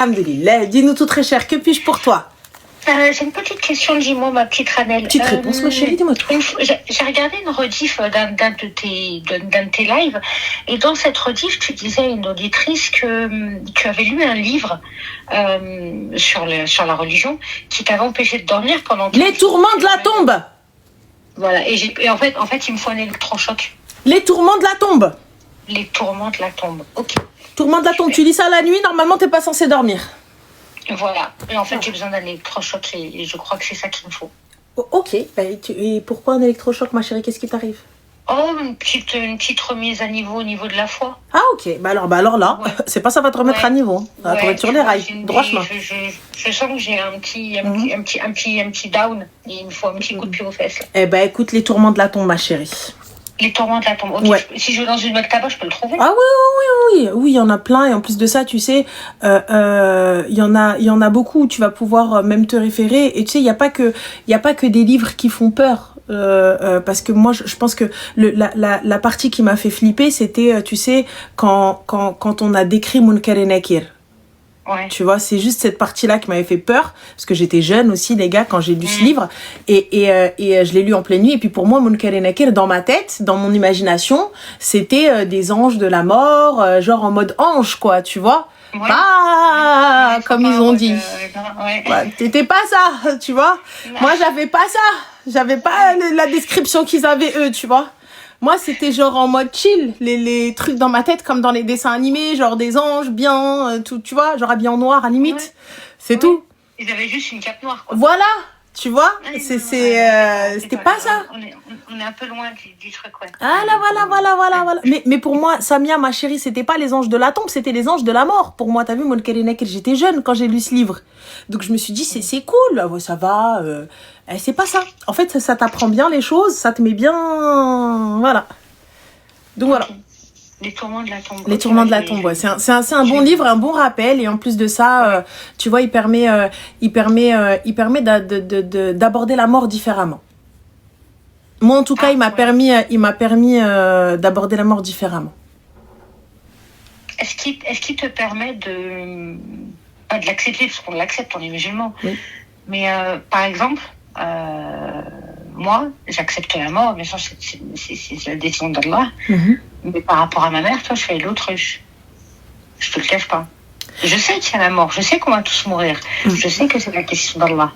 Alhamdulillah, dis-nous tout très cher, que puis-je pour toi? J'ai une petite question, dis-moi, ma petite Ranel. Petite réponse, ma chérie, dis-moi tout. J'ai regardé une rediff d'un de tes lives, et dans cette rediff, tu disais à une auditrice que tu avais lu un livre sur la religion qui t'avait empêché de dormir pendant... Les tourments de la tombe. Voilà, et en fait, il me faut un électrochoc. Les tourments de la tombe. Les tourments de la tombe, ok. Tourments de la tombe, tu lis ça la nuit, normalement, t'es pas censé dormir. Voilà, et en fait, j'ai besoin d'un électrochoc, et je crois que c'est ça qu'il me faut. Ok, et pourquoi un électrochoc, ma chérie? Qu'est-ce qui t'arrive? Oh, une petite remise à niveau au niveau de la foi. Ah ok, bah alors là, Ouais. c'est pas ça va te remettre à niveau. Ça va te remettre sur les rails, droit chemin. Je sens que j'ai un petit down, et il me faut un petit coup de pied aux fesses. Là. Eh ben écoute, les tourments de la tombe, ma chérie. Les tourments de la tombe. Okay, Ouais. Si je vais dans une maktaba, je peux le trouver. Ah oui, il y en a plein, et en plus de ça, tu sais, il y en a beaucoup où tu vas pouvoir même te référer, et tu sais, il y a pas que des livres qui font peur. Parce que moi je pense que la partie qui m'a fait flipper, c'était tu sais quand on a décrit Munkar et Nakir. Ouais. Tu vois, c'est juste cette partie-là qui m'avait fait peur, parce que j'étais jeune aussi, les gars, quand j'ai lu ce livre, et je l'ai lu en pleine nuit, et puis pour moi, Munkar et Nakir, dans ma tête, dans mon imagination, c'était des anges de la mort, genre en mode ange, quoi, tu vois. Ouais. Pas comme ils ont dit. Ouais. Ouais, t'étais pas ça, tu vois. Non. Moi, j'avais pas ça. J'avais pas la description qu'ils avaient eux, tu vois. Moi, c'était genre en mode chill, les trucs dans ma tête comme dans les dessins animés, genre des anges bien, tout, tu vois, genre habillés en noir à limite. Ouais. C'est tout. Ils avaient juste une cape noire, quoi. Voilà, tu vois. Ouais, c'était pas ça. On est un peu loin du truc, ouais. Ah là, voilà. Mais pour moi, Samia, ma chérie, c'était pas les anges de la tombe, c'était les anges de la mort. Pour moi, t'as vu, Munkar et Nakir, j'étais jeune quand j'ai lu ce livre. Donc je me suis dit, c'est cool, ça va. C'est pas ça. En fait, ça t'apprend bien les choses, ça te met bien... Voilà. Donc voilà. Les tourments de la tombe. Les tourments de la tombe, ouais. C'est un bon livre, un bon rappel. Et en plus de ça, tu vois, il permet d'aborder la mort différemment. Moi, en tout cas, il m'a permis d'aborder la mort différemment. Est-ce qu'il te permet pas de l'accepter, parce qu'on l'accepte, on est musulmans. Oui. Mais par exemple, moi, j'accepte la mort, bien sûr, c'est la décision d'Allah. Mm-hmm. Mais par rapport à ma mère, toi, je fais l'autruche. Je te le cache pas. Je sais qu'il y a la mort, je sais qu'on va tous mourir. Mm-hmm. Je sais que c'est la question d'Allah.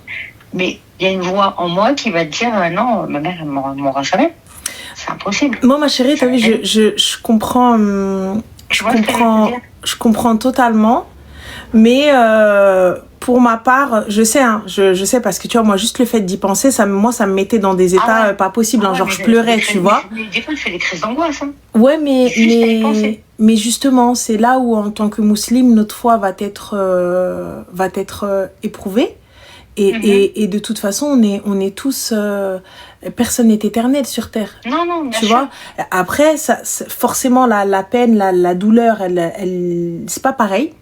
Mais il y a une voix en moi qui va te dire non, ma mère, elle ne mourra jamais. C'est impossible. Moi, ma chérie, t'as vu, je comprends. Je comprends totalement. Mais pour ma part, je sais parce que tu vois, moi, juste le fait d'y penser, ça me mettait dans des états pas possibles. Genre, je pleurais, tu vois. Des fois, je fais des crises d'angoisse. Hein. Ouais, mais justement, c'est là où, en tant que musulmane, notre foi va être éprouvée. Et de toute façon, on est tous... personne n'est éternel sur Terre. Non, tu vois. Après, forcément, la peine, la douleur, c'est pas pareil.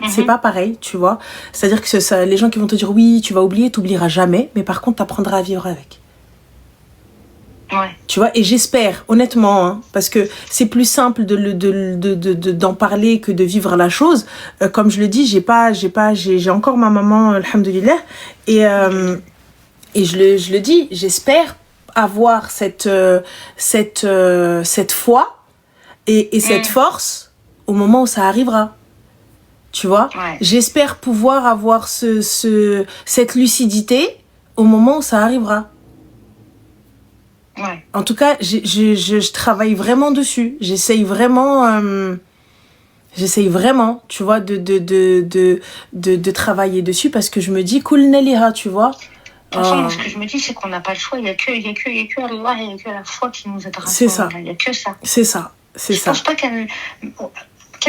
C'est pas pareil, tu vois. C'est-à-dire que les gens qui vont te dire oui, tu vas oublier, t'oublieras jamais. Mais par contre, t'apprendras à vivre avec. Ouais. Tu vois, et j'espère, honnêtement, hein, parce que c'est plus simple d'en parler que de vivre la chose. Comme je le dis, j'ai encore ma maman, alhamdoulilah, et je le dis, j'espère avoir cette foi et cette force au moment où ça arrivera. Tu vois, j'espère pouvoir avoir cette lucidité au moment où ça arrivera. Ouais. En tout cas, je travaille vraiment dessus. J'essaye vraiment, tu vois, de travailler dessus parce que je me dis, cool Neliha, tu vois. De toute façon, ce que je me dis, c'est qu'on n'a pas le choix. Il n'y a que Allah, il n'y a que la foi qui nous aidera. C'est ça. Il n'y a que ça. C'est ça. Je pense pas quel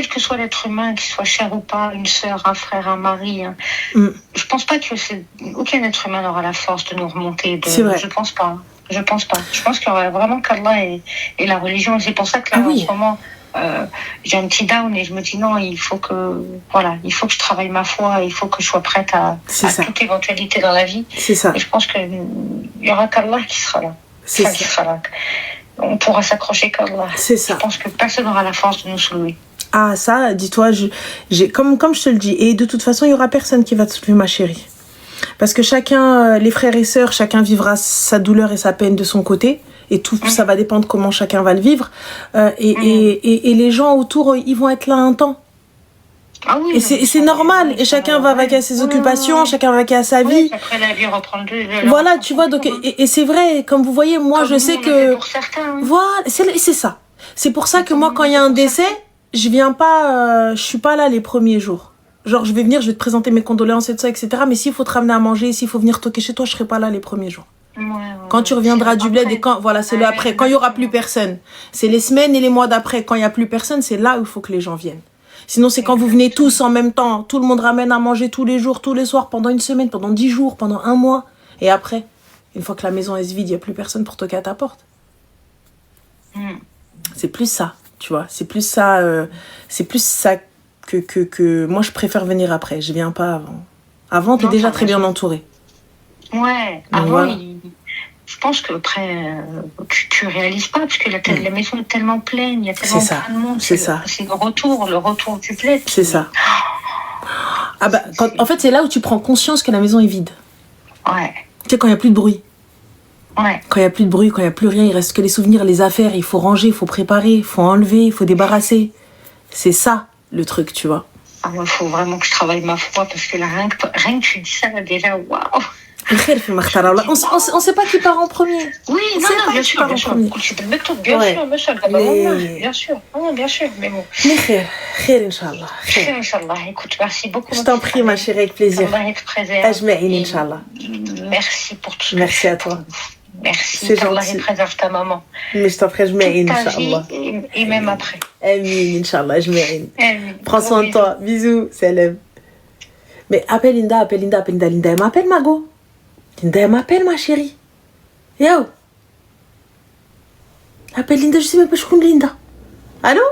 que soit l'être humain, qu'il soit cher ou pas, une sœur, un frère, un mari, je pense pas que aucun être humain n'aura la force de nous remonter. C'est vrai. Je pense pas. Je pense qu'il y aura vraiment qu'Allah et la religion. C'est pour ça que là, en ce moment, j'ai un petit down et je me dis non, il faut que je travaille ma foi, il faut que je sois prête à toute éventualité dans la vie. C'est ça. Et je pense qu'il y aura qu'Allah qui sera là. Qui sera là. On pourra s'accrocher qu'Allah. C'est ça. Je pense que personne n'aura la force de nous soulever. Ah, ça, dis-toi, comme je te le dis, et de toute façon, il y aura personne qui va te soulever, ma chérie. Parce que chacun, les frères et sœurs, chacun vivra sa douleur et sa peine de son côté. Et tout, ça va dépendre comment chacun va le vivre. Et les gens autour, ils vont être là un temps. Ah oui, et c'est normal. Et chacun va vaquer à ses occupations, chacun va vaquer à sa vie. Après, la vie reprend voilà, tu vois. Donc, et c'est vrai, comme vous voyez, moi, comme je sais que... pour certains. Voilà, c'est ça. C'est pour ça que moi, quand il y a un décès, je viens pas... je suis pas là les premiers jours. Genre, je vais venir, je vais te présenter mes condoléances et tout ça, etc. Mais s'il faut te ramener à manger, s'il faut venir toquer chez toi, je serai pas là les premiers jours. Quand tu reviendras du bled et quand... Voilà, c'est le après. Quand il y aura plus personne. C'est les semaines et les mois d'après. Quand il y a plus personne, c'est là où il faut que les gens viennent. Sinon, c'est quand vous venez tous en même temps. Tout le monde ramène à manger tous les jours, tous les soirs, pendant une semaine, pendant 10 jours, pendant un mois. Et après, une fois que la maison est vide, il n'y a plus personne pour toquer à ta porte. C'est plus ça, tu vois. C'est plus ça que moi, je préfère venir après. Je viens pas avant. Avant, t'es déjà très bien entouré. Ouais, avant, voilà. Je pense que après, tu réalises pas, parce que la maison est tellement pleine, il y a tellement plein de monde. C'est ça. C'est le retour du bled. C'est ça. Ah bah, en fait, c'est là où tu prends conscience que la maison est vide. Ouais. Tu sais, quand il n'y a plus de bruit. Ouais. Quand il n'y a plus de bruit, quand il n'y a plus rien, il reste que les souvenirs, les affaires, il faut ranger, il faut préparer, il faut enlever, il faut débarrasser. C'est ça, le truc, tu vois. Ah, moi, il faut vraiment que je travaille ma foi, parce que là, rien que tu dis ça, déjà, waouh. On sait pas qui part en premier. Oui, non, bien sûr. Bien sûr, mais bon. Khair, Inch'Allah. Khair, Inch'Allah. Écoute, merci beaucoup. Je t'en prie, ma chérie, avec plaisir. Ajma'in, Inch'Allah. Merci pour tout ça. Merci à toi. Merci. Allah préserve ta maman. Mais je t'en prie, Ajma'in, Inch'Allah. Et même après. Amin, Inch'Allah, Ajma'in. Prends soin de toi. Bisous, salam. Mais appelle Linda. Linda, elle m'appelle, Margot. Linda, elle m'appelle, ma chérie. Yo. Appelle Linda, je sais même pas, je connais Linda. Allô?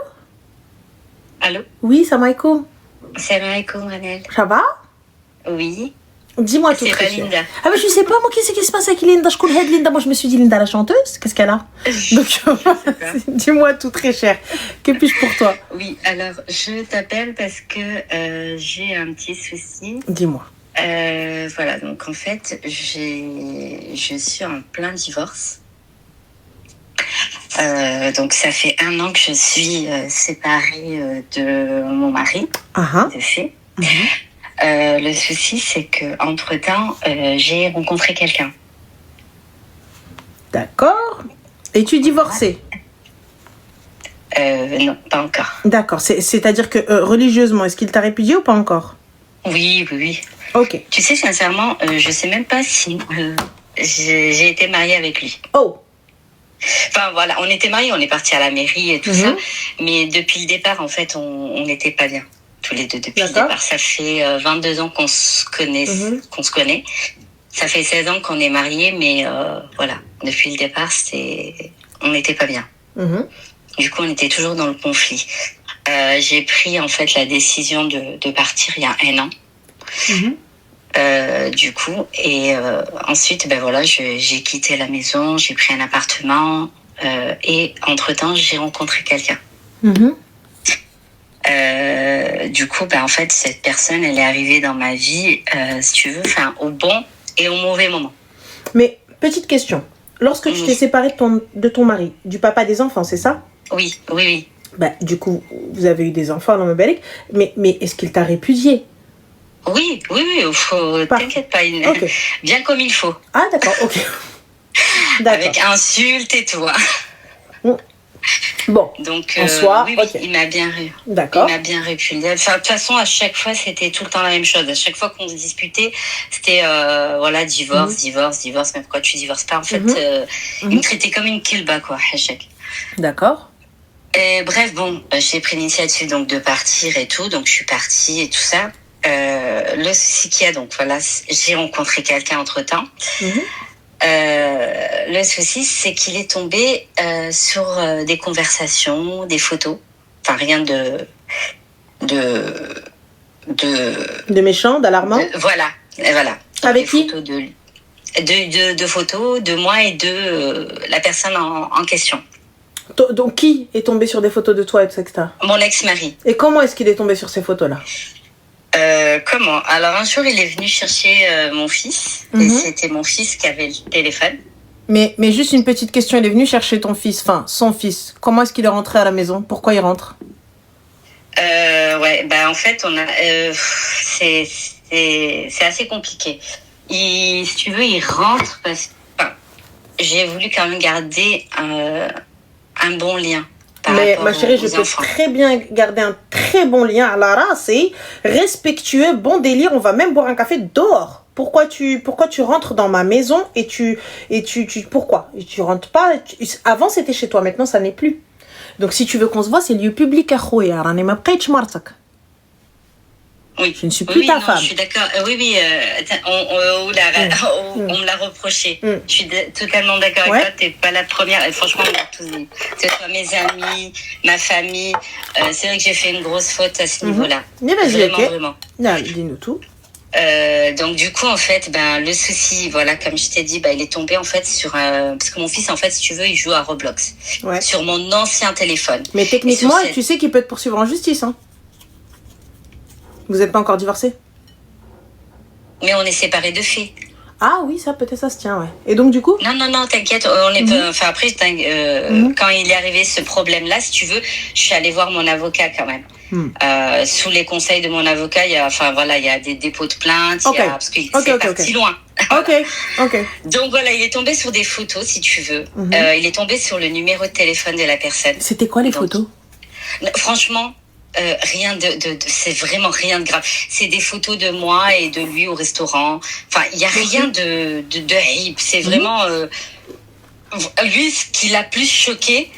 Oui, salam alaikum. Salam alaikum, Manel. Ça va? Oui. Dis-moi tout. C'est pas Linda. Ah mais je sais pas, moi, qu'est-ce qui se passe avec Linda? Je connais Linda, moi je me suis dit Linda la chanteuse, qu'est-ce qu'elle a? Donc, dis-moi tout, très cher. Que puis-je pour toi? Oui, alors, je t'appelle parce que j'ai un petit souci. Dis-moi. Voilà, donc en fait, je suis en plein divorce. Donc ça fait 1 an que je suis séparée de mon mari, de fait. Le souci, c'est que entre-temps, j'ai rencontré quelqu'un. D'accord. Es-tu divorcée? Non, pas encore. D'accord. C'est-à-dire que religieusement, est-ce qu'il t'a répudié ou pas encore? Oui. Ok. Tu sais, sincèrement, je sais même pas si j'ai été mariée avec lui. Oh. Enfin voilà, on était mariés, on est partis à la mairie et tout ça, mais depuis le départ, en fait, on n'était pas bien tous les deux depuis le départ. Ça fait 22 ans qu'on se connaît, Ça fait 16 ans qu'on est mariés, mais voilà, depuis le départ, on n'était pas bien. Du coup, on était toujours dans le conflit. J'ai pris en fait la décision de partir il y a 1 an. Du coup, et ensuite, ben voilà, j'ai quitté la maison, j'ai pris un appartement, et entre-temps, j'ai rencontré quelqu'un. Du coup, ben en fait, cette personne, elle est arrivée dans ma vie, si tu veux, enfin, au bon et au mauvais moment. Mais petite question, lorsque tu t'es séparée de ton mari, du papa des enfants, c'est ça? Oui. Bah, du coup, vous avez eu des enfants, non, mais est-ce qu'il t'a répudié? Oui, t'inquiète pas, bien comme il faut. Ah, d'accord, ok. Avec insultes et tout. Bon, donc, en soi, oui, okay. Il m'a bien répudié. Enfin, de toute façon, à chaque fois, c'était tout le temps la même chose. À chaque fois qu'on se disputait, c'était, voilà, divorce. Mais pourquoi tu divorces pas? En fait, il me traitait comme une kilba, quoi, à chaque. D'accord. Et bref, bon, j'ai pris l'initiative donc de partir et tout. Donc, je suis partie et tout ça. Le souci qu'il y a, donc voilà, j'ai rencontré quelqu'un entre-temps. Le souci, c'est qu'il est tombé sur des conversations, des photos. Enfin, rien de méchant, d'alarmant. Voilà. Avec qui? De photos de moi et de la personne en question. Donc, qui est tombé sur des photos de toi, etc. Mon ex-mari. Et comment est-ce qu'il est tombé sur ces photos-là? Comment? Alors, un jour, il est venu chercher mon fils. Et c'était mon fils qui avait le téléphone. Mais juste une petite question. Il est venu chercher ton fils, enfin, son fils. Comment est-ce qu'il est rentré à la maison? Pourquoi il rentre? Ouais, en fait, on a... c'est assez compliqué. Si tu veux, il rentre parce que... Enfin, j'ai voulu quand même garder un bon lien. Mais ma chérie, je peux très bien garder un très bon lien à la race, et respectueux, bon délire, on va même boire un café dehors. Pourquoi tu rentres dans ma maison et pourquoi? Tu rentres pas, avant c'était chez toi, maintenant ça n'est plus. Donc si tu veux qu'on se voit, c'est lieu public à Khouya, rani ma bqaytch martak. Oui. Je ne suis plus ta femme. Je suis d'accord. Oui. On me l'a reproché. Je suis totalement d'accord avec toi. T'es pas la première. Et franchement, on l'a tous dit. Que ce soit mes amis, ma famille. C'est vrai que j'ai fait une grosse faute à ce niveau-là. Mais vas-y, vraiment. Non, dis-nous tout. Donc du coup, en fait, le souci, voilà, comme je t'ai dit, il est tombé en fait sur parce que mon fils, en fait, si tu veux, il joue à Roblox sur mon ancien téléphone. Mais techniquement, tu sais qu'il peut te poursuivre en justice, hein. Vous n'êtes pas encore divorcés? Mais on est séparés de fait. Ah oui, ça peut-être ça se tient, ouais. Et donc du coup? Non, t'inquiète, on est enfin après quand il est arrivé ce problème-là, si tu veux, je suis allée voir mon avocat quand même. Sous les conseils de mon avocat, il y a des dépôts de plainte, parce que c'est parti loin. Ok. Donc voilà, il est tombé sur des photos, si tu veux. Il est tombé sur le numéro de téléphone de la personne. C'était quoi les photos? Franchement, rien c'est vraiment rien de grave. C'est des photos de moi et de lui au restaurant. Enfin, il y a rien de hype. C'est vraiment lui, ce qui l'a plus choqué,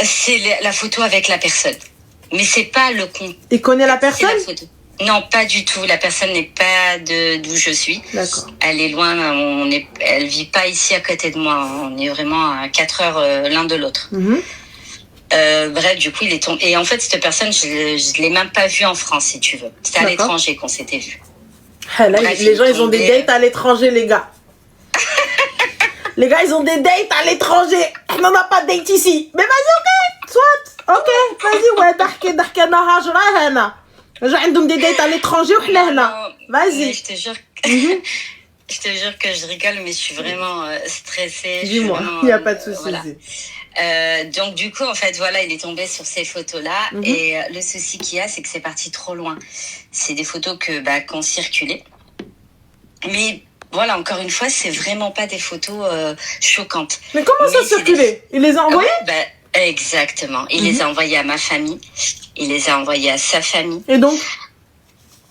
c'est la photo avec la personne. Mais c'est pas le compte. Il connaît la personne? Non, pas du tout. La personne n'est pas d'où je suis. D'accord. Elle est loin. Elle vit pas ici à côté de moi. On est vraiment à 4 heures l'un de l'autre. Bref, du coup, il est tombé. Et en fait, cette personne, je l'ai même pas vue en France, si tu veux. C'était à l'étranger qu'on s'était vu. Bref, les gens, ils ont des dates à l'étranger, les gars. Les gars, ils ont des dates à l'étranger. On n'en a pas de date ici. Mais vas-y, ok. Soit. Ok. Vas-y, ouais. D'arke na hajra hana. Les gens, ils ont des dates à l'étranger ou hna. Vas-y. Je te jure. Je te jure que je rigole, mais je suis vraiment stressée. Dis-moi, il n'y a pas de souci. Voilà. Donc du coup, en fait, voilà, il est tombé sur ces photos-là. Et le souci qu'il y a, c'est que c'est parti trop loin. C'est des photos qu'on circulait. Mais voilà, encore une fois, c'est vraiment pas des photos choquantes. Mais comment ça circulait? Il les a envoyés? Exactement. Il les a envoyés à ma famille. Il les a envoyés à sa famille. Et donc?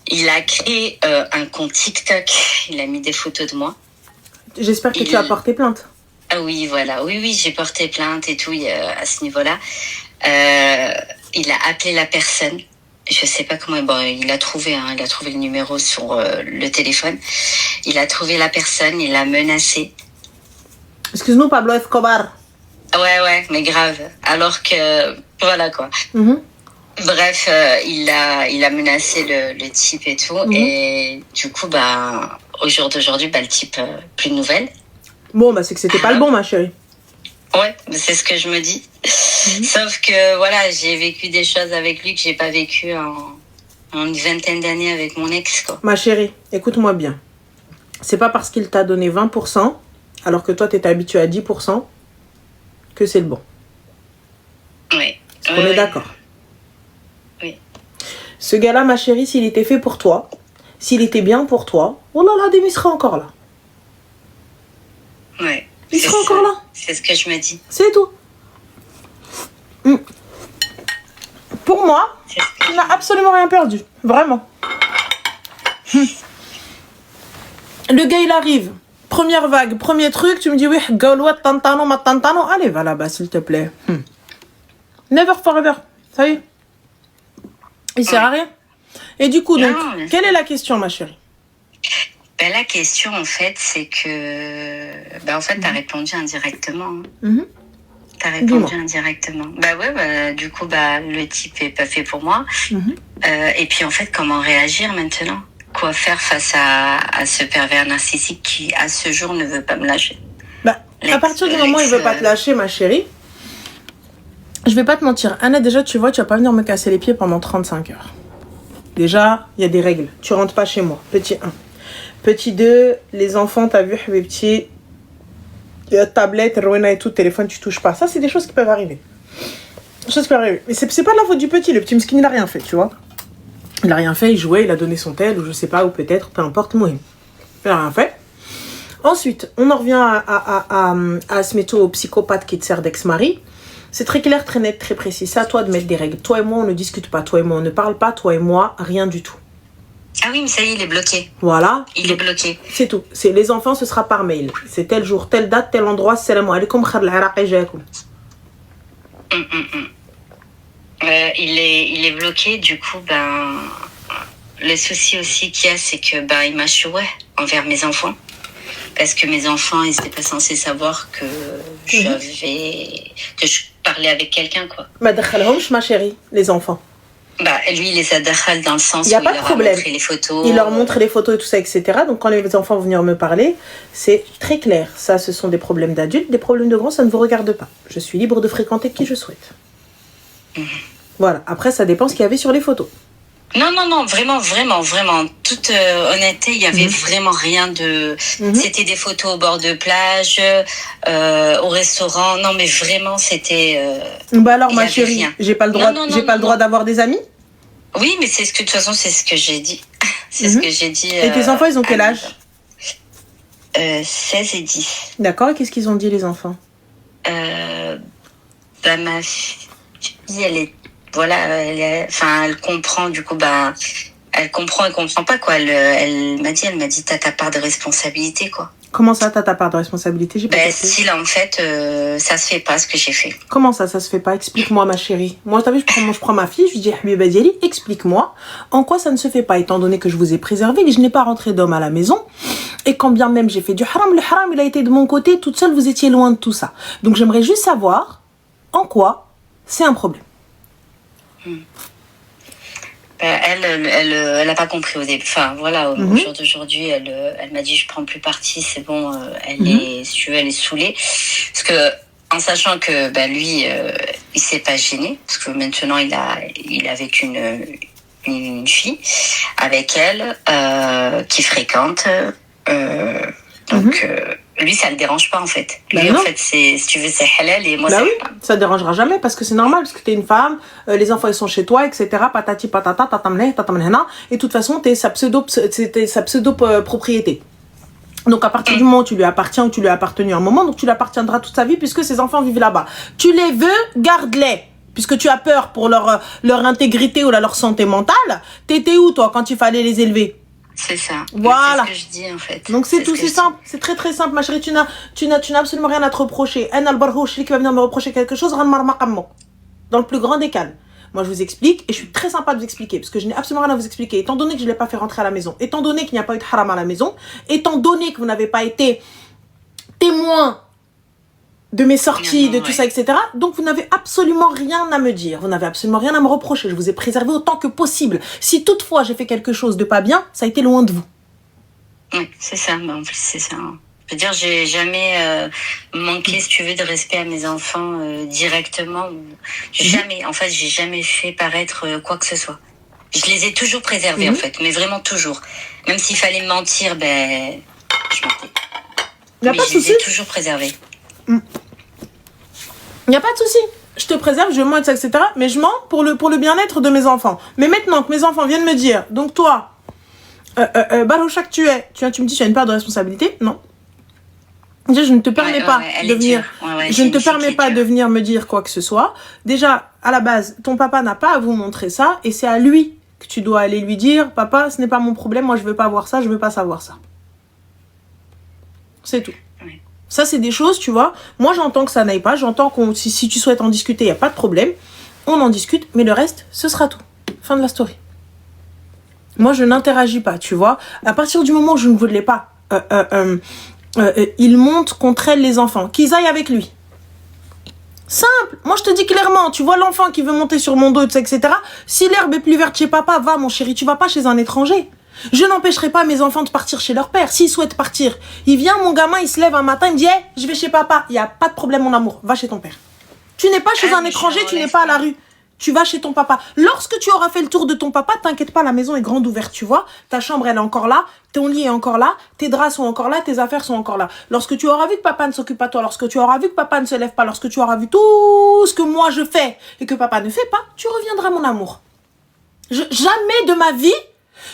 Il a créé un compte TikTok. Il a mis des photos de moi. J'espère que tu as porté plainte. Ah oui, voilà. Oui, j'ai porté plainte et tout à ce niveau-là. Il a appelé la personne. Je sais pas comment. Bon, il a trouvé le numéro sur le téléphone. Il a trouvé la personne. Il l'a menacé. Excuse-nous, Pablo Escobar. Ouais, mais grave. Alors que voilà quoi. Bref, il a menacé le type et tout. Et du coup, au jour d'aujourd'hui, le type plus de nouvelles. Bon, c'est que c'était pas le bon, ma chérie. Ouais, c'est ce que je me dis. Sauf que, voilà, j'ai vécu des choses avec lui que j'ai pas vécu en une vingtaine d'années avec mon ex, quoi. Ma chérie, écoute-moi bien. C'est pas parce qu'il t'a donné 20%, alors que toi, t'étais habituée à 10%, que c'est le bon. Oui. On est d'accord. Oui. Ce gars-là, ma chérie, s'il était fait pour toi, s'il était bien pour toi, oh là là, il serait encore là. Ouais. Il sera encore là. C'est ce que je me dis. C'est tout. Pour moi, il n'a absolument rien perdu. Vraiment. Le gars, il arrive. Première vague, premier truc, tu me dis, oui, Gaulois, Tantano, ma Tantano. Allez, va là-bas, s'il te plaît. Never forever. Ça y est. Il sert à rien. Et du coup, donc, quelle est la question, ma chérie? La question, en fait, c'est que... en fait, t'as répondu indirectement. T'as répondu indirectement. Du coup, le type est pas fait pour moi. Et puis, en fait, comment réagir maintenant? Quoi faire face à ce pervers narcissique qui, à ce jour, ne veut pas me lâcher? À partir du moment où il veut pas te lâcher, ma chérie, Je vais pas te mentir. Anna, déjà, tu vois, tu vas pas venir me casser les pieds pendant 35 heures. Déjà, il y a des règles. Tu rentres pas chez moi. Petit 1. Petit 2, les enfants, t'as vu, petit, tablette, Rowena et tout, téléphone, tu touches pas. Ça, c'est des choses qui peuvent arriver. Mais c'est pas de la faute du petit. Le petit miskin, il a rien fait, tu vois. Il a rien fait, il jouait, il a donné son tel, ou je sais pas, ou peut-être, peu importe, moi. Il a rien fait. Ensuite, on en revient à ce métaux psychopathe qui te sert d'ex-mari. C'est très clair, très net, très précis. C'est à toi de mettre des règles. Toi et moi, on ne discute pas. Toi et moi, on ne parle pas. Toi et moi, rien du tout. Ah oui, mais ça y est, il est bloqué. Voilà. Il est bloqué. C'est tout. C'est les enfants, ce sera par mail. C'est tel jour, telle date, tel endroit. Salam alaikum, khad al-Iraqi jaakoum. Il est bloqué. Du coup, le souci aussi qu'il y a, c'est que il m'a choué envers mes enfants. Parce que mes enfants, ils n'étaient pas censés savoir que que je parlais avec quelqu'un, quoi. Ma chérie, les enfants. Lui, il les a dakhal dans le sens où il leur a montré les photos. Il leur montre les photos et tout ça, etc. Donc, quand les enfants vont venir me parler, c'est très clair. Ça, ce sont des problèmes d'adultes. Des problèmes de grands, ça ne vous regarde pas. Je suis libre de fréquenter qui je souhaite. Voilà. Après, ça dépend ce qu'il y avait sur les photos. Non, vraiment. Toute honnêteté, il y avait vraiment rien de... C'était des photos au bord de plage, au restaurant. Non, mais vraiment, c'était... alors, ma chérie, j'ai pas le droit d'avoir des amis? Oui, mais de toute façon, c'est ce que j'ai dit. C'est ce que j'ai dit. Et tes enfants, ils ont quel âge? 16 et 10. D'accord, et qu'est-ce qu'ils ont dit, les enfants? Ma fille, elle est... Voilà, elle comprend, du coup, elle comprend pas, quoi. Elle m'a dit, t'as ta part de responsabilité, quoi. Comment ça, t'as ta part de responsabilité? J'ai pas compris. Si, là, en fait, ça se fait pas, ce que j'ai fait. Comment ça se fait pas? Explique-moi, ma chérie. Moi, t'as vu, je prends ma fille, je lui dis, Habiba Diali, explique-moi en quoi ça ne se fait pas, étant donné que je vous ai préservé, et je n'ai pas rentré d'homme à la maison. Et quand bien même j'ai fait du haram, le haram, il a été de mon côté, toute seule, vous étiez loin de tout ça. Donc, j'aimerais juste savoir en quoi c'est un problème. Elle a pas compris au début. Enfin, voilà, au jour d'aujourd'hui, elle m'a dit, je prends plus parti, c'est bon, elle est saoulée. Parce que, en sachant que, lui, il s'est pas gêné, parce que maintenant, il est avec une fille, avec elle, qui fréquente, donc, lui, ça le dérange pas, en fait. Lui, en fait, si tu veux, c'est halal, et moi, ça dérangera jamais, parce que c'est normal, parce que t'es une femme, les enfants, ils sont chez toi, etc., patati patata, tatamne, et de toute façon, t'es sa pseudo-propriété. Donc, à partir du moment où tu lui appartiens, ou tu lui as appartenu un moment, donc tu lui appartiendras toute sa vie, puisque ses enfants vivent là-bas. Tu les veux, garde-les. Puisque tu as peur pour leur intégrité ou leur santé mentale. T'étais où, toi, quand il fallait les élever? C'est ça. Voilà. C'est ce que je dis, en fait. Donc c'est tout, c'est simple. C'est très très simple, ma chérie. Tu n'as absolument rien à te reprocher. Qui va venir me reprocher quelque chose, dans le plus grand des calmes. Moi, je vous explique, et je suis très sympa de vous expliquer, parce que je n'ai absolument rien à vous expliquer. Étant donné que je ne l'ai pas fait rentrer à la maison, étant donné qu'il n'y a pas eu de haram à la maison, étant donné que vous n'avez pas été témoin de mes sorties, tout ça, etc. Donc, vous n'avez absolument rien à me dire. Vous n'avez absolument rien à me reprocher. Je vous ai préservé autant que possible. Si toutefois j'ai fait quelque chose de pas bien, ça a été loin de vous. Oui, c'est ça. En plus, c'est ça. Je veux dire, j'ai jamais manqué, si tu veux, de respect à mes enfants directement. Jamais. En fait, j'ai jamais fait paraître quoi que ce soit. Je les ai toujours préservés, en fait. Mais vraiment toujours. Même s'il fallait mentir, je mentais. Mais je les ai toujours préservés. Il n'y a pas de souci. Je te préserve, je mens, etc. Mais je mens pour le bien-être de mes enfants. Mais maintenant que mes enfants viennent me dire, donc toi, Baroucha que tu me dis, tu as une part de responsabilité? Non. Déjà, je ne te permets pas de venir. Je ne te permets pas de venir me dire quoi que ce soit. Déjà, à la base, ton papa n'a pas à vous montrer ça, et c'est à lui que tu dois aller lui dire, papa, ce n'est pas mon problème, moi je veux pas voir ça, je veux pas savoir ça. C'est tout. Ça, c'est des choses, tu vois. Moi, j'entends que ça n'aille pas. J'entends que si tu souhaites en discuter, il n'y a pas de problème. On en discute, mais le reste, ce sera tout. Fin de la story. Moi, je n'interagis pas, tu vois. À partir du moment où je ne voulais pas, il monte contre elle les enfants. Qu'ils aillent avec lui. Simple. Moi, je te dis clairement, tu vois l'enfant qui veut monter sur mon dos, etc. Si l'herbe est plus verte chez papa, va, mon chéri, tu vas pas chez un étranger. Je n'empêcherai pas mes enfants de partir chez leur père. S'ils souhaitent partir, il vient, mon gamin, il se lève un matin, il me dit hey, je vais chez papa. Il n'y a pas de problème, mon amour. Va chez ton père. Tu n'es pas chez un étranger, tu n'es pas à la rue. Tu vas chez ton papa. Lorsque tu auras fait le tour de ton papa, t'inquiète pas, la maison est grande ouverte, tu vois. Ta chambre, elle est encore là. Ton lit est encore là. Tes draps sont encore là. Tes affaires sont encore là. Lorsque tu auras vu que papa ne s'occupe pas de toi, lorsque tu auras vu que papa ne se lève pas, lorsque tu auras vu tout ce que moi je fais et que papa ne fait pas, tu reviendras, mon amour. Jamais de ma vie,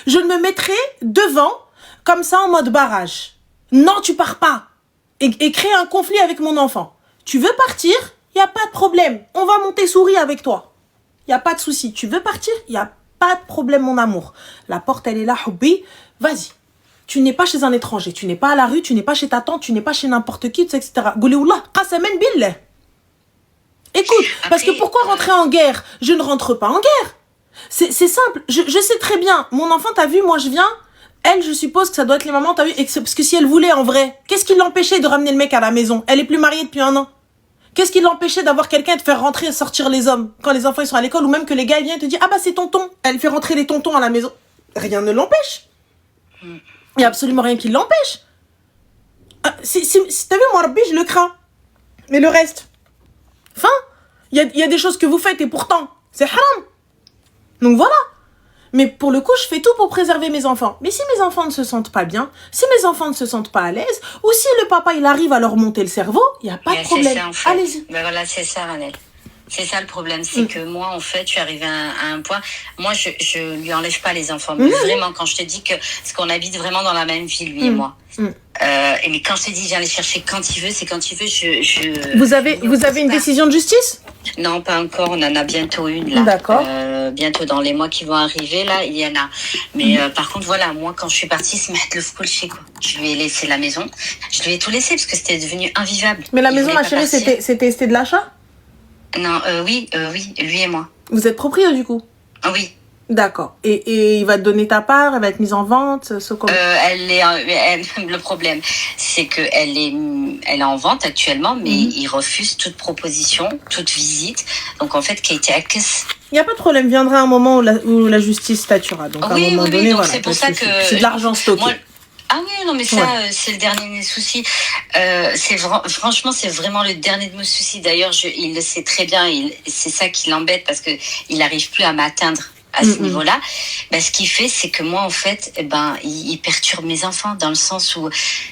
je ne me mettrai devant comme ça en mode barrage. Non, tu pars pas. Et créer un conflit avec mon enfant. Tu veux partir? Il n'y a pas de problème. On va monter souris avec toi. Il n'y a pas de souci. Tu veux partir? Il n'y a pas de problème, mon amour. La porte, elle est là, hubbi. Vas-y. Tu n'es pas chez un étranger. Tu n'es pas à la rue. Tu n'es pas chez ta tante. Tu n'es pas chez n'importe qui, etc. Gouléoullah, qasamen billah. Écoute, parce que pourquoi rentrer en guerre? Je ne rentre pas en guerre. C'est simple. Je sais très bien. Mon enfant, t'as vu, moi, je viens. Elle, je suppose que ça doit être les mamans, t'as vu? Parce que si elle voulait, en vrai, qu'est-ce qui l'empêchait de ramener le mec à la maison? Elle est plus mariée depuis 1 an. Qu'est-ce qui l'empêchait d'avoir quelqu'un et de faire rentrer et sortir les hommes quand les enfants ils sont à l'école, ou même que les gars ils viennent et te disent ah bah c'est tonton, elle fait rentrer les tontons à la maison. Rien ne l'empêche. Il n'y a absolument rien qui l'empêche. T'as vu, moi Rabbi, je le crains. Mais le reste, enfin, il y a des choses que vous faites et pourtant c'est haram. Donc voilà. Mais pour le coup, je fais tout pour préserver mes enfants. Mais si mes enfants ne se sentent pas bien, si mes enfants ne se sentent pas à l'aise, ou si le papa, il arrive à leur monter le cerveau, il n'y a pas de problème. Ça, en fait. Allez-y. Ben voilà, c'est ça, Ranel. C'est ça le problème, c'est que moi, en fait, je suis arrivée à un point, moi, je lui enlève pas les enfants. Mais vraiment, quand je te dis que, parce qu'on habite vraiment dans la même ville, lui et moi. Mais quand je te dis, je viens les chercher quand il veut, c'est quand il veut, Vous avez une décision de justice? Non, pas encore, on en a bientôt une, là. D'accord. Bientôt dans les mois qui vont arriver, là, il y en a. Mais par contre, voilà, moi, quand je suis partie, se mettre le school chez quoi. Je lui ai laissé la maison. Je lui ai tout laissé parce que c'était devenu invivable. Mais la maison, ma chérie, c'était de l'achat? Non, oui, lui et moi. Vous êtes proprio, du coup? Oui. D'accord. Et il va te donner ta part, elle va être mise en vente, le problème, c'est que elle est en vente actuellement, mais il refuse toute proposition, toute visite. Donc en fait, Kate Ackes. Il n'y a pas de problème, viendra un moment où la justice statuera. Donc à un moment donné, donc voilà, c'est pour ça que c'est de l'argent stocké. Ah oui, non, mais ça, c'est le dernier souci. Franchement, c'est vraiment le dernier de mes soucis. D'ailleurs, il le sait très bien. C'est ça qui l'embête parce que il n'arrive plus à m'atteindre à ce niveau-là. Ben, ce qu'il fait, c'est que moi, en fait, il perturbe mes enfants dans le sens où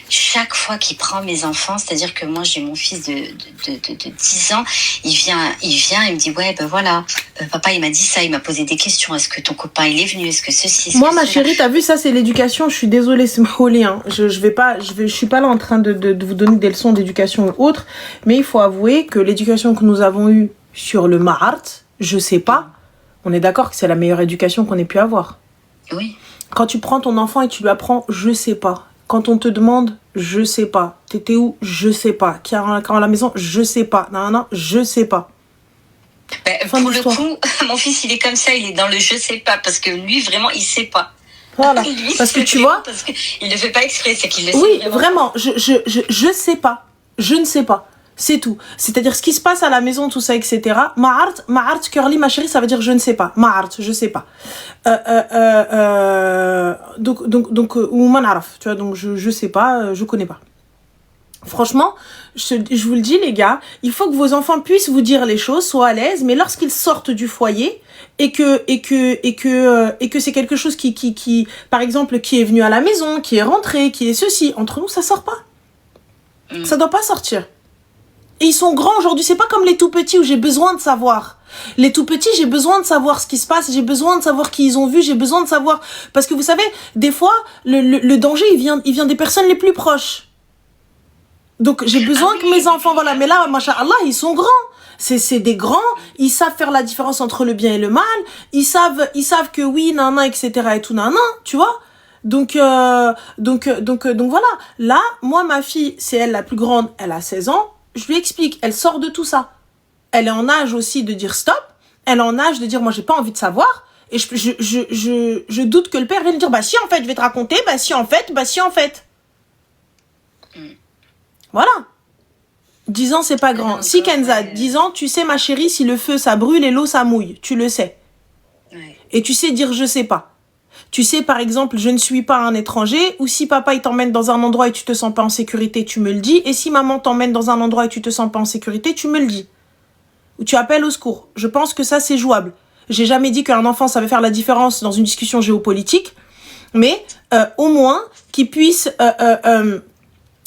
chaque fois qu'il prend mes enfants, c'est-à-dire que moi, j'ai mon fils de 10 ans, il vient, il me dit, ouais, ben voilà, papa, il m'a dit ça, il m'a posé des questions. Est-ce que ton copain, il est venu? Est-ce que ceci, moi, ma chérie, t'as vu, ça, c'est l'éducation. Je suis désolée, c'est maholi, hein. Je suis pas là en train de vous donner des leçons d'éducation ou autre, mais il faut avouer que l'éducation que nous avons eue sur le Mahart, je sais pas, on est d'accord que c'est la meilleure éducation qu'on ait pu avoir. Oui. Quand tu prends ton enfant et tu lui apprends, je sais pas. Quand on te demande, je sais pas. T'étais où? Je sais pas. Qui a un à la maison? Je sais pas. Non, je sais pas. Pour le coup, mon fils, il est comme ça, il est dans le je sais pas, parce que lui, vraiment, il sait pas. Voilà. Parce que tu vois. Parce qu'il le fait pas exprès, c'est qu'il le sait. Oui, vraiment. Je sais pas. Je ne sais pas. C'est tout. C'est-à-dire ce qui se passe à la maison, tout ça, etc. Ma'art, curly, ma chérie, ça veut dire je ne sais pas. Ma'art, je sais pas. Donc, ou man'araf, tu vois, donc je sais pas, je connais pas. Franchement, je vous le dis, les gars, il faut que vos enfants puissent vous dire les choses, soient à l'aise, mais lorsqu'ils sortent du foyer, et que c'est quelque chose qui, par exemple, qui est venu à la maison, qui est rentré, qui est ceci, entre nous, ça sort pas. Ça doit pas sortir. Et ils sont grands aujourd'hui, c'est pas comme les tout petits où j'ai besoin de savoir. Les tout petits, j'ai besoin de savoir ce qui se passe, j'ai besoin de savoir qui ils ont vu, j'ai besoin de savoir... Parce que vous savez, des fois, le danger, il vient des personnes les plus proches. Donc j'ai besoin que mes enfants, voilà, mais là, masha'Allah, ils sont grands. C'est des grands, ils savent faire la différence entre le bien et le mal, ils savent que oui, nana, etc. et tout, nana, tu vois. Donc voilà. Là, moi, ma fille, c'est elle la plus grande, elle a 16 ans. Je lui explique, elle sort de tout ça. Elle est en âge aussi de dire stop. Elle est en âge de dire, moi, j'ai pas envie de savoir. Et je doute que le père vienne dire, bah si, en fait, je vais te raconter, bah si, en fait. Voilà. 10 ans, c'est pas grand. Si, Kenza, 10 ans, tu sais, ma chérie, si le feu, ça brûle et l'eau, ça mouille. Tu le sais. Ouais. Et tu sais dire, je sais pas. Tu sais, par exemple, je ne suis pas un étranger, ou si papa il t'emmène dans un endroit et tu te sens pas en sécurité, tu me le dis. Et si maman t'emmène dans un endroit et tu te sens pas en sécurité, tu me le dis. ou tu appelles au secours. Je pense que ça, c'est jouable. J'ai jamais dit qu'un enfant savait faire la différence dans une discussion géopolitique, mais au moins qu'il puisse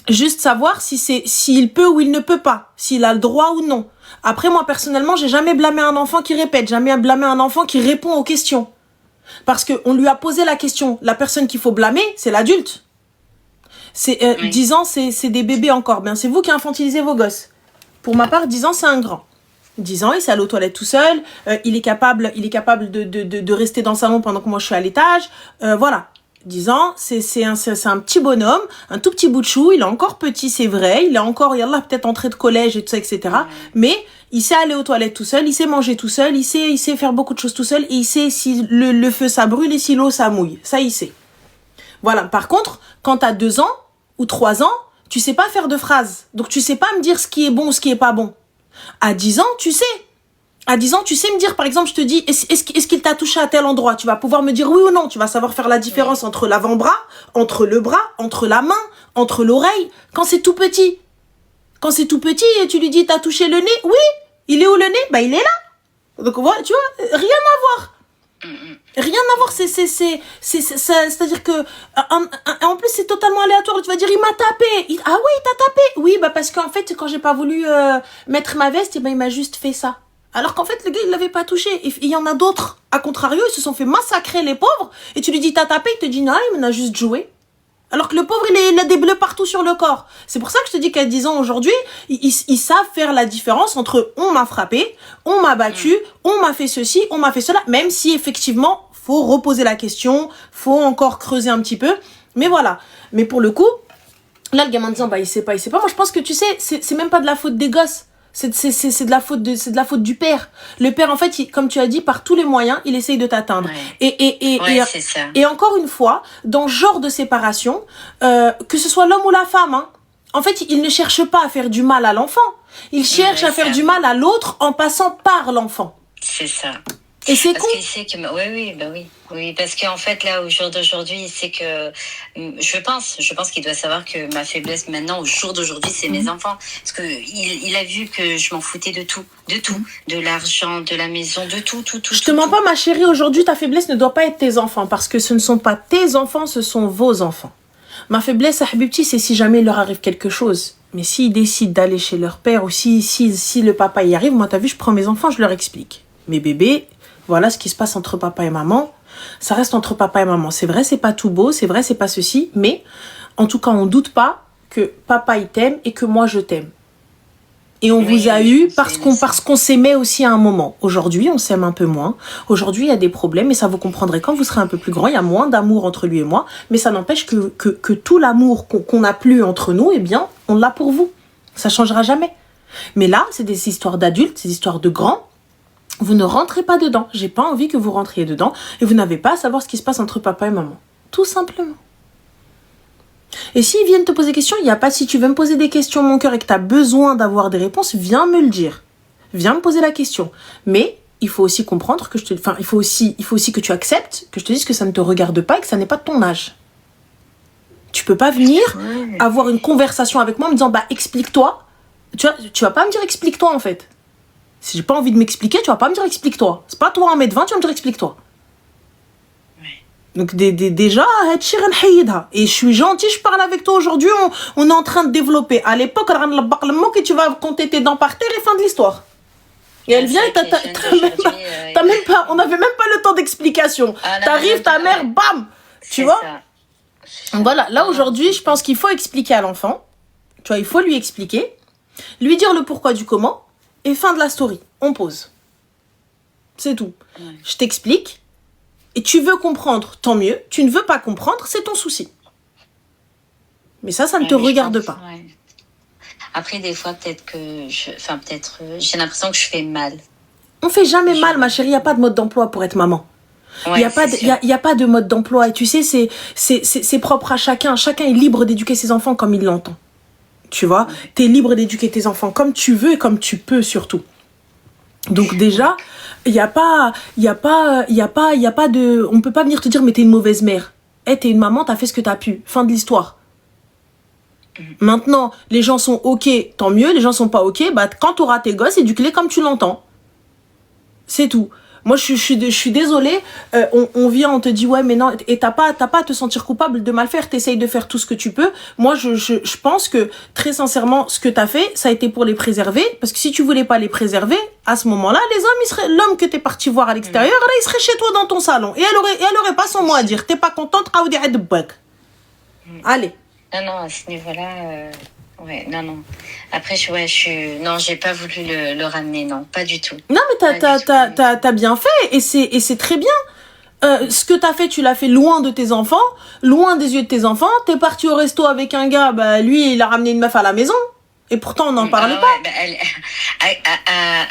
juste savoir s'il peut ou il ne peut pas, s'il a le droit ou non. Après, moi, personnellement, j'ai jamais blâmé un enfant qui répète, jamais blâmé un enfant qui répond aux questions. Parce qu'on lui a posé la question. La personne qu'il faut blâmer, c'est l'adulte. Oui. 10 ans, c'est des bébés encore. Ben, c'est vous qui infantilisez vos gosses. Pour ma part, 10 ans, c'est un grand. 10 ans, il s'est allé aux toilettes tout seul. Il est capable de rester dans le salon pendant que moi, je suis à l'étage. Voilà. 10 ans, c'est un petit bonhomme, un tout petit bout de chou. Il est encore petit, c'est vrai. Il est encore, yallah, peut-être entré de collège et tout ça, etc. Mais il sait aller aux toilettes tout seul, il sait manger tout seul, il sait faire beaucoup de choses tout seul, et il sait si le feu ça brûle et si l'eau ça mouille. Ça, il sait. Voilà. Par contre, quand t'as 2 ans ou 3 ans, tu sais pas faire de phrases. Donc, tu sais pas me dire ce qui est bon ou ce qui est pas bon. À 10 ans, tu sais. À 10 ans, tu sais me dire, par exemple, je te dis, est-ce qu'il t'a touché à tel endroit? Tu vas pouvoir me dire oui ou non. Tu vas savoir faire la différence entre l'avant-bras, entre le bras, entre la main, entre l'oreille. Quand c'est tout petit. Quand c'est tout petit et tu lui dis, t'as touché le nez? Oui. Il est où le nez? Bah, il est là. Donc, voilà, tu vois, rien à voir. Rien à voir, c'est-à-dire que en plus c'est totalement aléatoire. Tu vas dire il m'a tapé. Ah oui, il t'a tapé. Oui, bah parce qu'en fait quand j'ai pas voulu mettre ma veste, et ben il m'a juste fait ça. Alors qu'en fait le gars il l'avait pas touché. Et il y en a d'autres à contrario, ils se sont fait massacrer les pauvres. Et tu lui dis t'as tapé, il te dit non, il m'a juste joué. Alors que le pauvre, il a des bleus partout sur le corps. C'est pour ça que je te dis qu'à 10 ans aujourd'hui, ils savent faire la différence entre on m'a frappé, on m'a battu, on m'a fait ceci, on m'a fait cela. Même si effectivement, faut reposer la question, faut encore creuser un petit peu. Mais voilà. Mais pour le coup, là, le gamin disant, bah, il sait pas. Moi, je pense que tu sais, c'est même pas de la faute des gosses. C'est de la faute du père. Le père, en fait, comme tu as dit, par tous les moyens, il essaye de t'atteindre. C'est ça. Et encore une fois, dans ce genre de séparation, que ce soit l'homme ou la femme, hein, en fait, il ne cherche pas à faire du mal à l'enfant. Il cherche à faire du mal à l'autre en passant par l'enfant. C'est ça. Et c'est con. Parce qu'il sait que oui, parce qu'en fait là au jour d'aujourd'hui, il sait que je pense qu'il doit savoir que ma faiblesse maintenant au jour d'aujourd'hui, c'est mes enfants, parce que il a vu que je m'en foutais de tout, de l'argent, de la maison, de tout. Je te mens pas, ma chérie, aujourd'hui ta faiblesse ne doit pas être tes enfants, parce que ce ne sont pas tes enfants, ce sont vos enfants. Ma faiblesse, Habibti, c'est si jamais il leur arrive quelque chose. Mais s'ils décident d'aller chez leur père ou si le papa y arrive, moi t'as vu, je prends mes enfants, je leur explique. Mes bébés, voilà ce qui se passe entre papa et maman. Ça reste entre papa et maman. C'est vrai, c'est pas tout beau. C'est vrai, c'est pas ceci. Mais, en tout cas, on doute pas que papa, il t'aime et que moi, je t'aime. Et on vous a eu parce qu'on s'aimait aussi à un moment. Aujourd'hui, on s'aime un peu moins. Aujourd'hui, il y a des problèmes et ça vous comprendrez quand vous serez un peu plus grand. Il y a moins d'amour entre lui et moi. Mais ça n'empêche que tout l'amour qu'on a plus entre nous, eh bien, on l'a pour vous. Ça changera jamais. Mais là, c'est des histoires d'adultes, des histoires de grands. Vous ne rentrez pas dedans. J'ai pas envie que vous rentriez dedans. Et vous n'avez pas à savoir ce qui se passe entre papa et maman. Tout simplement. Et s'ils viennent te poser des questions, il n'y a pas, si tu veux me poser des questions, mon cœur, et que tu as besoin d'avoir des réponses, viens me le dire. Viens me poser la question. Mais il faut aussi comprendre que il faut aussi que tu acceptes que je te dise que ça ne te regarde pas et que ça n'est pas de ton âge. Tu peux pas venir avoir une conversation avec moi en me disant, bah, explique-toi. Tu vas pas me dire explique-toi, en fait. Si j'ai pas envie de m'expliquer, tu vas pas me dire explique-toi. C'est pas toi 1m20, tu vas me dire explique-toi. Donc déjà, et je suis gentille, je parle avec toi aujourd'hui, on est en train de développer. À l'époque, que tu vas compter tes dents par terre et fin de l'histoire. Et elle vient et t'as même pas, on n'avait même pas le temps d'explication. T'arrives, ta mère, bam, tu vois. Donc voilà, là aujourd'hui, je pense qu'il faut expliquer à l'enfant. Tu vois, il faut lui expliquer, lui dire le pourquoi du comment. Et fin de la story, on pose. C'est tout. Je t'explique. Et tu veux comprendre, tant mieux. Tu ne veux pas comprendre, c'est ton souci. Mais ça ne te regarde pas. Ouais. Après, des fois, peut-être que j'ai l'impression que je fais mal. On fait jamais mal, ma chérie. Il n'y a pas de mode d'emploi pour être maman. Il n'y a pas de mode d'emploi. Et tu sais, c'est propre à chacun. Chacun est libre d'éduquer ses enfants comme il l'entend. Tu vois, t'es libre d'éduquer tes enfants comme tu veux et comme tu peux surtout. Donc déjà, il y a pas de, on peut pas venir te dire mais t'es une mauvaise mère. T'es une maman, t'as fait ce que t'as pu. Fin de l'histoire. Maintenant, les gens sont OK, tant mieux. Les gens sont pas OK, bah, quand tu auras tes gosses, éduque-les comme tu l'entends. C'est tout. Moi, je suis désolée. On vient, on te dit, ouais, mais non, et t'as pas à te sentir coupable de mal faire. T'essayes de faire tout ce que tu peux. Moi, je pense que, très sincèrement, ce que t'as fait, ça a été pour les préserver. Parce que si tu voulais pas les préserver, à ce moment-là, l'homme que t'es parti voir à l'extérieur, là, il serait chez toi dans ton salon. Et elle aurait pas son mot à dire. T'es pas contente, allez. Non, à ce niveau-là, ouais, non. Après, non, j'ai pas voulu le ramener, non, pas du tout. Non, mais t'as bien fait, et c'est très bien. Ce que t'as fait, tu l'as fait loin de tes enfants, loin des yeux de tes enfants. T'es parti au resto avec un gars, bah, lui, il a ramené une meuf à la maison. Et pourtant, on n'en parle pas. Ouais,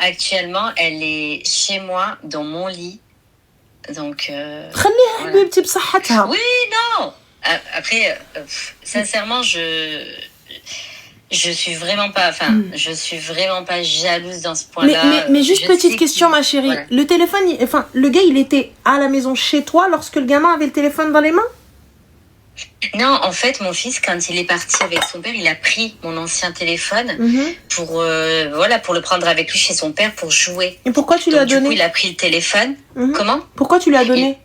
actuellement, elle est chez moi, dans mon lit. Donc, voilà. Oui, non. Après, sincèrement, je suis vraiment pas, je suis vraiment pas jalouse dans ce point-là. Mais juste petite question, ma chérie. Voilà. Le téléphone, le gars, il était à la maison chez toi lorsque le gamin avait le téléphone dans les mains? Non, en fait, mon fils, quand il est parti avec son père, il a pris mon ancien téléphone pour le prendre avec lui chez son père pour jouer. Et pourquoi tu lui as donné? Du coup, il a pris le téléphone. Comment? Pourquoi tu lui as donné?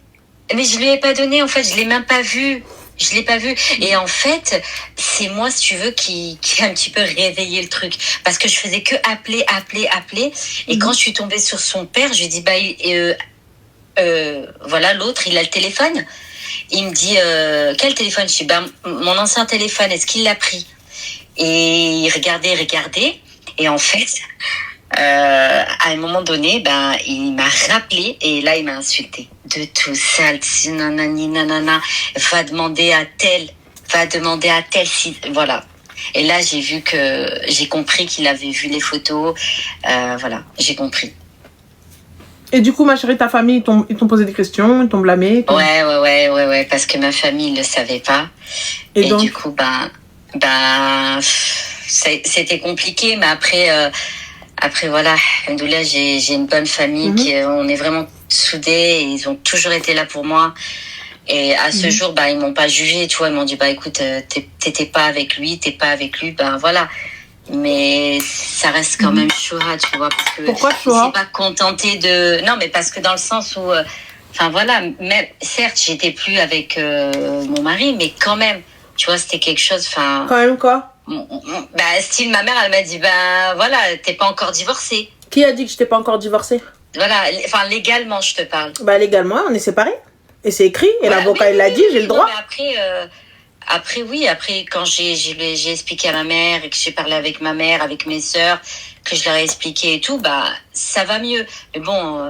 Mais je lui ai pas donné, en fait, je l'ai même pas vu. Je l'ai pas vu. Et en fait, c'est moi, si tu veux, qui a un petit peu réveillé le truc. Parce que je faisais que appeler. Et quand je suis tombée sur son père, je lui ai dit, voilà, l'autre, il a le téléphone. Il me dit, quel téléphone? Je dis, mon ancien téléphone, est-ce qu'il l'a pris? Et il regardait. Et en fait, à un moment donné, il m'a rappelé et là, il m'a insulté. De tout ça, nanana, va demander à tel si, voilà. Et là, j'ai compris qu'il avait vu les photos, voilà, j'ai compris. Et du coup, ma chérie, ta famille, ils t'ont posé des questions, ils t'ont blâmé? Ouais, parce que ma famille ne le savait pas. Et donc... du coup, c'était compliqué, mais après voilà, alhamdoulilah, j'ai une bonne famille, on est vraiment soudés, et ils ont toujours été là pour moi. Et à ce jour, ils m'ont pas jugé, tu vois, ils m'ont dit, écoute, t'es pas avec lui, voilà. Mais ça reste quand même Choura, tu vois, parce que pourquoi Choura? Il s'est pas contenté de... Non, mais parce que dans le sens où... voilà, même, certes, j'étais plus avec mon mari, mais quand même, tu vois, c'était quelque chose... Quand même quoi? Style, ma mère, elle m'a dit, voilà, t'es pas encore divorcée. Qui a dit que j'étais pas encore divorcée? Voilà, légalement, je te parle. Légalement, on est séparés. Et c'est écrit, et voilà, l'avocat, il l'a dit, j'ai le droit. Non, mais après, quand j'ai expliqué à ma mère et que j'ai parlé avec ma mère, avec mes sœurs, que je leur ai expliqué et tout, ça va mieux. Mais bon,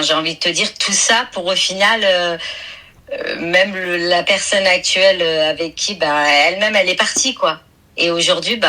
j'ai envie de te dire tout ça pour au final, même la personne actuelle avec qui, elle-même, elle est partie, quoi. Et aujourd'hui,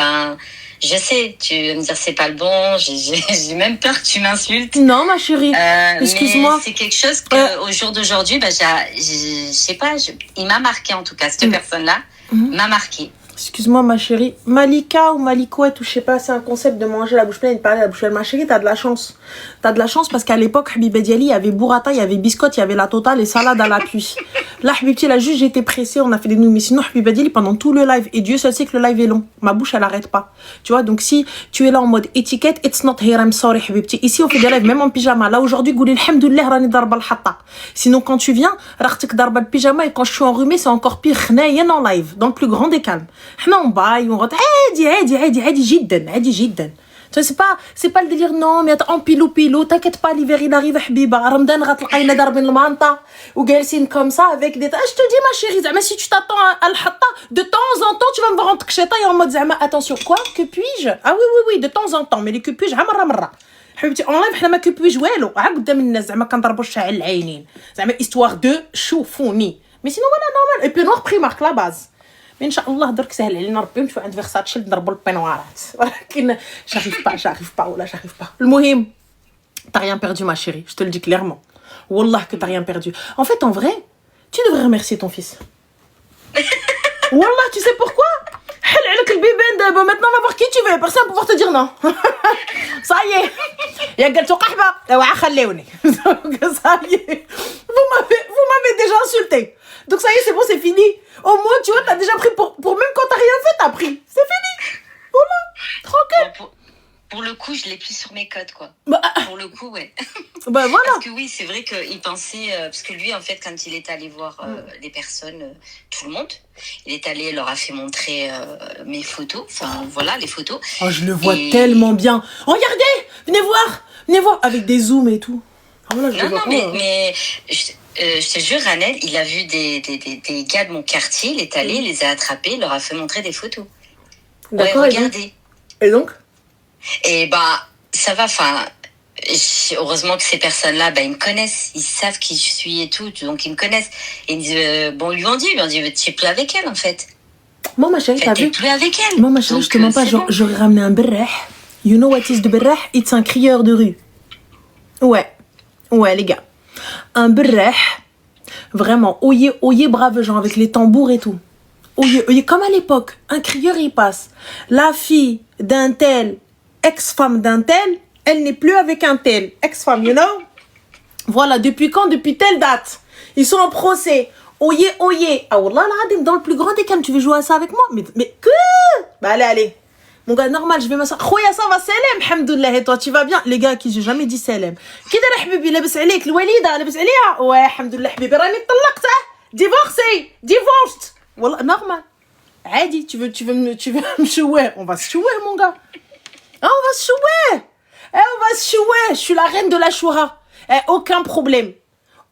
je sais, tu vas me dire c'est pas le bon, j'ai même peur que tu m'insultes. Non, ma chérie, excuse-moi. Mais c'est quelque chose que au jour d'aujourd'hui, je sais pas, il m'a marqué en tout cas, cette personne-là m'a marqué. Excuse-moi, ma chérie. Malika ou Malikouette, ou je sais pas, c'est un concept de manger la bouche pleine et de parler la bouche pleine. Ma chérie, t'as de la chance. T'as de la chance parce qu'à l'époque, Habiba Diali, il y avait burrata, il y avait biscotte, il y avait la totale et salade à l'appui. Là, Habibti, là, juste j'étais pressée, on a fait des nouilles. Mais sinon, Habiba Diali, pendant tout le live, et Dieu seul sait que le live est long. Ma bouche, elle arrête pas. Tu vois, donc si tu es là en mode étiquette, it's not here, I'm sorry, Habibti. Ici, on fait des lives, même en pyjama. Là, aujourd'hui, gouli, alhamdoulilah, rani darba al-hatta. Sinon, quand tu viens, rachtik darba al-pyjama, et quand je suis enrhumée, c'est encore pire. Khnayen en live, dans le plus grand des calmes. On baille, on rentre. عادي جدا. C'est pas le délire, non, mais en pilou, t'inquiète pas, l'hiver il arrive, Habiba. Ramadan, غتلقاينا ضاربين المانطا وجالسين comme ça avec des... Je te dis, ma chérie, mais si tu t'attends à l'hatta, de temps en temps, tu vas me voir en tcheta et en mode, attention, quoi, que puis-je? Ah oui, de temps en temps, mais les que puis-je, مرة. حبيبتي en live حنا ما كبيش والو قدام الناس زعما كنضربوا الشعل العينين زعما histoire de شوفوني. Mais sinon voilà, normal. Et puis noir Primark, la base. Mais Inch'Allah, درك سهل علينا ربي نمشيو عند فيرساتشي نضربوا البينوارات. ولكن j'arrive pas. المهم, t'as rien perdu, ma chérie. Je te le dis clairement. Wallah que t'as rien perdu. En fait, en vrai, tu devrais remercier ton fils. Wallah, tu sais pourquoi? Maintenant, on va voir qui tu veux. Personne va pouvoir te dire non. Ça y est. يا قلتو قحبة خليوني. Ça y est. Vous m'avez déjà insulté. Donc ça y est, c'est bon, c'est fini. Au moins, tu vois, t'as déjà pris pour même quand t'as rien fait, t'as pris. codes, quoi. Bah, pour le coup, ouais. Bah voilà. Parce que oui, c'est vrai qu'il pensait... parce que lui, en fait, quand il est allé voir les personnes, tout le monde, il est allé, leur a fait montrer mes photos. Enfin, voilà, les photos. Oh, je le vois tellement bien. Regardez, venez voir, avec des zooms et tout. Ah, voilà, mais je te jure, Ranel, il a vu des gars de mon quartier, il est allé, il les a attrapés, il leur a fait montrer des photos. D'accord, ouais, regardez. Et donc Et bah, ça va, enfin... heureusement que ces personnes-là, ils me connaissent, ils savent qui je suis et tout, donc ils me connaissent. Et ils me disent, bon, ils lui ont dit, tu es plus avec elle, en fait. Moi, ma chérie, t'as vu? Plus avec elle. Moi, ma chérie, donc, je te mens pas, j'aurais ramené un berreh. You know what is the berreh? It's un crieur de rue. Ouais, les gars. Un berreh, vraiment, oyez brave gens, avec les tambours et tout. Oyez, comme à l'époque, un crieur, il passe. La fille d'un tel, ex-femme d'un tel, elle n'est plus avec un tel. Ex-femme, you know? Voilà, depuis quand? Depuis telle date. Ils sont en procès. Oyez. Ah, wallah, dans le plus grand des calmes, tu veux jouer à ça avec moi? Mais que? Bah, allez. Mon gars, normal, je vais m'asseoir. Khoya, ça va, salam, alhamdoulilah. Et toi, tu vas bien? Les gars, qui j'ai jamais dit salam. Kida la habibi, labis عليك الوليدة, labis عليها. Ouais, alhamdoulilah, habibi, راني طلقت, divorced. Wallah, normal. عادي, tu veux me chouer? On va se chouer, mon gars. Ah, on va se chouer. Je suis la reine de la choura. Aucun problème.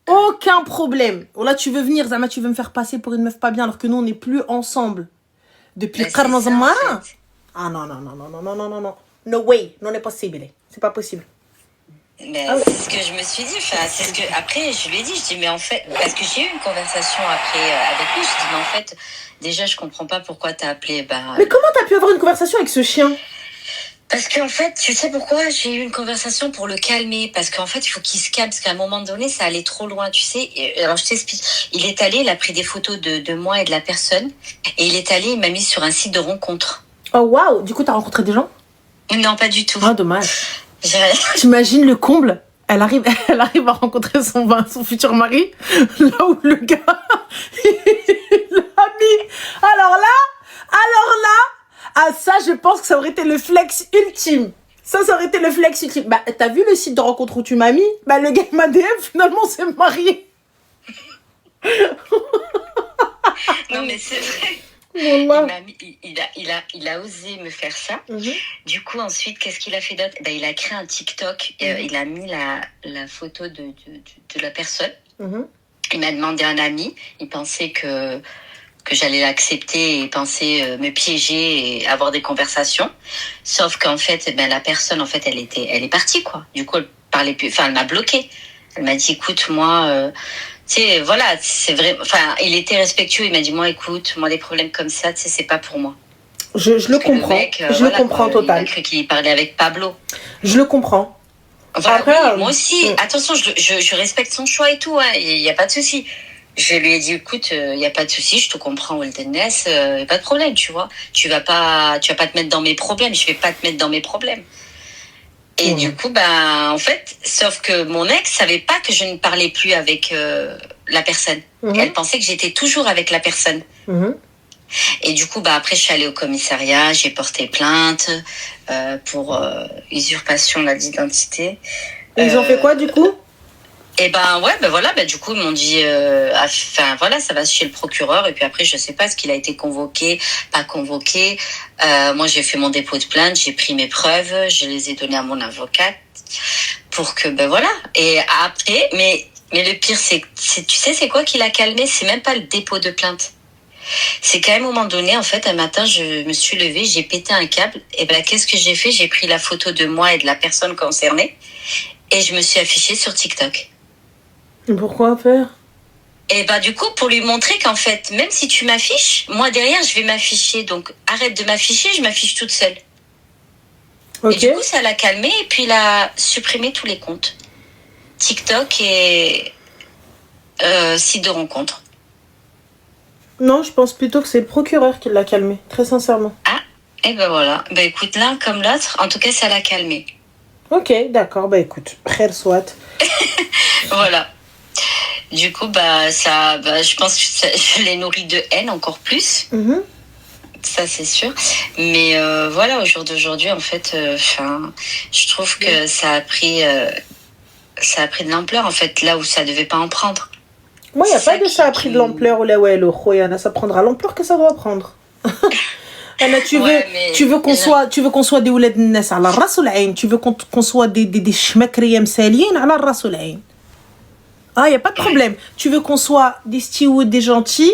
Là, tu veux venir, Zama, tu veux me faire passer pour une meuf pas bien alors que nous, on n'est plus ensemble. Depuis Qarna Zamara. Ah non. No way, non est possible. C'est pas possible. Mais c'est ce que je me suis dit. Enfin, c'est ce que après je lui ai dit. Je dis mais en fait, parce que j'ai eu une conversation après avec lui. Je dis mais en fait, déjà je comprends pas pourquoi t'as appelé. Mais comment t'as pu avoir une conversation avec ce chien? Parce qu'en fait, tu sais pourquoi j'ai eu une conversation pour le calmer. Parce qu'en fait, il faut qu'il se calme. Parce qu'à un moment donné, ça allait trop loin, tu sais. Et, alors, je t'explique. Il est allé, il a pris des photos de moi et de la personne. Et il est allé, il m'a mis sur un site de rencontre. Oh, waouh. Du coup, t'as rencontré des gens? Non, pas du tout. Ah, dommage. T'imagines le comble? Elle arrive à rencontrer son futur mari. Là où le gars, il l'a mis. Alors là, ah ça, je pense que ça aurait été le flex ultime. Ça aurait été le flex ultime. Bah, t'as vu le site de rencontre où tu m'as mis? Bah, le gars m'a DM, finalement, s'est marié. Non, mais c'est vrai. Il a osé me faire ça. Du coup, ensuite, qu'est-ce qu'il a fait d'autre? Il a créé un TikTok. Il a mis la photo de la personne. Il m'a demandé un ami. Il pensait que j'allais l'accepter et penser me piéger et avoir des conversations. Sauf qu'en fait, la personne, en fait, elle est partie, quoi. Du coup, elle parlait plus, enfin, elle m'a bloquée. Elle m'a dit, écoute, moi, tu sais, voilà, c'est vrai, enfin, il était respectueux. Il m'a dit, moi, écoute, moi, des problèmes comme ça, tu sais, c'est pas pour moi. Je le comprends. Le comprends total. Il a cru qu'il parlait avec Pablo. Je le comprends. Voilà, après, moi aussi. Attention, je respecte son choix et tout, hein. Il y a pas de souci. Je lui ai dit, écoute, il y a pas de souci, je te comprends, Wilderness, y a pas de problème, tu vois. Tu vas pas te mettre dans mes problèmes, je vais pas te mettre dans mes problèmes. Et du coup, en fait, sauf que mon ex savait pas que je ne parlais plus avec la personne. Elle pensait que j'étais toujours avec la personne. Et du coup, après, je suis allée au commissariat, j'ai porté plainte pour usurpation d'identité. Et ils ont fait quoi, du coup? Et du coup, ils m'ont dit, ça va chez le procureur. Et puis après, je sais pas ce qu'il a été convoqué, pas convoqué. Moi, j'ai fait mon dépôt de plainte, j'ai pris mes preuves, je les ai données à mon avocate pour que, Et après, mais le pire, c'est, tu sais, c'est quoi qui l'a calmé? C'est même pas le dépôt de plainte. C'est qu'à un moment donné, en fait, un matin, je me suis levée, j'ai pété un câble. Et qu'est-ce que j'ai fait? J'ai pris la photo de moi et de la personne concernée et je me suis affichée sur TikTok. Pourquoi faire? Et du coup, pour lui montrer qu'en fait, même si tu m'affiches, moi derrière, je vais m'afficher. Donc, arrête de m'afficher, je m'affiche toute seule. Okay. Et du coup, ça l'a calmé et puis il a supprimé tous les comptes. TikTok et site de rencontre. Non, je pense plutôt que c'est le procureur qui l'a calmé, très sincèrement. Ah, et voilà. Écoute, l'un comme l'autre, en tout cas, ça l'a calmé. Ok, d'accord, écoute, khair soit. Voilà. Du coup, je pense que je l'ai nourri de haine encore plus. Ça, c'est sûr. Mais voilà, au jour d'aujourd'hui, en fait, je trouve que ça a pris de l'ampleur, en fait, là où ça devait pas en prendre. Moi, il n'y a pas de ça a pris de l'ampleur. Ça prendra l'ampleur que ça doit prendre. Tu veux qu'on soit des ouled nas ala ras wal ayn, tu veux qu'on soit des shmakriya msalien ala ras wal ayn. Ah, il y a pas de problème. Tu veux qu'on soit des stewards, des gentils,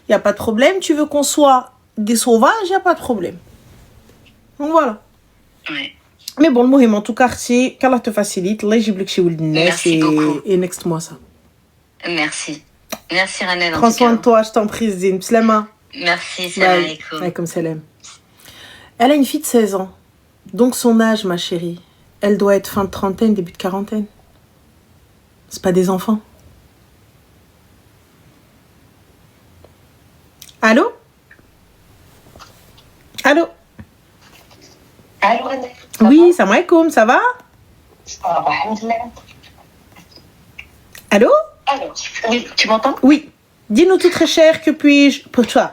il y a pas de problème. Tu veux qu'on soit des sauvages, il y a pas de problème. Donc voilà. Ouais. Mais bon, le muhim en tout cas, c'est qu'Allah te facilite, Allah yjib lek shi ouled nas et next mois ça. Merci Rana. Prends soin de toi, je t'en prie Zine. Slama. Merci, salam alaikum. Alaikum salam. Elle a une fille de 16 ans. Donc son âge, ma chérie, elle doit être fin de trentaine, début de quarantaine. C'est pas des enfants. Allô? Allô? Allô, René. Oui, salam alaikum, ça va? Allô? Alors, oui, tu m'entends? Oui. Dis-nous tout très cher, que puis-je pour toi?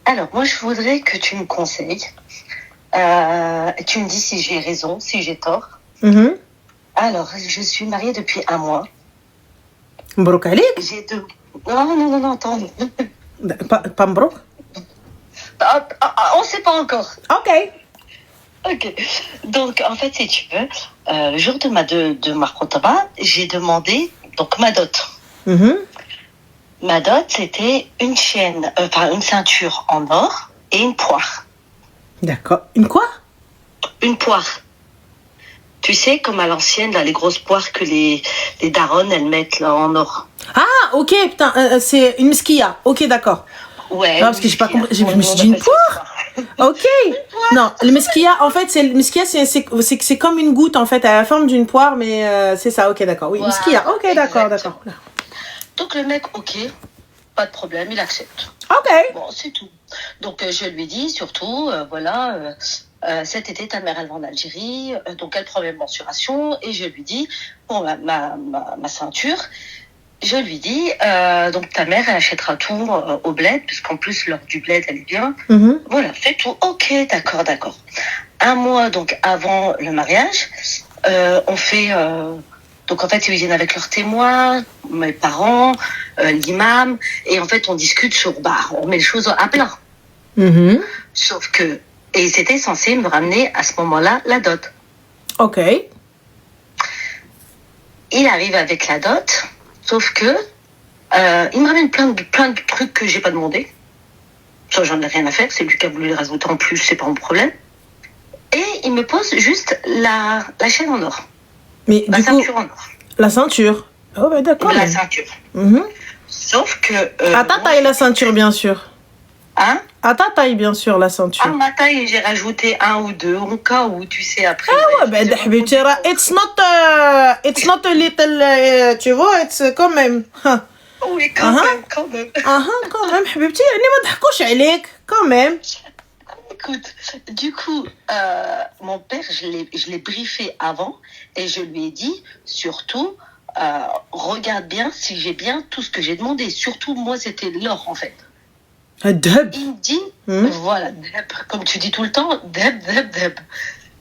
Alors, moi, je voudrais que tu me conseilles. Tu me dis si j'ai raison, si j'ai tort. Mm-hmm. Alors, je suis mariée depuis 1 mois. Mbrouk alik? J'ai 2... Non, attends. Pas mbrouk? On ne sait pas encore. Ok. Donc, en fait, si tu veux, le jour de ma khotba, j'ai demandé donc ma dot. Mm-hmm. Ma dot, c'était une chaîne, une ceinture en or et une poire. D'accord. Une quoi? Une poire. Tu sais, comme à l'ancienne, là, les grosses poires que les daronnes, elles mettent là, en or. Ah, ok, putain, c'est une mesquilla. Ok, d'accord. Ouais. Non, parce que j'ai pas compris. Je me suis dit une poire. Ok. Non, le mesquilla, en fait, c'est comme une goutte, en fait, à la forme d'une poire, mais c'est ça, ok, d'accord. Oui, Voilà, mesquilla. Ok, d'accord. Donc le mec, ok, pas de problème, il accepte. Ok. Bon, c'est tout. Donc je lui dis surtout, cet été ta mère elle va en Algérie, donc elle prend mes mensurations et je lui dis pour ma ceinture, je lui dis donc ta mère elle achètera tout au bled parce qu'en plus l'heure du bled elle est bien. Mm-hmm. Voilà, c'est tout. Ok, d'accord. 1 mois donc avant le mariage, on fait donc en fait ils viennent avec leurs témoins, mes parents, l'imam, et en fait on discute sur on met les choses à plat. Mm-hmm. Sauf que et c'était censé me ramener à ce moment-là la dot. Ok. Il arrive avec la dot, sauf que il me ramène plein de trucs que j'ai pas demandé. Ça j'en ai rien à faire, c'est lui qui a voulu les rajouter en plus, c'est pas mon problème. Et il me pose juste la chaîne en or. Mais la du ceinture coup, en or. la ceinture. Oh, bah d'accord. La ceinture. Mm-hmm. Sauf que... à ta taille, la ceinture, bien sûr. Hein? À ta taille, bien sûr, la ceinture. À ma taille, j'ai rajouté 1 ou 2, au cas où, tu sais, après... Ah ouais, it's not a little, tu vois, it's quand même. Oui, quand même. Quand même, حبيبتي, يعني ما ضحكوش عليك, quand même. Écoute, du coup, mon père, je l'ai briefé avant et je lui ai dit, surtout, regarde bien si j'ai bien tout ce que j'ai demandé. Surtout, moi, c'était l'or, en fait. Deb. Il me dit, voilà, deb, comme tu dis tout le temps, deb.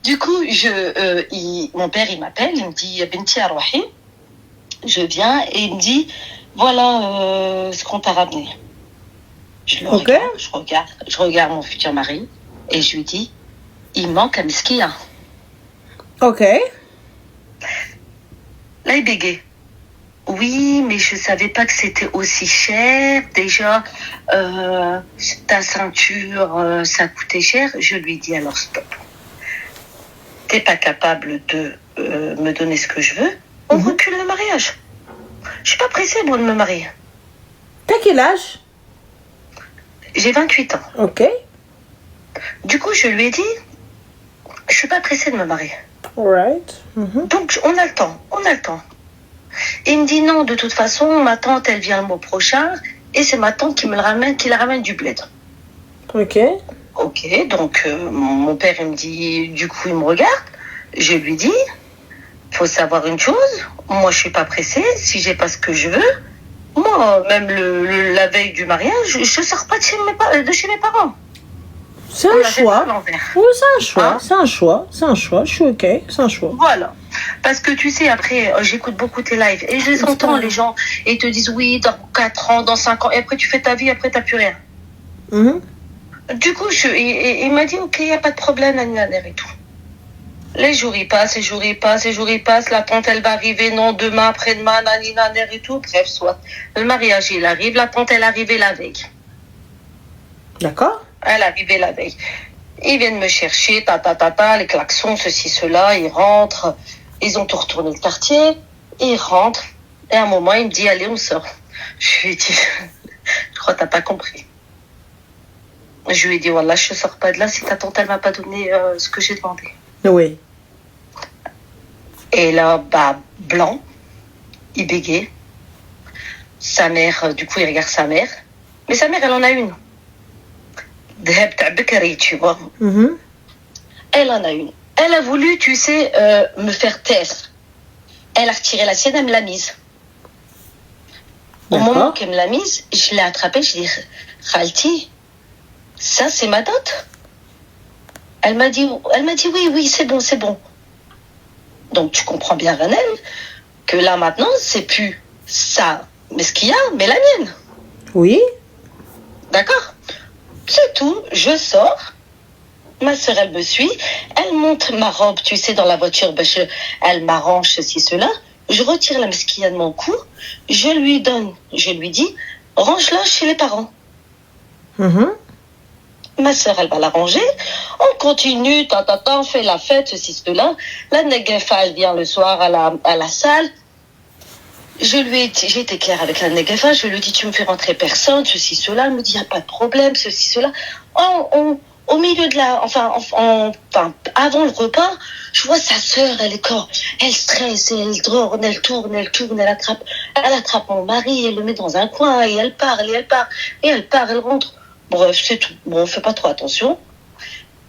Du coup, mon père, il m'appelle, il me dit, Binti Arwahi, je viens et il me dit, voilà ce qu'on t'a ramené. Je regarde mon futur mari et je lui dis, il manque un miskia. Ok. Là, il bégaye. Oui, mais je savais pas que c'était aussi cher. Déjà, ta ceinture, ça coûtait cher. Je lui dis alors stop. T'es pas capable de me donner ce que je veux. On recule le mariage. Je suis pas pressée, moi, de me marier. T'as quel âge? J'ai 28 ans. Ok. Du coup, je lui ai dit, je suis pas pressée de me marier. Alright. Donc, on a le temps. Et il me dit non, de toute façon, ma tante, elle vient le mois prochain, et c'est ma tante qui la ramène du bled. Ok. Ok, donc mon père, il me dit, du coup, il me regarde. Je lui dis, faut savoir une chose, moi, je suis pas pressée. Si j'ai pas ce que je veux, moi, même la veille du mariage, je sors pas de chez mes parents. C'est un choix. Oui, c'est un choix. C'est un choix. C'est un choix. Je suis OK. C'est un choix. Voilà. Parce que tu sais, après, j'écoute beaucoup tes lives et je les entends, les gens, et ils te disent oui, dans 4 ans, dans 5 ans, et après tu fais ta vie, après t'as plus rien. Du coup, il m'a dit OK, il n'y a pas de problème, et tout. Les jours ils passent, les jours ils passent, les jours ils passent. La tante elle va arriver, non, demain, après-demain, naninaner et tout. Bref, soit. Le mariage il arrive, la tante elle est arrivée la veille. D'accord. Elle est arrivée la veille. Ils viennent me chercher, les klaxons, ceci, cela. Ils rentrent. Ils ont tout retourné le quartier. Ils rentrent. Et à un moment, il me dit allez, on sort. Je lui ai dit je crois que t'as pas compris. Je lui ai dit wallah, je sors pas de là si ta tante elle m'a pas donné ce que j'ai demandé. Oui. Et là, blanc, il bégait. Sa mère, du coup, il regarde sa mère. Mais sa mère, elle en a une. Tu vois. Elle en a une. Elle a voulu, tu sais, me faire taire. Elle a retiré la sienne, elle me l'a mise. Au moment qu'elle me l'a mise, je l'ai attrapée, je lui ai dit, Khalti, ça c'est ma dot. Elle m'a dit oui, c'est bon, c'est bon. Donc tu comprends bien, Ranel, que là maintenant, c'est plus ça, mais ce qu'il y a, mais la mienne. Oui. D'accord. C'est tout, je sors. Ma sœur, elle me suit. Elle monte ma robe, tu sais, dans la voiture. Elle m'arrange ceci, cela. Je retire la mesquilla de mon cou. Je lui dis, range-la chez les parents. Ma sœur, elle va la ranger. On continue, on fait la fête, ceci, cela. La Negefa, elle vient le soir à la salle. J'ai été claire avec la Negefa. Je lui ai dit, tu me fais rentrer personne, ceci, cela. Elle me dit, il n'y a pas de problème, ceci, cela. Au milieu de avant le repas, je vois sa sœur, elle stresse, elle tourne, elle attrape mon mari, elle le met dans un coin, et elle part, elle rentre. Bref, c'est tout. Bon, on fait pas trop attention.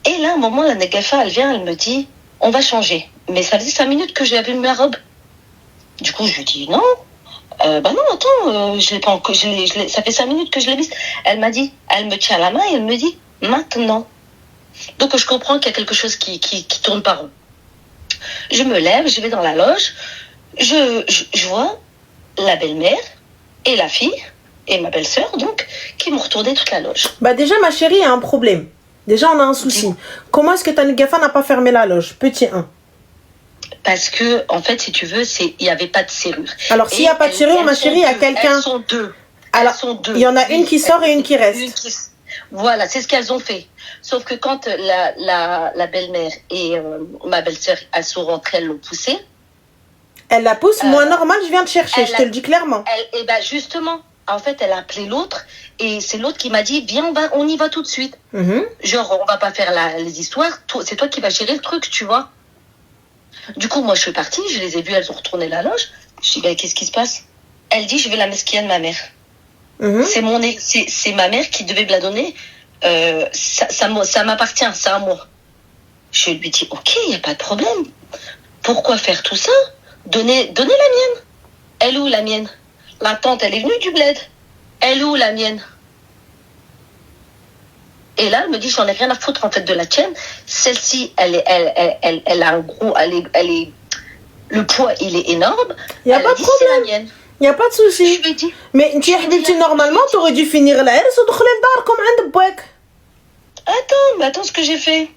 Et là, à un moment, la Negefa, elle vient, elle me dit, on va changer. Mais ça faisait 5 minutes que j'avais mis ma robe. Du coup, je lui dis, non. Non, attends, je l'ai pas encore, ça fait 5 minutes que je l'ai mise. Elle m'a dit, elle me tient la main et elle me dit, maintenant. Donc, je comprends qu'il y a quelque chose qui tourne pas rond. Je me lève, je vais dans la loge. Je vois la belle-mère et la fille, et ma belle-sœur, donc, qui m'ont retourné toute la loge. Déjà, ma chérie, il y a un problème. Déjà, on a un souci. Comment est-ce que ta Negefa n'a pas fermé la loge? Petit 1. Parce que, en fait, si tu veux, il n'y avait pas de serrure. Alors, s'il n'y a pas de serrure, ma chérie, il y a quelqu'un... Elles sont deux. Alors, il y en a une qui sort et une qui reste. Voilà, c'est ce qu'elles ont fait. Sauf que quand la belle-mère et ma belle-sœur, elles sont rentrées, elles l'ont poussée. Elle la pousse, moi, normal, je viens te chercher, je te le dis clairement. Et justement, en fait, elle a appelé l'autre, et c'est l'autre qui m'a dit, viens, on y va tout de suite. Genre, on va pas faire les histoires, c'est toi qui vas gérer le truc, tu vois. Du coup, moi, je suis partie, je les ai vues, elles ont retourné la loge. Je dis, qu'est-ce qui se passe? Elle dit, je veux la mesquilla de ma mère. C'est ma mère qui devait me la donner. Ça m'appartient, c'est à moi. Je lui dis, ok, il n'y a pas de problème. Pourquoi faire tout ça? Donnez la mienne. Elle est où la mienne? La tante, elle est venue du bled. Elle est où la mienne? Et là, elle me dit, j'en ai rien à foutre en fait de la tienne. Celle-ci, elle a un gros, le poids, il est énorme. Il n'y a pas de problème. Il n'y a pas de souci. Je lui ai dit. Mais normalement, tu aurais dû finir là. Comme Attends ce que j'ai fait.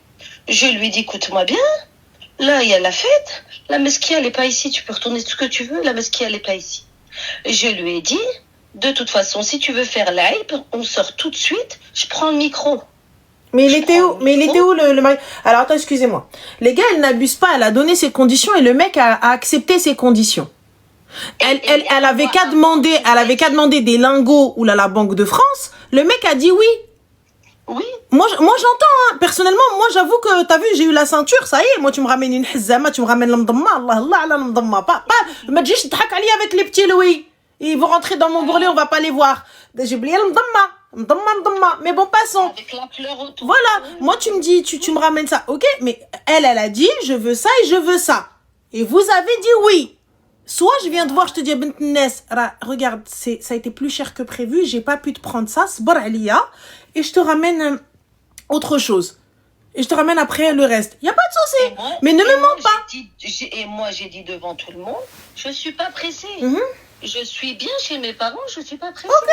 Je lui ai dit, écoute-moi bien. Là, il y a la fête. La mesquilla, elle n'est pas ici. Tu peux retourner ce que tu veux. La mesquilla, elle n'est pas ici. Je lui ai dit, de toute façon, si tu veux faire live, on sort tout de suite. Je prends le micro. Mais il était où le mari? Alors, attends, excusez-moi. Les gars, elle n'abuse pas. Elle a donné ses conditions et le mec a accepté ses conditions. Elle avait qu'à demander des lingots ou la Banque de France. Le mec a dit oui. Oui. Moi j'entends, hein. Personnellement, moi j'avoue que t'as vu, j'ai eu la ceinture, ça y est, moi tu me ramènes une hizama, tu me ramènes l'mdamma, Allah, l'mdamma, pas, ma tjish t'hak ali avec les petits Louis. Ils vont rentrer dans mon bourrelet, on va pas les voir. J'ai oublié l'mdamma, mais bon, passons. Avec la fleur autour. Voilà, moi tu me dis, tu me ramènes ça, ok, mais elle a dit, je veux ça et je veux ça. Et vous avez dit oui. Soit je viens te voir, je te dis, Bint Ness, regarde, ça a été plus cher que prévu, j'ai pas pu te prendre ça, sbar aliya, et je te ramène autre chose. Et je te ramène après le reste. Il n'y a pas de souci. Mais ne me mens pas. Et moi, j'ai dit devant tout le monde, je ne suis pas pressée. Je suis bien chez mes parents, je ne suis pas pressée. Ok.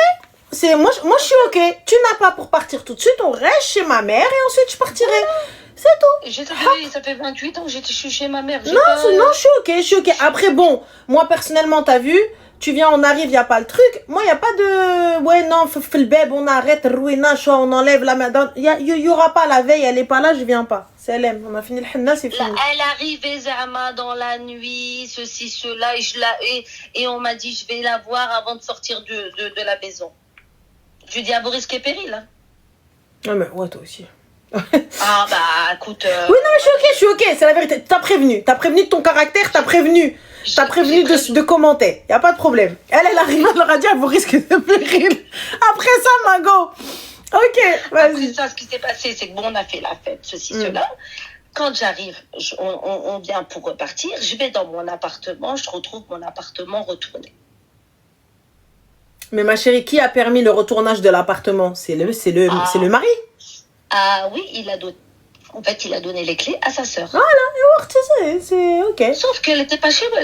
Moi, je suis ok. Tu n'as pas pour partir tout de suite. On reste chez ma mère et ensuite je partirai. C'est tout. Ça fait 28 ans que je suis chez ma mère. Non, je suis ok. Après, bon, moi, personnellement, t'as vu, tu viens, on arrive, il n'y a pas le truc. Moi, il n'y a pas de... Ouais, non, fait le bébé, on arrête, rouina, on enlève la main. Il n'y aura pas la veille, elle n'est pas là, je viens pas. C'est elle. On a fini le henna, c'est fini. Elle arrivait, Zama, dans la nuit, ceci, cela, et on m'a dit, je vais la voir avant de sortir de la maison. Je lui dis, à vos risques et périls. Hein. Ah, mais ouais, toi aussi. Ah, bah, écoute... Oui, non, mais je suis ok, c'est la vérité. T'as prévenu de ton caractère, t'as prévenu de commenter. Y a pas de problème. Elle arrive, elle leur a dit à vos risques de péril. Après ça, Mago. Ok, vas-y. Après ça, ce qui s'est passé, c'est que bon, on a fait la fête, ceci, cela. Quand j'arrive, on vient pour repartir. Je vais dans mon appartement, je retrouve mon appartement retourné. Mais ma chérie, qui a permis le retournage de l'appartement? C'est le mari. Ah oui, il a donné les clés à sa sœur. Voilà, c'est ok. Sauf qu'elle n'était pas chez moi.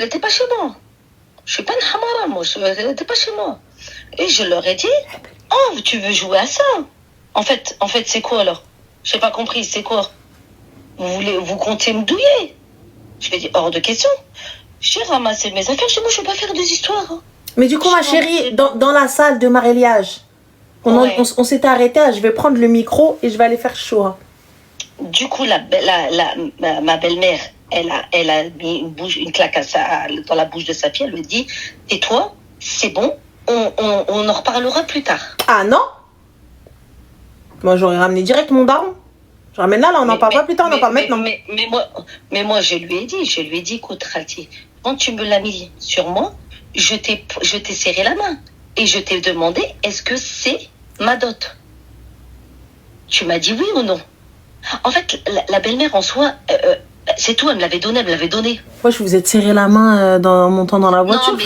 Je suis pas une hamara, moi. Elle n'était pas chez moi. Et je leur ai dit, oh, tu veux jouer à ça? En fait, c'est quoi alors? J'ai pas compris, c'est quoi? Vous comptez me douiller? Je lui ai dit, hors de question. J'ai ramassé mes affaires, moi je veux pas faire des histoires. Hein. Mais du coup, ma chérie, dans la salle de mariage, on s'était arrêté, je vais prendre le micro et je vais aller faire chaud. Hein. Du coup, ma belle-mère, elle a mis une claque dans la bouche de sa fille. Elle lui dit, tais-toi, c'est bon, on en reparlera plus tard. Ah non? Moi, j'aurais ramené direct mon daron. Je ramène là, on n'en parle pas plus tard, on en parle maintenant. Mais moi, je lui ai dit, écoute, Khalti, quand tu me l'as mis sur moi, je t'ai serré la main. Et je t'ai demandé, est-ce que c'est ma dot? Tu m'as dit oui ou non? En fait, la belle-mère en soi, c'est tout, elle me l'avait donné. Moi, je vous ai serré la main en montant dans la voiture.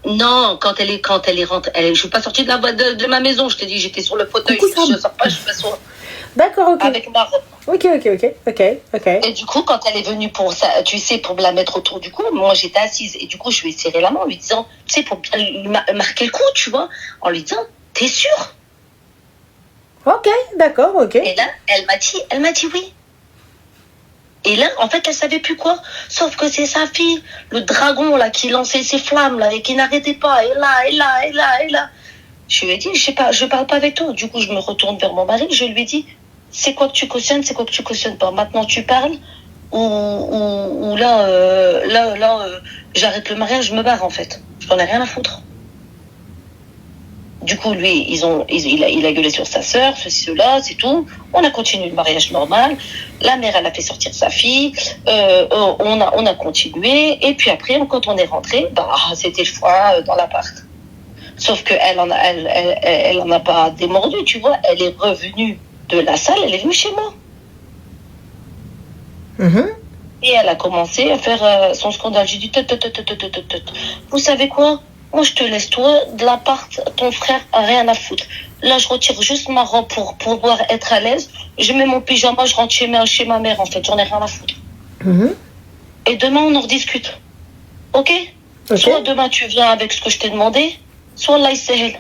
Non, quand elle est rentrée, je ne suis pas sortie de ma maison, je t'ai dit, j'étais sur le fauteuil, je ne sors pas, je suis sur... D'accord, ok. Avec ma robe. Ok. Et du coup, quand elle est venue pour ça, tu sais, pour me la mettre autour du cou, moi j'étais assise. Et du coup, je lui ai serré la main en lui disant, tu sais, pour bien lui marquer le coup, tu vois, en lui disant, t'es sûre? Ok, d'accord, ok. Et là, elle m'a dit oui. Et là, en fait, elle savait plus quoi. Sauf que c'est sa fille, le dragon, là, qui lançait ses flammes, là, et qui n'arrêtait pas. Et là. Je lui ai dit, je parle pas avec toi. Du coup, je me retourne vers mon mari, je lui ai dit, c'est quoi que tu cautionnes, c'est quoi que tu cautionnes pas. Maintenant, tu parles, ou là, j'arrête le mariage, je me barre, en fait. Je n'en ai rien à foutre. Du coup, lui, il a gueulé sur sa sœur, ceci, cela, c'est tout. On a continué le mariage normal. La mère, elle a fait sortir sa fille. On a continué. Et puis après, quand on est rentré, c'était le foie dans l'appart. Sauf qu'elle en a pas démordu, tu vois. Elle est revenue de la salle, elle est venue chez moi. Et elle a commencé à faire son scandale. J'ai dit, vous savez quoi? Moi, je te laisse, toi, de l'appart, ton frère a rien à foutre. Là, je retire juste ma robe pour pouvoir être à l'aise. Je mets mon pyjama, je rentre chez ma mère, en fait. J'en ai rien à foutre. Et demain, on en rediscute. Ok? Soit demain, tu viens avec ce que je t'ai demandé, soit là, il s'est.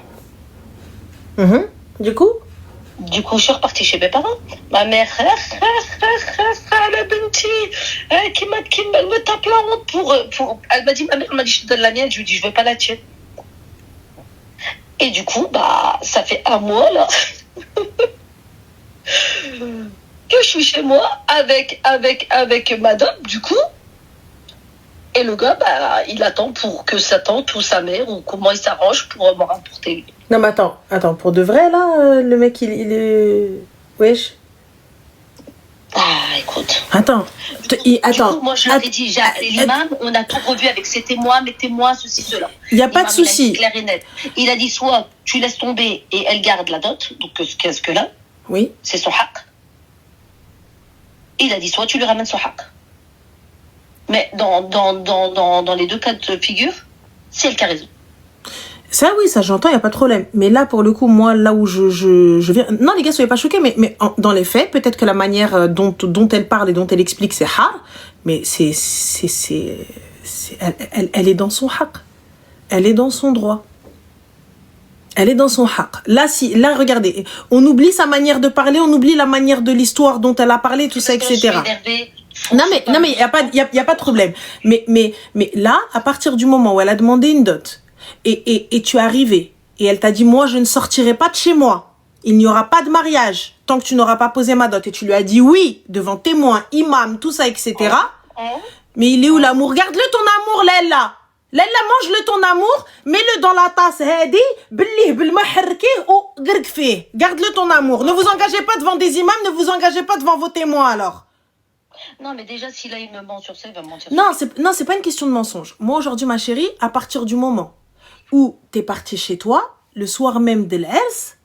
Du coup, je suis repartie chez mes parents. Ma mère, la Benti, qui me tape la honte pour... Elle m'a dit, ma mère m'a dit, je te donne la mienne. Je lui dis, je veux pas la tienne. Et du coup, ça fait un mois, là, que je suis chez moi avec ma dot, du coup. Et le gars, il attend pour que sa tante ou sa mère, ou comment il s'arrange pour me rapporter lui. Non, mais attends, pour de vrai, là, le mec, il est... Wesh. Écoute. Attends. Du coup, moi, je l'ai dit, j'ai appelé l'imam, on a tout revu avec ses témoins, mes témoins, ceci, cela. Il n'y a pas de souci. Clair et net. Il a dit, soit tu laisses tomber et elle garde la dot, donc qu'est-ce que là? Oui. C'est son haq. Il a dit, soit tu lui ramènes son haq. Mais dans les deux cas de figure, c'est elle qui a raison. Ça, oui, ça, j'entends, il n'y a pas de problème. Mais là, pour le coup, moi, là où je viens... Non, les gars, soyez pas choqués, mais dans les faits, peut-être que la manière dont elle parle et dont elle explique, c'est har, mais elle est dans son haq. Elle est dans son droit. Elle est dans son haq. Là, regardez, on oublie sa manière de parler, on oublie la manière de l'histoire dont elle a parlé, tout ça, etc. Non, mais il y a pas de problème. Mais là, à partir du moment où elle a demandé une dot, et tu es arrivé, et elle t'a dit, moi, je ne sortirai pas de chez moi. Il n'y aura pas de mariage tant que tu n'auras pas posé ma dot. Et tu lui as dit oui, devant témoins, imam, tout ça, etc. Mais il est où l'amour? Garde-le ton amour, Lella. Lella, mange-le ton amour, mets-le dans la tasse, hadi, billih, bilmaharki, ou grgfih. Garde-le ton amour. Ne vous engagez pas devant des imams, ne vous engagez pas devant vos témoins, alors. Non, mais déjà, s'il a une ment sur ça, il va mentir. Non, c'est pas une question de mensonge. Moi, aujourd'hui, ma chérie, à partir du moment où t'es parti chez toi, le soir même de l'Ers,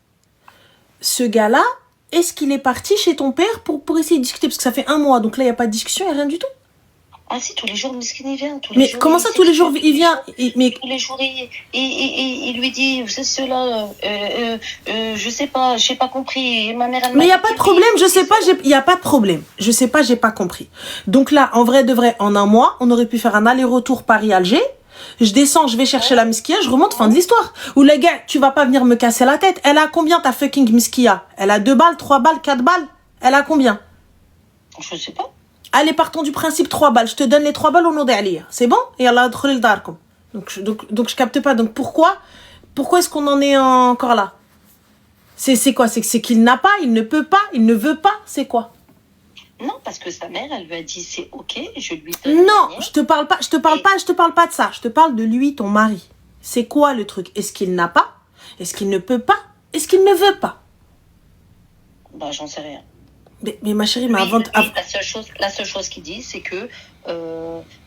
ce gars-là, est-ce qu'il est parti chez ton père pour essayer de discuter? Parce que ça fait 1 mois, donc là, il n'y a pas de discussion, il n'y a rien du tout. Ah si, tous les jours, Miskin, il vient. Mais comment ça, tous les jours, il vient? Mais tous les jours, il lui dit, c'est cela, je sais pas, j'ai pas compris. Ma mère, elle mais il n'y a pas de problème, je sais pas, il n'y a pas de problème. Je sais pas, j'ai pas compris. Donc là, en vrai de vrai, en 1 mois, on aurait pu faire un aller-retour Paris-Alger. Je descends, je vais chercher la Miskia, je remonte, fin de l'histoire. Ou les gars, tu vas pas venir me casser la tête. Elle a combien ta fucking Miskia? Elle a 2 balles, 3 balles, 4 balles? Elle a combien? Je sais pas. Allez, partons du principe 3 balles. Je te donne les 3 balles au nom d'Ali. C'est bon? Et Allah adkhul darkum. Donc je capte pas. Donc pourquoi est-ce qu'on en est encore là? C'est quoi? C'est qu'il n'a pas, il ne peut pas, il ne veut pas. C'est quoi? Non, parce que sa mère, elle lui a dit c'est ok, je lui donne. Non, je te parle pas de ça. Je te parle de lui, ton mari. C'est quoi le truc? Est-ce qu'il n'a pas? Est-ce qu'il ne peut pas? Est-ce qu'il ne veut pas? Bah, j'en sais rien. Mais ma chérie, la seule chose qu'il dit, c'est que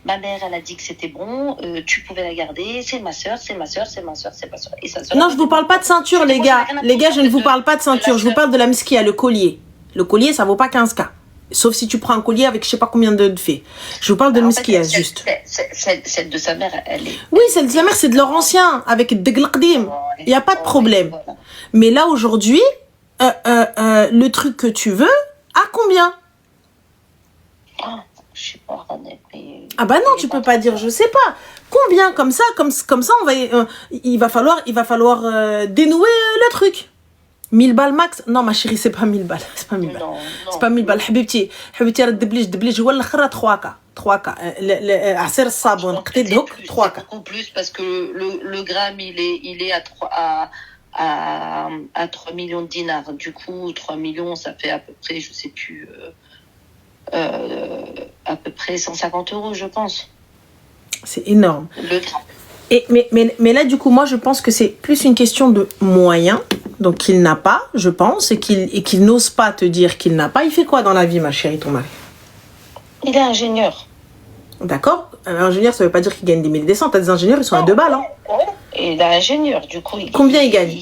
ma mère, elle a dit que c'était bon, tu pouvais la garder, c'est ma soeur. Et sa soeur, non, je vous parle pas de ceinture, les gars. Les gars, je ne vous parle pas de ceinture. Je vous parle de la miskia, le collier. Le collier, ça vaut pas 15K. Sauf si tu prends un collier avec je sais pas combien de faits. Je vous parle de miskia, juste. Celle de sa mère, elle est... Oui, celle de sa mère, c'est de leur ancien, avec Deglaqdim. Il n'y a pas de problème. Voilà. Mais là, aujourd'hui, le truc que tu veux, à combien? Je sais pas, mais... Ah bah non, tu peux pas dire je sais pas. Combien? Comme ça, on va, il va falloir dénouer le truc. 1000 balles max? Non, ma chérie, c'est pas 1000 balles. C'est pas 1000 balles. C'est pas 1000 balles. Habibti, الدبليج هو الاخر 3K. 3K. عصير الصابون قتل دوك 3K. Beaucoup plus parce que le gramme, il est à 3 millions de dinars. Du coup, 3 millions, ça fait à peu près, je sais plus, à peu près 150 €, je pense. C'est énorme. Le gramme. Mais là, du coup, moi, je pense que c'est plus une question de moyens. Donc, qu'il n'a pas, je pense, et qu'il n'ose pas te dire qu'il n'a pas. Il fait quoi dans la vie, ma chérie, ton mari? Il est ingénieur. D'accord. Ingénieur, ça veut pas dire qu'il gagne des 1000 des cents. T'as des ingénieurs, ils sont à 2 balles. Hein. Et il est ingénieur, du coup. Combien il gagne?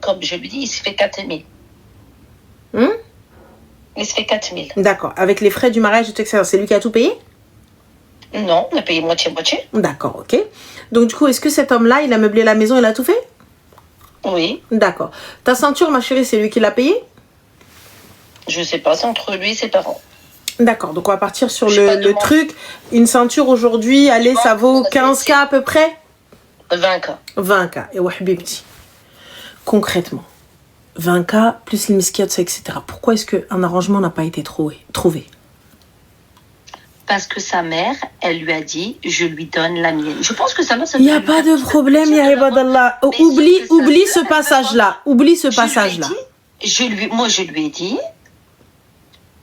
Comme je lui dis, il se fait 4 000. Il se fait 4 000. D'accord. Avec les frais du mariage, etc. C'est lui qui a tout payé? Non, on a payé moitié-moitié. D'accord, ok. Donc, du coup, est-ce que cet homme-là, il a meublé la maison, il a tout fait? Oui. D'accord. Ta ceinture, ma chérie, c'est lui qui l'a payée? Je sais pas, c'est entre lui et ses parents. D'accord, donc on va partir sur le truc. Une ceinture aujourd'hui, allez, ça vaut 15K à peu près? 20K. 20K. Et ouais, bibti. Concrètement, 20K plus les miskiat, etc. Pourquoi est-ce qu'un arrangement n'a pas été trouvé? Parce que sa mère, elle lui a dit, je lui donne la mienne. Je pense que sa mère... Il n'y a pas de problème, ya ibadallah. Oublie ce passage-là. Oublie ce passage-là. Moi, je lui ai dit,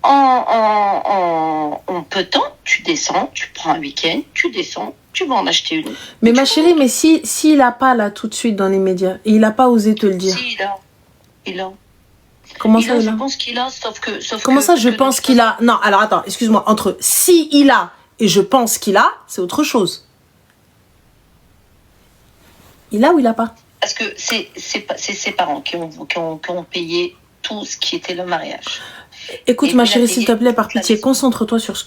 en peu de temps, tu descends, tu prends un week-end, tu descends, tu vas en acheter une. Mais ma chérie, mais s'il n'a pas là tout de suite dans les médias, et il n'a pas osé te le dire. Si, il a. Comment ça, il a? Je pense qu'il a, sauf que... Comment ça, je pense qu'il a? Non, alors attends, excuse-moi, entre si il a et je pense qu'il a, c'est autre chose. Il a ou il a pas? Parce que c'est ses parents qui ont payé tout ce qui était le mariage. Écoute, ma chérie, s'il te plaît, par pitié, concentre-toi sur ce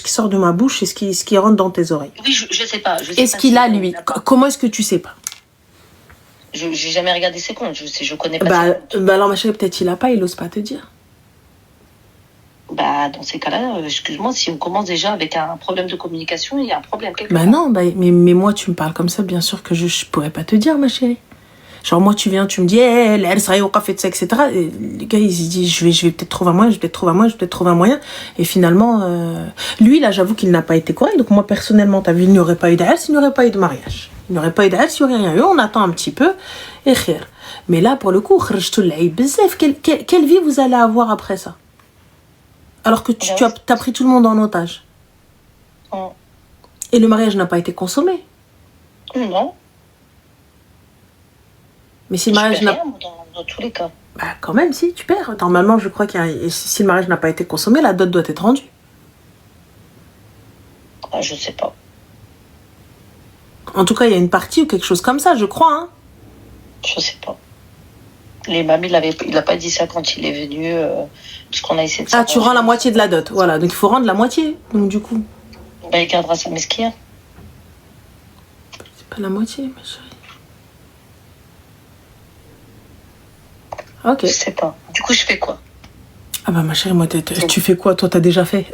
qui sort de ma bouche et ce qui rentre dans tes oreilles. Oui, je sais pas. Est-ce qu'il a, lui? Comment est-ce que tu sais pas? J'ai jamais regardé ses comptes. Je connais pas Bah, ses comptes. bah alors, ma chérie, peut-être il a pas, il ose pas te dire. Bah, dans ces cas-là, excuse-moi, si on commence déjà avec un problème de communication, il y a un problème quelque Bah part. non, bah, mais moi, tu me parles comme ça, bien sûr que je pourrais pas te dire, ma chérie. Genre, moi, tu viens, tu me dis, elle serait au café, etc. Et les gars, ils se disent, je vais peut-être trouver un moyen, je vais peut-être trouver un moyen. Et finalement, lui, là, j'avoue qu'il n'a pas été correct. Donc, moi, personnellement, t'as vu, il n'y aurait pas eu d'Aïs, il n'y aurait pas eu de mariage. Il n'y aurait pas eu d'Aïs, il n'y aurait rien eu. On attend un petit peu. Et khir. Mais là, pour le coup, quelle vie vous allez avoir après ça? Alors que t'as pris tout le monde en otage. Oh. Et le mariage n'a pas été consommé. Non. Mais si le mariage n'a pas... dans tous les cas. Bah quand même, si, tu perds. Normalement, je crois que si le mariage n'a pas été consommé, la dot doit être rendue. Ah, je sais pas. En tout cas, il y a une partie ou quelque chose comme ça, je crois. Hein. Je sais pas. Les mamies, il a pas dit ça quand il est venu, puisqu'on a essayé de... Ah, tu rends la moitié de la dot, voilà. Donc il faut rendre la moitié, donc du coup. Bah, il gardera sa mesquia. C'est pas la moitié, ma chérie. Ok. Je sais pas. Du coup, je fais quoi? Ah bah ma chérie, moi, tu fais quoi? Toi, t'as déjà fait.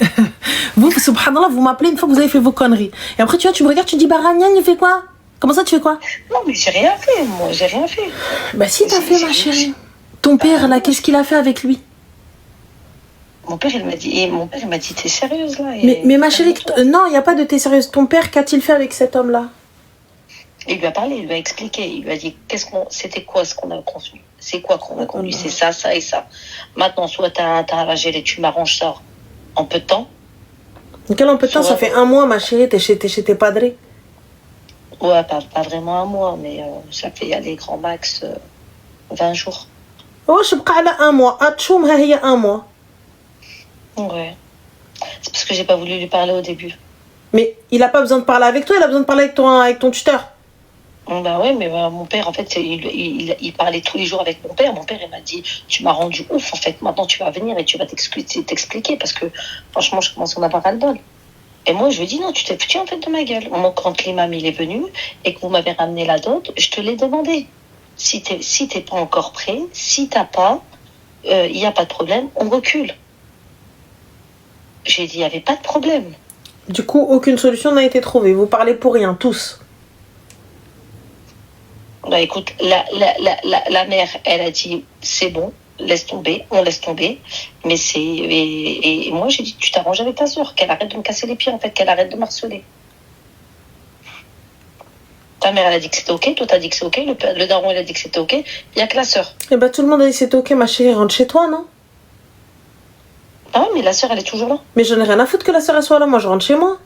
Vous, subhanallah, vous m'appelez une fois que vous avez fait vos conneries. Et après, tu vois, tu me regardes, tu dis, bah Rania, il fait quoi? Comment ça, tu fais quoi? Non, mais j'ai rien fait, moi, j'ai rien fait. Bah si, t'as fait, ma chérie. Ton père, là, qu'est-ce qu'il a fait avec lui? Mon père, il m'a dit, t'es sérieuse, là? Mais ma chérie, non, il n'y a pas de t'es sérieuse. Ton père, qu'a-t-il fait avec cet homme-là? Il lui a parlé, il lui a expliqué, il lui a dit c'était quoi ce qu'on a conçu, c'est quoi qu'on a conduit, c'est ça, ça et ça. Maintenant, soit t'as arrangé et tu m'arranges ça en peu de temps. Quel en peu de temps? Ça fait un mois, ma chérie, t'es chez tes padres. Ouais, pas vraiment un mois, mais ça fait aller grand max 20 jours. Oh, je bqa ala un mois. Atchoum, ha hiya un mois. Ouais. C'est parce que j'ai pas voulu lui parler au début. Mais il a pas besoin de parler avec toi, il a besoin de parler avec ton tuteur. Bah ouais, mais mon père, en fait, il parlait tous les jours avec mon père. Mon père, il m'a dit, tu m'as rendu ouf, en fait. Maintenant, tu vas venir et tu vas t'expliquer parce que, franchement, je commence à en avoir ras-le-bol. Et moi, je lui ai dit, non, tu t'es foutu, en fait, de ma gueule. Moi, quand l'imam, il est venu et que vous m'avez ramené la dot, je te l'ai demandé. Si t'es pas encore prêt, si t'as pas, il n'y a pas de problème, on recule. J'ai dit, il n'y avait pas de problème. Du coup, aucune solution n'a été trouvée. Vous parlez pour rien, tous. Bah écoute, la mère, elle a dit, c'est bon, laisse tomber, on laisse tomber. Mais et moi, j'ai dit, tu t'arranges avec ta soeur, qu'elle arrête de me casser les pieds, en fait, qu'elle arrête de m'harceler. Ta mère, elle a dit que c'était ok, toi, t'as dit que c'est ok, le daron, il a dit que c'était ok, il n'y a que la soeur. Eh ben, tout le monde a dit que c'était ok, ma chérie, rentre chez toi, non? Ah ouais, mais la soeur, elle est toujours là. Mais j'en ai rien à foutre que la soeur, elle soit là, moi, je rentre chez moi.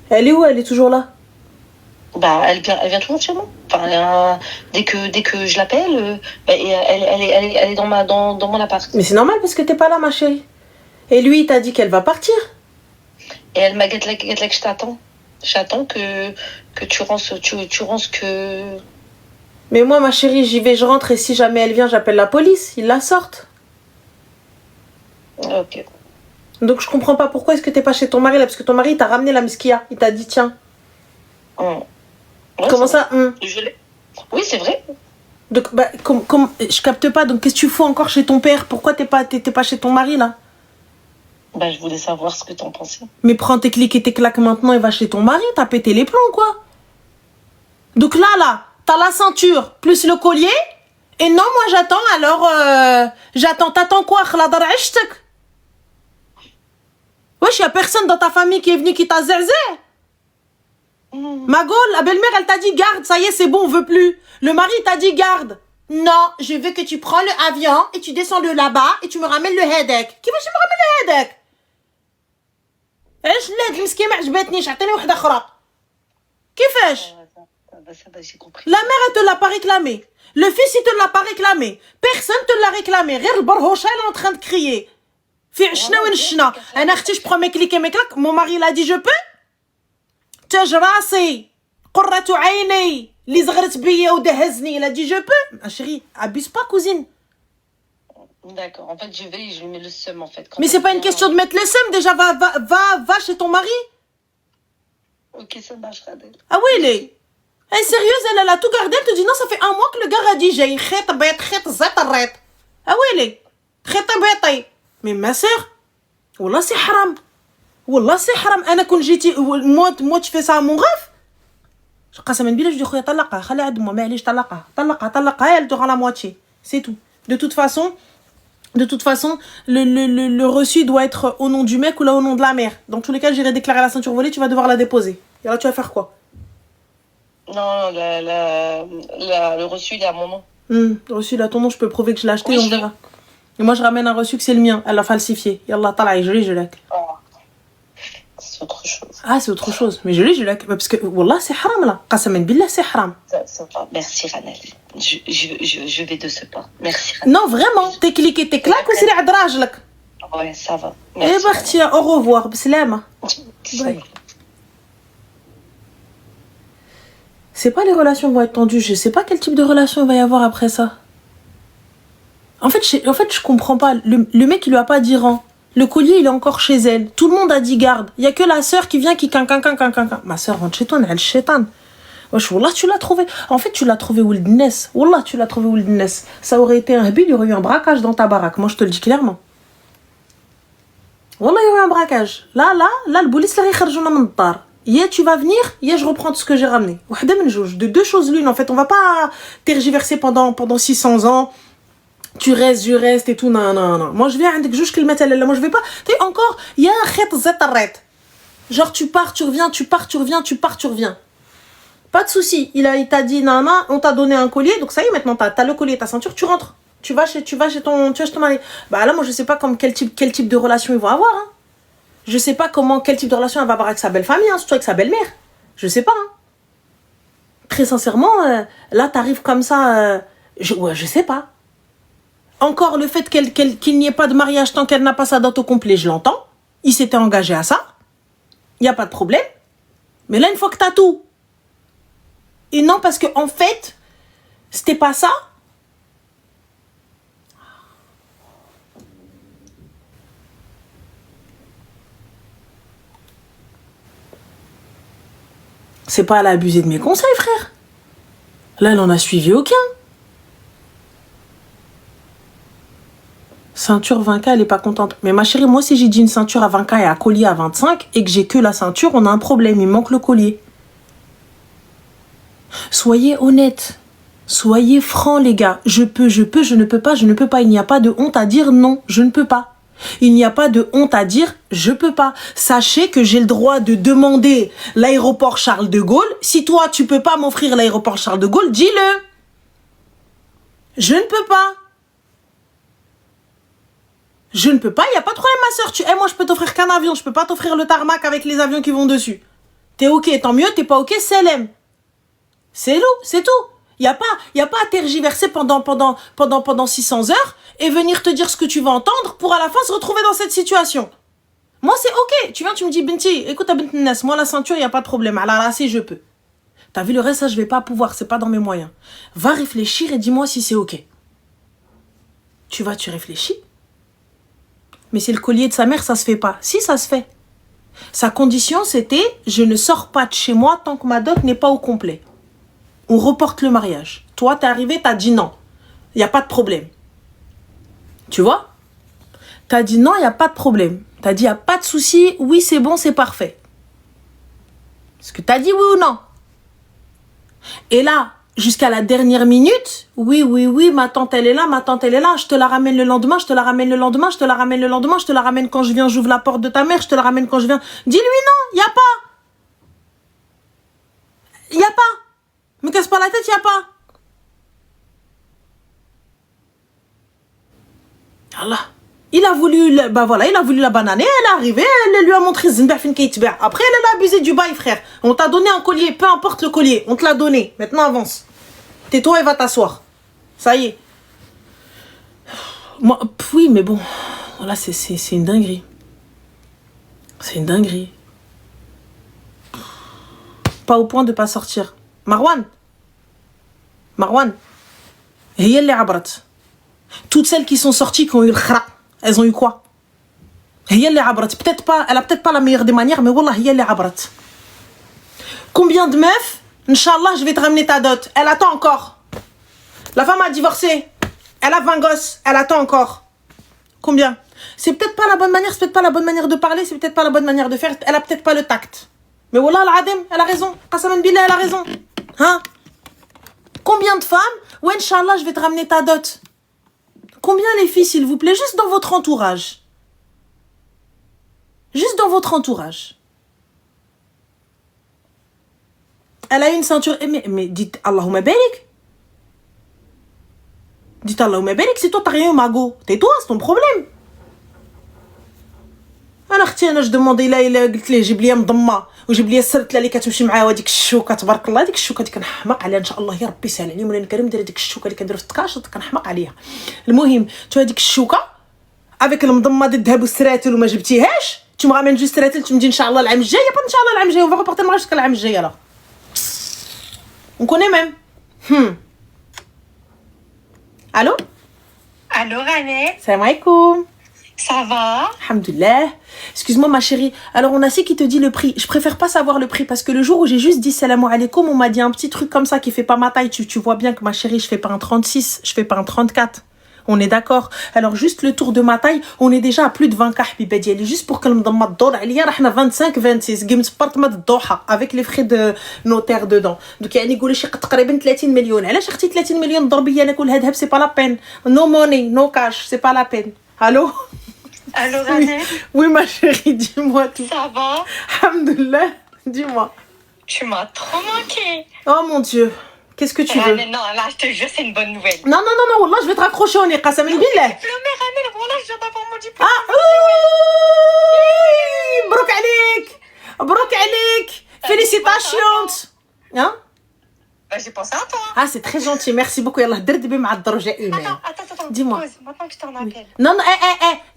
Elle est où? Elle est toujours là? Bah, elle vient toujours chez moi. Enfin, dès que je l'appelle, elle est dans mon appart. Mais c'est normal parce que t'es pas là, ma chérie. Et lui, il t'a dit qu'elle va partir. Et elle m'a dit que je t'attends. J'attends que tu rances que... Mais moi, ma chérie, j'y vais, je rentre et si jamais elle vient, j'appelle la police. Ils la sortent. Ok. Donc je comprends pas pourquoi est-ce que t'es pas chez ton mari là, parce que ton mari t'a ramené la mesquia. Il t'a dit tiens. Ouais, comment ça Oui, c'est vrai. Donc bah je capte pas. Donc qu'est-ce que tu fous encore chez ton père? Pourquoi t'es pas chez ton mari là? Bah je voulais savoir ce que t'en pensais. Mais prends tes clics et tes claques maintenant et va chez ton mari. T'as pété les plombs quoi. Donc là t'as la ceinture plus le collier. Et non moi j'attends alors t'attends quoi? Khladar ashtek. Wesh, y a personne dans ta famille qui est venu qui t'a zérzé. Ma gueule, la belle-mère, elle t'a dit garde, ça y est, c'est bon, on veut plus. Le mari t'a dit garde. Non, je veux que tu prends l'avion et tu descends de là-bas et tu me ramènes le headache. Qui va me ramène le headache? ايش لاد مسكين ما عجبتنيش عطيني واحده اخرى. كيفاش؟ J'ai compris. La mère, elle te l'a pas réclamé. Le fils, il te l'a pas réclamé. Personne te l'a réclamé. غير البرهوشه elle est en train de crier. في عشنا ونشنا. انا اختي je prends mes clics et mes claques. Mon mari il a dit je peux. تاج راسي قرة عيني اللي زغرت بيا ودهزني. Il a dit je peux. Ma chérie, abuse pas cousine. D'accord, en fait je lui mets le seum en fait. Mais c'est pas une question de mettre le seum, déjà va chez ton mari. Ok, ça marche Radel. Ah oui, Elle est sérieuse, elle a tout gardé, elle te dit non, ça fait 1 mois que le gars a dit j'ai khit bête khit zataret. Ah ouais, les khit bête. Mais ma sœur, wallah c'est haram. Wallah c'est haram. Ana quand j'étais moi tu fais ça à mon rêve. Je قسما بالله je dis خويا طلقها خليها عند moi معليش طلقها elle te rend la moitié. C'est tout. De toute façon, le reçu doit être au nom du mec ou là au nom de la mère. Dans tous les cas, j'irai déclarer la ceinture volée, tu vas devoir la déposer. Et là, tu vas faire quoi? Non, le reçu, il est à mon nom. Le reçu, il est à ton nom, je peux prouver que je l'ai acheté, oui, on verra. Et moi, je ramène un reçu que c'est le mien. Elle l'a falsifié. Yallah, talai, je l'ai. C'est autre chose. Ah, c'est autre chose. Mais je l'ai. Parce que, wallah, c'est haram là. Qasaman billah, c'est haram. Merci, Ranel. Je vais de ce pas. Merci, Ranel. Non, vraiment. T'es cliqué, t'es claque ou c'est les adrajlak? Ouais, ça va. Eh, parti, au revoir. Bislama. Bye. C'est pas les relations vont être tendues. Je sais pas quel type de relation il va y avoir après ça. En fait, je comprends pas. Le mec, il lui a pas dit rend. Le collier, il est encore chez elle. Tout le monde a dit garde. Il y a que la sœur qui vient qui quin. Ma sœur rentre chez toi, elle est chétane. Wesh, wallah, tu l'as trouvé. En fait, tu l'as trouvé Ould Nes. Wallah, tu l'as trouvé Ould Nes. Ça aurait été un habil, il y aurait eu un braquage dans ta baraque. Moi, je te le dis clairement. Wallah, il y aurait eu un braquage. Là, le police, là, il kharjouna min dar. Yeah, tu vas venir, yeah, je reprends tout ce que j'ai ramené. De 2 choses l'une, en fait. On va pas tergiverser pendant 600 ans. Tu restes, je reste et tout. Non. Moi, je viens avec juge qu'il mette là. Moi, je vais pas. Tu sais, encore, il y a un khit zataret. Genre, tu pars, tu reviens, tu pars, tu reviens, tu pars, tu reviens. Pas de souci. Il t'a dit, non, on t'a donné un collier. Donc, ça y est, maintenant, t'as le collier, ta ceinture, tu rentres. Tu vas chez ton mari. Bah, là, moi, je sais pas quel type de relation ils vont avoir, hein. Je sais pas quel type de relation elle va avoir avec sa belle famille, hein, surtout avec sa belle-mère. Je sais pas, hein. Très sincèrement, là, t'arrives comme ça, je sais pas. Encore le fait qu'il n'y ait pas de mariage tant qu'elle n'a pas sa dot au complet, je l'entends. Il s'était engagé à ça. Il n'y a pas de problème. Mais là, une fois que t'as tout. Et non, parce que en fait, c'était pas ça. C'est pas à l'abuser de mes conseils, frère. Là, elle en a suivi aucun. Ceinture 20K, elle est pas contente. Mais ma chérie, moi, si j'ai dit une ceinture à 20K et un collier à 25 et que j'ai que la ceinture, on a un problème. Il manque le collier. Soyez honnêtes. Soyez francs, les gars. Je ne peux pas. Il n'y a pas de honte à dire non, je ne peux pas. Il n'y a pas de honte à dire je peux pas. Sachez que j'ai le droit de demander l'aéroport Charles de Gaulle. Si toi, tu peux pas m'offrir l'aéroport Charles de Gaulle, dis-le. Je ne peux pas. Je ne peux pas, il n'y a pas de problème, ma soeur. Moi, je peux t'offrir qu'un avion. Je peux pas t'offrir le tarmac avec les avions qui vont dessus. T'es ok, tant mieux. T'es pas ok, c'est LM. C'est tout. Il y a pas à tergiverser pendant 600 heures et venir te dire ce que tu vas entendre pour à la fin se retrouver dans cette situation. Moi, c'est ok. Tu viens, tu me dis, Binti, écoute, Bint Nas, moi, la ceinture, il n'y a pas de problème. Alors là, si je peux. T'as vu le reste, ça, je vais pas pouvoir. C'est pas dans mes moyens. Va réfléchir et dis-moi si c'est ok. Tu réfléchis. Mais c'est le collier de sa mère, ça se fait pas. Si, ça se fait. Sa condition, c'était, je ne sors pas de chez moi tant que ma dot n'est pas au complet. On reporte le mariage. Toi, t'es arrivé, t'as dit non. Il n'y a pas de problème. Tu vois? T'as dit non, il n'y a pas de problème. T'as dit, il n'y a pas de souci. Oui, c'est bon, c'est parfait. Est-ce que t'as dit oui ou non? Et là, jusqu'à la dernière minute, oui, ma tante, elle est là, je te la ramène le lendemain, je te la ramène quand je viens, j'ouvre la porte de ta mère, je te la ramène quand je viens. Dis-lui non, il n'y a pas. Me casse pas la tête, il n'y a pas. Allah. Il a voulu la bananer, elle est arrivée, elle lui a montré Zinbafin Keitber. Après, elle a abusé du bail, frère. On t'a donné un collier, peu importe le collier, on te l'a donné. Maintenant, avance. Tais-toi et va t'asseoir. Ça y est. Moi, oui, mais bon. Là, c'est une dinguerie. C'est une dinguerie. Pas au point de pas sortir. Marwan. Et elle les abrat. Toutes celles qui sont sorties, qui ont eu le khra, elles ont eu quoi? Elle a peut-être pas la meilleure des manières, mais wallah, elle les abrat. Combien de meufs Inch'Allah, je vais te ramener ta dot. Elle attend encore. La femme a divorcé. Elle a 20 gosses. Elle attend encore. Combien? C'est peut-être pas la bonne manière, c'est peut-être pas la bonne manière de parler, c'est peut-être pas la bonne manière de faire. Elle a peut-être pas le tact. Mais wallah al-adim, elle a raison. Qasaman billah, elle a raison. Hein? Combien de femmes? Ouais, Inch'Allah, je vais te ramener ta dot. Combien les filles, s'il vous plaît? Juste dans votre entourage. Juste dans votre entourage. Elle a une ceinture. Mais dites Allahumma barik. Dites Allahumma barik, c'est toi, t'as rien eu, Mago. Tais-toi, c'est ton problème. انا اختي انا جو دوموندي لا الا قلت ليه جيب لي مضمه وجيب لي السرت اللي كتمشي معاها هذيك الشوكه تبارك الله هذيك الشوكه اللي كنحماق عليها ان شاء الله يا ربي يسهل عليا مولانا الكريم دير هذيك الشوكه اللي كندير في التكاش كنحماق عليها المهم تو هذيك الشوكه افيك المضمه ديال الذهب والسراتل وما جبتيهاش نتوما غا ما نجي السراتل تمدي ان شاء الله العام الجاي با ان شاء الله العام الجاي وفا ريبورتي المغرب العام الجاي لا نكوني ميم الو Rane, السلام عليكم ça va? Alhamdoulilah. Excuse-moi ma chérie. Alors on a qui te dit le prix. Je préfère pas savoir le prix parce que le jour où j'ai juste dit salam alaikum, on m'a dit un petit truc comme ça qui fait pas ma taille. Tu vois bien que ma chérie, je fais pas un 36, je fais pas un 34. On est d'accord. Alors juste le tour de ma taille, on est déjà à plus de 20 حبيبه ديالي. Juste pour que المضمه تدور عليا رحنا 25 26 قيمت بارتمات الضحى avec les frais de notaire dedans. Donc يعني يقولوا شي تقريبا 30 مليون. علاش اختي 30 مليون ضربيه انا كل هذا هب سي با لا بين. No money, no cash, c'est pas la peine. Allô? Allô, Rane? Oui, ma chérie, dis-moi tout. Ça va? Alhamdoulilah, dis-moi. Tu m'as trop manqué. Oh mon Dieu, qu'est-ce que tu veux? Rane, non, là, je te jure, c'est une bonne nouvelle. Non, non, non, non, Wallah, je vais te raccrocher au nez, Qasam billah. Diplômé, Rane, voilà, je viens d'avoir mon diplôme. Ah, مبروك عليك. مبروك عليك. Félicitations. Hein? Bah, j'ai pensé à toi. Ah, c'est très gentil, merci beaucoup. Yallah, درب مع الدرجة إيمان. Attends. Dis-moi. Pause, maintenant que je t'en appelle. Non, non,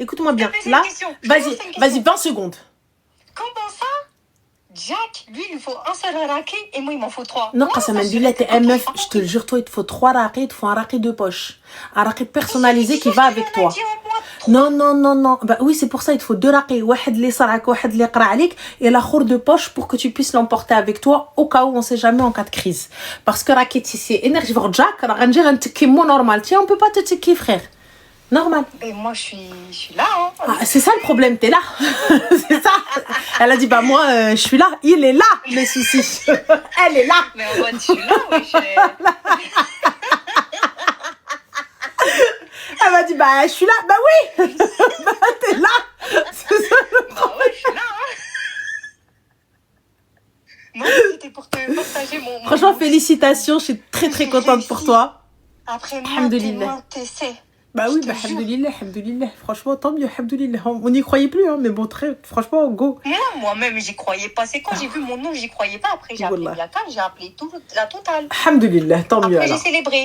écoute-moi bien. Je vais poser Là, une question. Je vais poser une vas-y, question. 20 secondes. Comment ça? Jack, lui, il lui faut un seul raki et moi, il m'en faut 3. Non, Qasam billah, t'es un meuf. Je te le jure, toi, il te faut 3 raqis, il te faut un raqi de poche. Un raqi personnalisé qui va avec toi. Non, non, non, non. Bah oui, c'est pour ça, il te faut 2 raqis. واحد اللي صرعك, واحد اللي يقرا عليك, et l'akhor de poche pour que tu puisses l'emporter avec toi au cas où on sait jamais en cas de crise. Parce que raqi, c'est énergivore Jack, راه غنجي غنتكي مو normal. Tiens, on peut pas te tiki, frère. Normal. Et moi, je suis là, hein. Ah, c'est ça le problème, t'es là. C'est ça. Elle a dit, bah moi, je suis là. Il est là, le souci. Elle est là. Mais en mode, je suis là, oui, Elle m'a dit, bah je suis là. Bah oui. Bah t'es là. C'est ça le Bah ouais, je suis là, hein. Non, c'était pour te partager mon... Franchement, félicitations. Je suis très très contente pour toi. Après Alhamdoulilah. moi, t'essaies. Bah oui, Je bah te jure. alhamdoulilah. Franchement, tant mieux, alhamdoulilah. On n'y croyait plus, hein, mais bon, franchement, go. Moi-même, j'y croyais pas. C'est quand j'ai vu mon nom, j'y croyais pas. Après, j'ai appelé Wallah. Biaka, j'ai appelé tout, la totale. Alhamdoulilah, tant mieux Après, j'ai alors. célébré.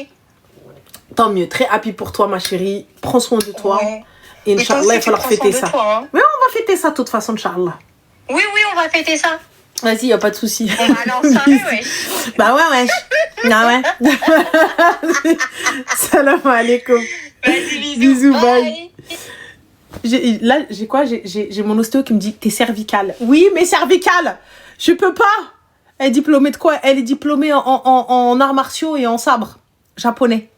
Tant mieux, très happy pour toi, ma chérie. Prends soin de toi. Ouais. Et Et toi Inch'Allah, aussi, il va falloir tu prends fêter soin ça. de toi, hein. Mais on va fêter ça de toute façon, Inch'Allah. Oui, on va fêter ça. Vas-y, y a pas de souci. On va aller en soirée, ouais. Bah ouais, ouais. Ah ouais. Salam alaikum. Vas-y, Bisous, bye. J'ai quoi? J'ai mon ostéo qui me dit, t'es cervicale. Oui, mais cervicale. Je peux pas. Elle est diplômée de quoi? Elle est diplômée en arts martiaux et en sabre japonais.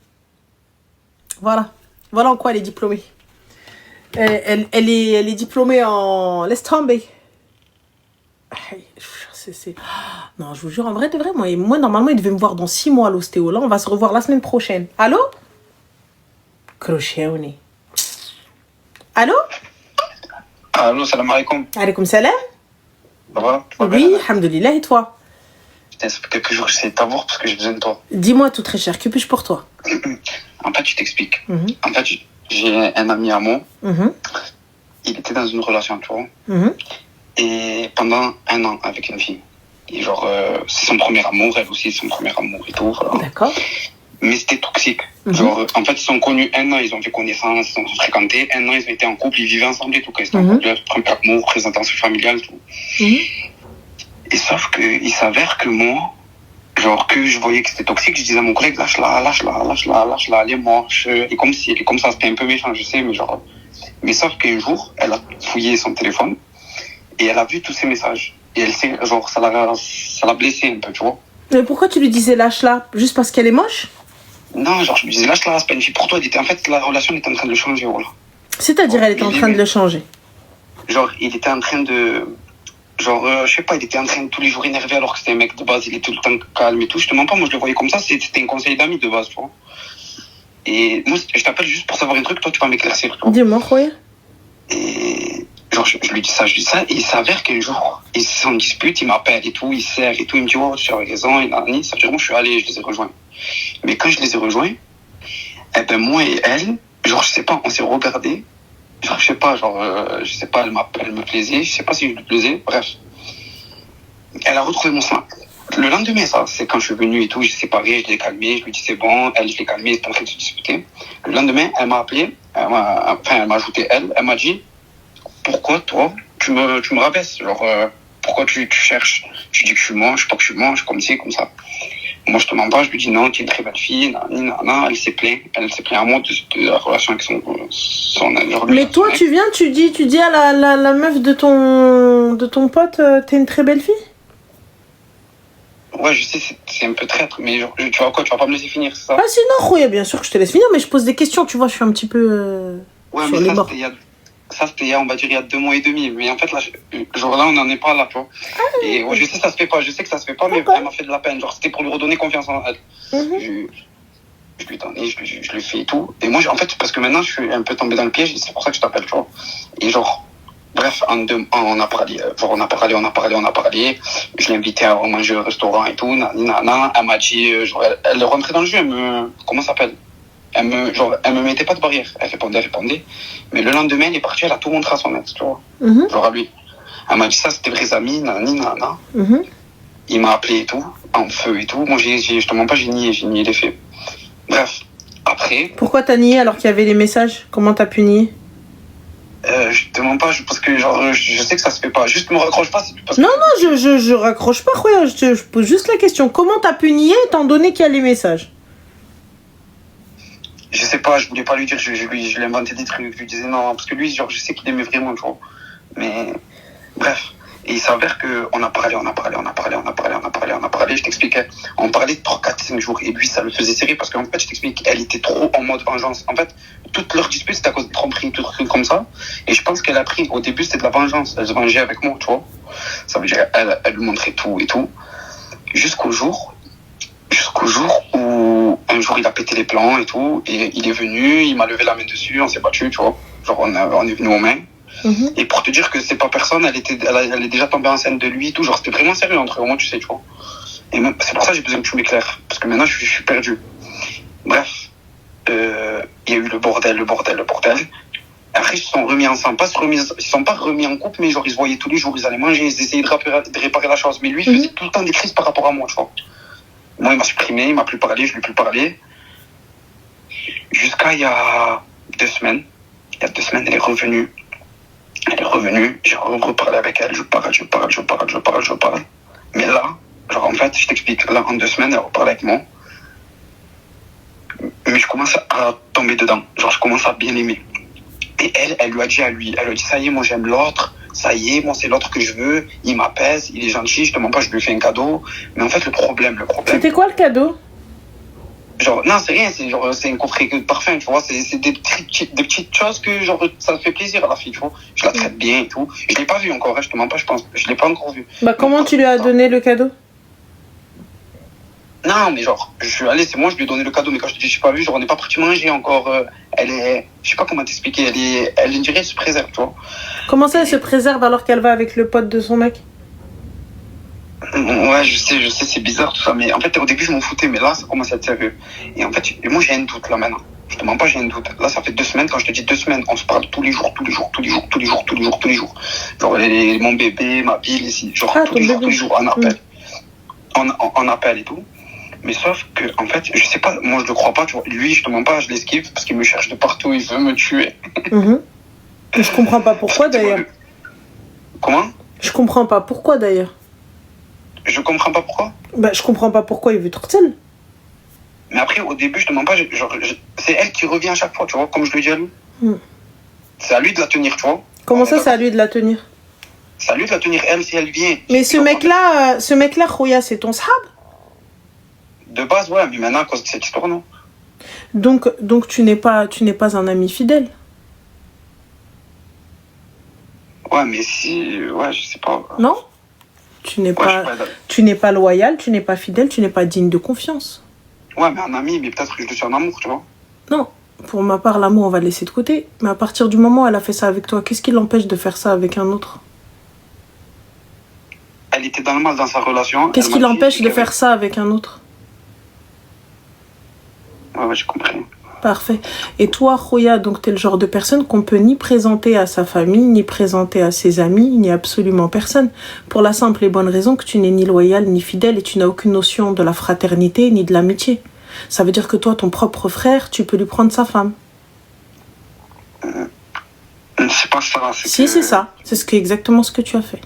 Voilà. Voilà en quoi elle est diplômée. Elle est diplômée en... Laisse tomber. Non, je vous jure, en vrai, de vrai, moi, normalement, il devait me voir dans 6 mois, l'ostéo. Là, on va se revoir la semaine prochaine. Allô? Crochet au nez. Allô? Allô, salam alaikum. Alaikum salam. Ça va? Oui, alhamdoulilah, et toi? Putain, ça fait quelques jours que j'essaie de t'avoir parce que j'ai besoin de toi. Dis-moi tout très cher, que puis-je pour toi? En fait, je t'explique. Mhm. En fait, j'ai un ami à moi. Mhm. Il était dans une relation, tu vois. Mhm. Et pendant 1 an avec une fille. Et genre, c'est son premier amour, elle aussi, c'est son premier amour et tout. Voilà. D'accord. Mais c'était toxique. Mhm. Genre, en fait, ils sont connus 1 an, ils ont fait connaissance, ils ont fréquenté. 1 an, ils ont été en couple, ils vivaient ensemble et tout. Quand ils étaient en couple, premier amour, présentation familiale, tout. Mhm. Et sauf que, il s'avère que moi, genre, que je voyais que c'était toxique, je disais à mon collègue, lâche-la, elle est morte. Et comme ça, c'était un peu méchant, je sais, mais genre. Mais sauf qu'un jour, elle a fouillé son téléphone et elle a vu tous ces messages. Et elle sait, genre, ça l'a blessé un peu, tu vois. Mais pourquoi tu lui disais lâche-la? Juste parce qu'elle est moche? Non, genre, je lui disais lâche-la, c'est pas une fille pour toi. En fait, la relation était en train de le changer, voilà. C'est-à-dire, elle était en train de le changer? Genre, il était en train de... Genre, je sais pas, il était en train de tous les jours énervé alors que c'était un mec de base, il était tout le temps calme et tout. Je te mens pas, moi je le voyais comme ça, c'était un conseil d'amis de base, tu vois. Et moi, je t'appelle juste pour savoir un truc, toi tu vas m'éclaircir, tu vois. Dis-moi, quoi. Et genre, je lui dis ça, et il s'avère qu'un jour, ils s'en disputent, il m'appelle et tout, il serre et tout, il me dit, oh, tu avais raison, et là, ça fait vraiment, je suis allé, je les ai rejoints. Mais quand je les ai rejoints, eh ben moi et elle, genre, je sais pas, on s'est regardés. Genre, je sais pas, je sais pas, elle me plaisait, je sais pas si je lui plaisais, bref. Elle a retrouvé mon snap. Le lendemain, ça, c'est quand je suis venu et tout, j'ai séparé, je l'ai calmé, je lui dis c'est bon, elle, je l'ai calmé, c'était en train de se disputer. Le lendemain, elle m'a appelé, elle m'a ajouté elle m'a dit, pourquoi toi, tu me rabaisses, genre, pourquoi tu cherches, tu dis que je suis moche, pas que je suis moche, comme ci, comme ça. Moi, je te mens pas, je lui dis non, tu es une très belle fille, elle s'est plaint à moi de la relation avec son genre, mais toi, tu viens, tu dis à la meuf de ton pote, t'es une très belle fille? Ouais, je sais, c'est un peu traître, mais genre, tu vois quoi, tu vas pas me laisser finir, c'est ça? Ah, sinon, Khoya, bien sûr que je te laisse finir, mais je pose des questions, tu vois, je suis un petit peu ouais, sur mais les bords. Ça, c'était on va dire, il y a 2 mois et demi. Mais en fait, là, genre là, on n'en est pas là, tu vois. Et ouais, je sais que ça se fait pas, mais elle m'a fait de la peine. Genre, c'était pour lui redonner confiance en elle. Je lui donne, je lui fais et tout. Et moi, en fait, parce que maintenant, je suis un peu tombé dans le piège, c'est pour ça que je t'appelle, tu vois. Et genre, bref, on a parlé, on a parlé. Je l'ai invité à manger au restaurant et tout, elle m'a dit, genre, elle rentrait dans le jeu, comment ça s'appelle? Elle me mettait pas de barrière. Elle répondait. Mais le lendemain, elle est partie, elle a tout montré à son ex, tu vois. Genre à lui. Elle m'a dit ça, c'était vrais amis, nanana. Il m'a appelé et tout, en feu et tout. Moi, je te mens pas, j'ai nié les faits. Bref, après... Pourquoi t'as nié alors qu'il y avait les messages? Comment t'as pu nier? Je te mens pas, parce que genre, je sais que ça se fait pas. Juste me raccroche pas. Parce que... Non, je raccroche pas, quoi. Je pose juste la question. Comment t'as pu nier étant donné qu'il y a les messages? Je sais pas, je voulais pas lui dire, je lui ai inventé des trucs, je lui disais non, parce que lui, genre, je sais qu'il aimait vraiment, tu vois. Mais, bref. Et il s'avère qu'on a parlé, je t'expliquais. On parlait de 3, 4, 5 jours, et lui, ça le faisait serrer, parce qu'en fait, je t'explique, elle était trop en mode vengeance. En fait, toute leur dispute, c'était à cause de tromperie, tout truc comme ça. Et je pense qu'elle a pris, au début, c'était de la vengeance. Elle se vengeait avec moi, tu vois. Ça veut dire, elle lui montrait tout et tout. Jusqu'au jour où un jour il a pété les plans et tout, et il est venu, il m'a levé la main dessus, on s'est battu, tu vois, genre on est venu aux mains. Et pour te dire que c'est pas personne, elle est déjà tombée enceinte de lui et tout, genre c'était vraiment sérieux entre eux, moi tu sais, tu vois. Et même, c'est pour ça que j'ai besoin que tu m'éclaires, parce que maintenant je suis perdu. Bref, il y a eu le bordel. Après, ils se sont remis ensemble. Ils se sont pas remis en couple, mais genre, ils se voyaient tous les jours, ils allaient manger, ils essayaient de réparer la chose. Mais lui, il faisait tout le temps des crises par rapport à moi, tu vois. Moi, il m'a supprimé, il m'a plus parlé, je lui ai plus parlé. Jusqu'à il y a 2 semaines. Il y a 2 semaines, elle est revenue. J'ai reparlé avec elle, je parle. Mais là, genre, en fait, je t'explique, là, en 2 semaines, elle reparle avec moi. Mais je commence à tomber dedans. Genre, je commence à bien l'aimer. Et elle lui a dit ça y est, moi j'aime l'autre, ça y est, moi c'est l'autre que je veux, il m'apaise, il est gentil, je te mens pas, je lui fais un cadeau. Mais en fait, le problème... C'était quoi le cadeau? Genre, non, c'est rien, c'est un coffret de parfum, tu vois, c'est des petites choses que, genre, ça fait plaisir à la fille, tu vois. Je la traite bien et tout. Je l'ai pas vu encore, hein, je te mens pas, je l'ai pas encore vu. Bah, comment tu lui as donné le cadeau? Non, mais genre, je suis allé, c'est moi, je lui ai donné le cadeau, mais quand je te dis, je suis pas vu, genre, on n'est pas parti manger encore. Elle est, je sais pas comment t'expliquer, elle dirait, elle se préserve, tu vois. Comment ça, elle se préserve alors qu'elle va avec le pote de son mec? Ouais, je sais, c'est bizarre tout ça, mais en fait, au début, je m'en foutais, mais là, ça commence à être sérieux. Et en fait, moi, j'ai un doute, là, maintenant. Je te mens pas, j'ai un doute. Là, ça fait 2 semaines, quand je te dis 2 semaines, on se parle tous les jours. Genre, mon bébé, ma bille, ici. Genre, tous les jours, on appelle. On appelle et tout. Mais sauf que, en fait, je sais pas, moi je le crois pas, tu vois. Lui, je te mens pas, je l'esquive parce qu'il me cherche de partout, il veut me tuer. Je comprends pas pourquoi d'ailleurs. Comment? Je comprends pas pourquoi d'ailleurs. Je comprends pas pourquoi? Bah, je comprends pas pourquoi il veut Tourtel. Mais après, au début, je te mens pas, c'est elle qui revient à chaque fois, tu vois, comme je le dis à lui. C'est à lui de la tenir, tu vois. Comment ça, c'est à lui de la tenir? C'est à lui de la tenir, elle, si elle vient. Mais ce mec-là, Khoya, c'est ton sahab? De base, ouais, mais maintenant, à cause de cette histoire, non. Donc tu n'es pas un ami fidèle. Ouais, mais si... Ouais, je sais pas. Non ? Tu n'es pas loyal, tu n'es pas fidèle, tu n'es pas digne de confiance. Ouais, mais un ami, mais peut-être que je le suis en amour, tu vois. Non, pour ma part, l'amour, on va le laisser de côté. Mais à partir du moment où elle a fait ça avec toi, qu'est-ce qui l'empêche de faire ça avec un autre ? Elle était dans le mal dans sa relation. Qu'est-ce qui l'empêche de faire ça avec un autre ? Ouais, j'ai compris. Parfait. Et toi, Khoya, donc t'es le genre de personne qu'on peut ni présenter à sa famille, ni présenter à ses amis, ni absolument personne. Pour la simple et bonne raison que tu n'es ni loyal, ni fidèle, et tu n'as aucune notion de la fraternité, ni de l'amitié. Ça veut dire que toi, ton propre frère, tu peux lui prendre sa femme. C'est pas ça. Si, c'est ça. C'est exactement ce que tu as fait.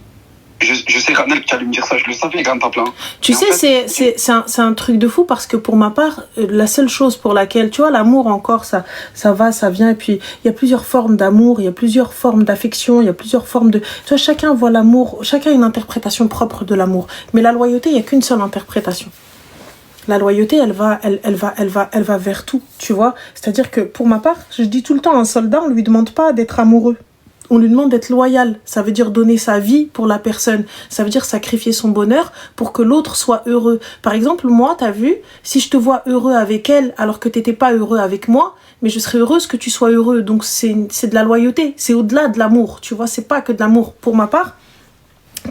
Je sais, Ranel, que tu allais me dire ça. Je le savais, quand t'as plein. Tu sais, c'est un truc de fou parce que pour ma part, la seule chose pour laquelle, tu vois, l'amour encore, ça va, ça vient. Et puis, il y a plusieurs formes d'amour, il y a plusieurs formes d'affection, il y a plusieurs formes de... Tu vois, chacun voit l'amour, chacun a une interprétation propre de l'amour. Mais la loyauté, il n'y a qu'une seule interprétation. La loyauté, elle va vers tout, tu vois. C'est-à-dire que pour ma part, je dis tout le temps, un soldat, on ne lui demande pas d'être amoureux. On lui demande d'être loyal. Ça veut dire donner sa vie pour la personne. Ça veut dire sacrifier son bonheur pour que l'autre soit heureux. Par exemple, moi, t'as vu, si je te vois heureux avec elle alors que t'étais pas heureux avec moi, mais je serais heureuse que tu sois heureux. Donc c'est de la loyauté. C'est au-delà de l'amour, tu vois. C'est pas que de l'amour. Pour ma part,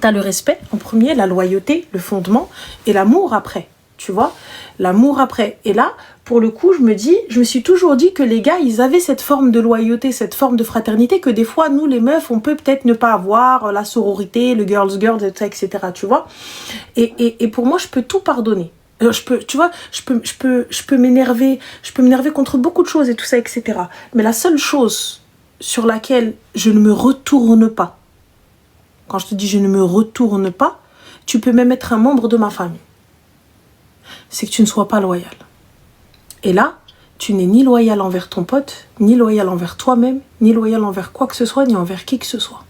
t'as le respect en premier, la loyauté, le fondement, et l'amour après. Tu vois, l'amour après. Et là, pour le coup, je me suis toujours dit que les gars, ils avaient cette forme de loyauté, cette forme de fraternité que des fois, nous, les meufs, on peut peut-être ne pas avoir, la sororité, le girls, etc., tu vois. Et pour moi, je peux tout pardonner. Je peux m'énerver contre beaucoup de choses et tout ça, etc. Mais la seule chose sur laquelle je ne me retourne pas, quand je te dis je ne me retourne pas, tu peux même être un membre de ma famille. C'est que tu ne sois pas loyal. Et là, tu n'es ni loyal envers ton pote, ni loyal envers toi-même, ni loyal envers quoi que ce soit, ni envers qui que ce soit.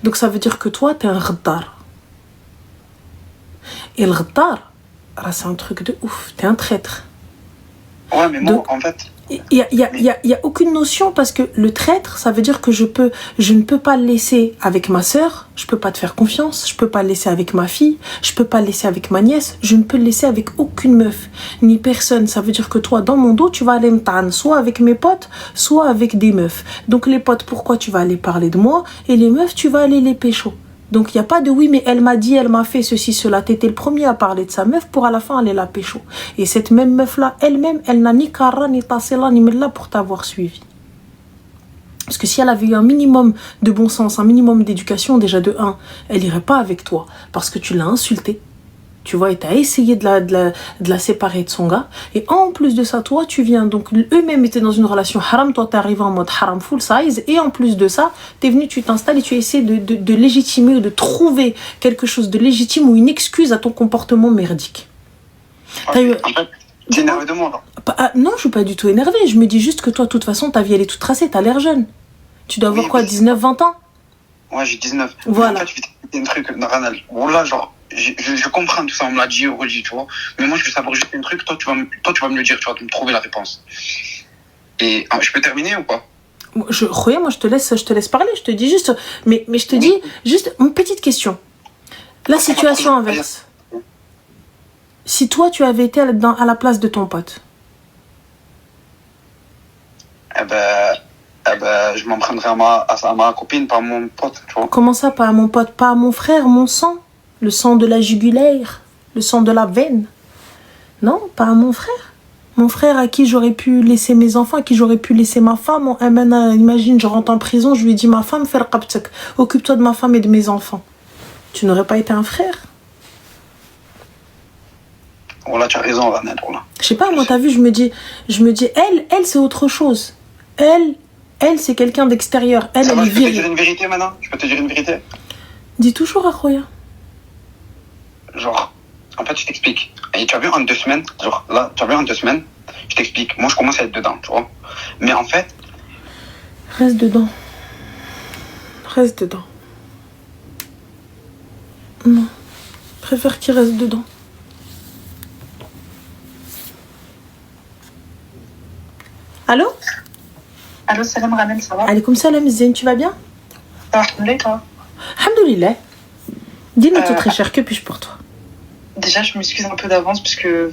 Donc ça veut dire que toi, t'es un ghaddar. Et le ghaddar, c'est un truc de ouf, t'es un traître. Ouais, mais moi, donc, en fait... Il y a aucune notion parce que le traître, ça veut dire que je ne peux pas le laisser avec ma sœur, je peux pas te faire confiance, je peux pas le laisser avec ma fille, je peux pas le laisser avec ma nièce, je ne peux le laisser avec aucune meuf, ni personne. Ça veut dire que toi, dans mon dos, tu vas aller me tanner, soit avec mes potes, soit avec des meufs. Donc les potes, pourquoi tu vas aller parler de moi? Et les meufs, tu vas aller les pécho. Donc il n'y a pas de oui mais elle m'a dit, elle m'a fait ceci, cela. T'étais le premier à parler de sa meuf pour à la fin aller la pécho. Et cette même meuf là, elle-même, elle n'a ni Kara, ni Tassela, ni Mella pour t'avoir suivi. Parce que si elle avait eu un minimum de bon sens, un minimum d'éducation, déjà de 1, elle irait pas avec toi. Parce que tu l'as insultée. Tu vois, et t'as essayé de la séparer de son gars. Et en plus de ça, toi, tu viens. Donc, eux-mêmes étaient dans une relation haram. Toi, t'es arrivé en mode haram full size. Et en plus de ça, t'es venu, tu t'installes et tu essaies de légitimer ou de trouver quelque chose de légitime ou une excuse à ton comportement merdique. T'as eu... En fait, t'es énervé de moi, là. Non, je suis pas du tout énervée. Je me dis juste que toi, de toute façon, ta vie, elle est toute tracée. T'as l'air jeune. Tu dois avoir quoi, 19, 20 ans? Ouais, j'ai 19. Voilà. Mais en fait, je vais t'expliquer un truc, Ranal. Bon, là, genre... Je comprends tout ça, on me l'a dit, on redit, tu vois. Mais moi, je veux savoir juste un truc, toi, tu vas me le dire, tu vas me trouver la réponse. Et je peux terminer ou pas? Khoya, moi, je te laisse parler, je te dis juste... Mais je te dis juste une petite question. La situation inverse. Si toi, tu avais été à la place de ton pote. Eh ben, je m'en prendrais à ma copine, pas à mon pote, tu vois. Comment ça, pas à mon pote? Pas à mon frère, mon sang? Le sang de la jugulaire, le sang de la veine. Non, pas à mon frère. Mon frère à qui j'aurais pu laisser mes enfants, à qui j'aurais pu laisser ma femme. Imagine, je rentre en prison, je lui dis ma femme, faire qabtak, occupe-toi de ma femme et de mes enfants. Tu n'aurais pas été un frère? Voilà, tu as raison, Ranel, voilà. Je sais pas, moi, t'as vu, je me dis, elle, c'est autre chose. Elle, c'est quelqu'un d'extérieur. Elle est virile. Je peux te dire une vérité maintenant? Je peux te dire une vérité? Dis toujours à Khoya. Genre, en fait, je t'explique. Et tu as vu en 2 semaines, genre là, tu as vu en 2 semaines, je t'explique. Moi, je commence à être dedans, tu vois. Mais en fait... Reste dedans. Reste dedans. Non. Je préfère qu'il reste dedans. Allô? Allô, salam Ramel, ça va? Alaykoum salam, Zayn, tu vas bien? Alhamdoulilah, toi? Alhamdoulilah. Dis-nous tout très cher, que puis-je pour toi? Déjà, je m'excuse un peu d'avance, parce que,